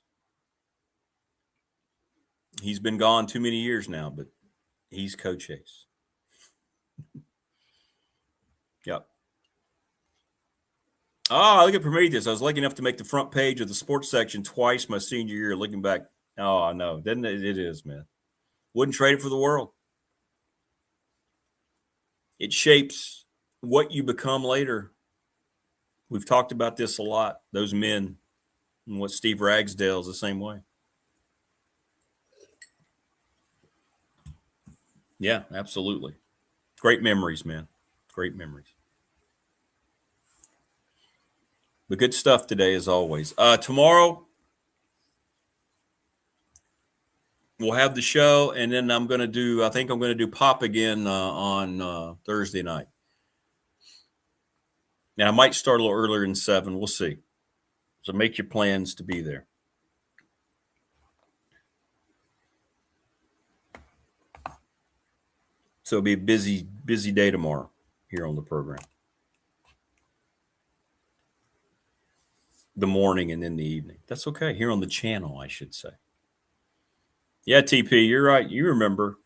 He's been gone too many years now, but he's Coach Hicks. Yep. Oh, look at Prometheus. I was lucky enough to make the front page of the sports section twice my senior year. Looking back, oh, I know. It is, man. Wouldn't trade it for the world. It shapes what you become later. We've talked about this a lot, those men, and what Steve Ragsdale is the same way. Yeah, absolutely. Great memories, man. Great memories. But good stuff today, as always. Tomorrow, we'll have the show, and then I'm going to do Pop again on Thursday night. Now, I might start a little earlier than 7. We'll see. So make your plans to be there. So it'll be a busy day tomorrow here on the program. the morning and then the evening. That's okay. Here on the channel, I should say. Yeah, TP, you're right. You remember.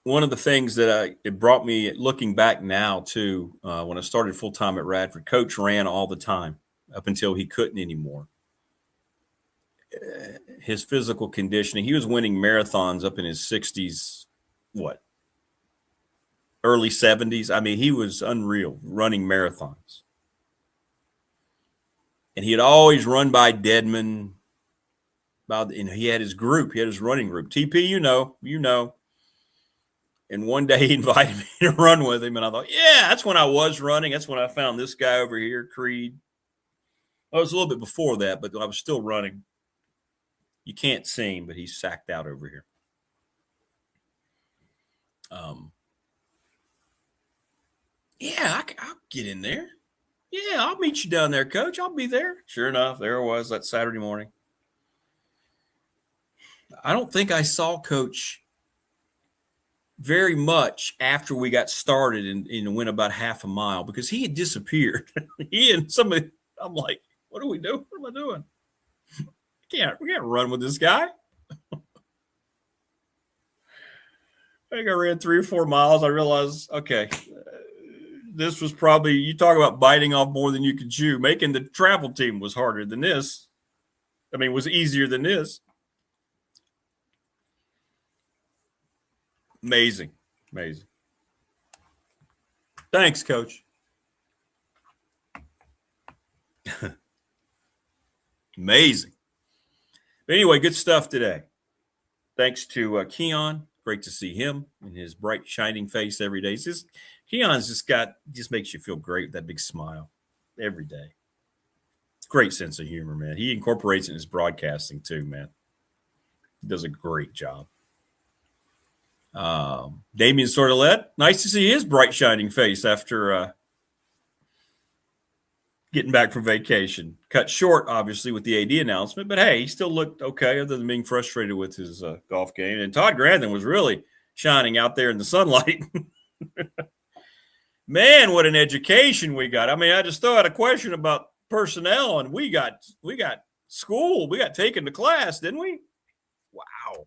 One of the things that it brought me, looking back now too, when I started full time at Radford, Coach ran all the time up until he couldn't anymore. His physical conditioning, he was winning marathons up in his 60s, early 70s. I mean, he was unreal running marathons. And he had always run by Deadman. And he had his group, he had his running group. TP, you know. And one day he invited me to run with him. And I thought, yeah, that's when I was running. That's when I found this guy over here, Creed. Well, it was a little bit before that, but I was still running. You can't see him, but he's sacked out over here. Yeah, I'll get in there. Yeah, I'll meet you down there, Coach. I'll be there. Sure enough, there I was that Saturday morning. I don't think I saw Coach very much after we got started and went about half a mile because he had disappeared. He and somebody, I'm like, what are we doing? What am I doing? We can't run with this guy. I think I ran 3 or 4 miles. I realized, okay, this was probably, you talk about biting off more than you could chew. Making the travel team was harder than this. I mean, was easier than this. Amazing. Thanks, Coach. Amazing. But anyway, good stuff today. Thanks to Keon. Great to see him and his bright, shining face every day. Keon's just makes you feel great with that big smile every day. Great sense of humor, man. He incorporates it in his broadcasting too, man. He does a great job. Damian Sordelet, nice to see his bright, shining face after getting back from vacation. Cut short, obviously, with the AD announcement, but hey, he still looked okay other than being frustrated with his golf game. And Todd Grantham was really shining out there in the sunlight. Man, what an education we got. I mean, I just throw out a question about personnel, and we got school. We got taken to class, didn't we? Wow.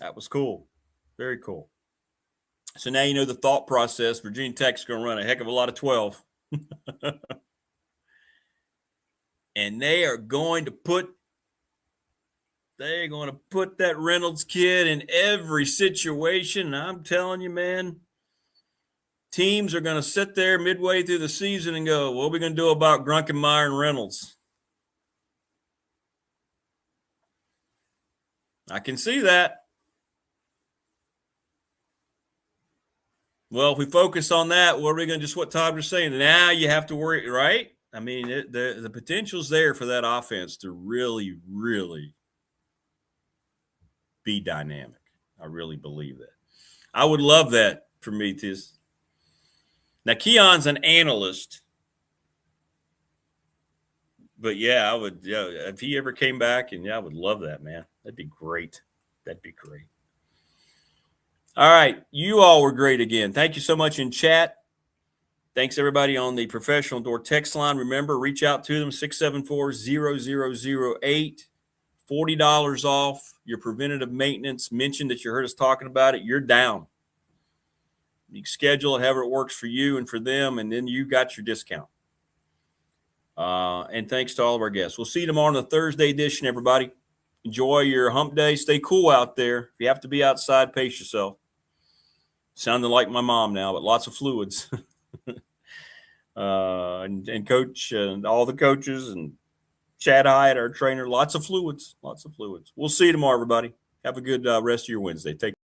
That was cool. Very cool. So now you know the thought process. Virginia Tech's going to run a heck of a lot of 12. And they're going to put that Reynolds kid in every situation. And I'm telling you, man, teams are going to sit there midway through the season and go, what are we going to do about Grunkenmeyer and Reynolds? I can see that. Well, if we focus on that, what are we going to just what Todd was saying? Now you have to worry, right? I mean, the potential's there for that offense to really, really be dynamic. I really believe that. I would love that, Prometheus. Now, Keon's an analyst. But, yeah, I would. Yeah, if he ever came back, and, yeah, I would love that, man. That'd be great. That'd be great. All right. You all were great again. Thank you so much in chat. Thanks, everybody, on the professional door text line. Remember, reach out to them, 674-0008. $40 off your preventative maintenance. Mention that you heard us talking about it. You're down. You can schedule it however it works for you and for them, and then you got your discount. And thanks to all of our guests. We'll see you tomorrow on the Thursday edition, everybody. Enjoy your hump day. Stay cool out there. If you have to be outside, pace yourself. Sounding like my mom now, but lots of fluids. And Coach and all the coaches and Chad Hyatt, our trainer, lots of fluids. We'll see you tomorrow, everybody. Have a good rest of your Wednesday. Take care.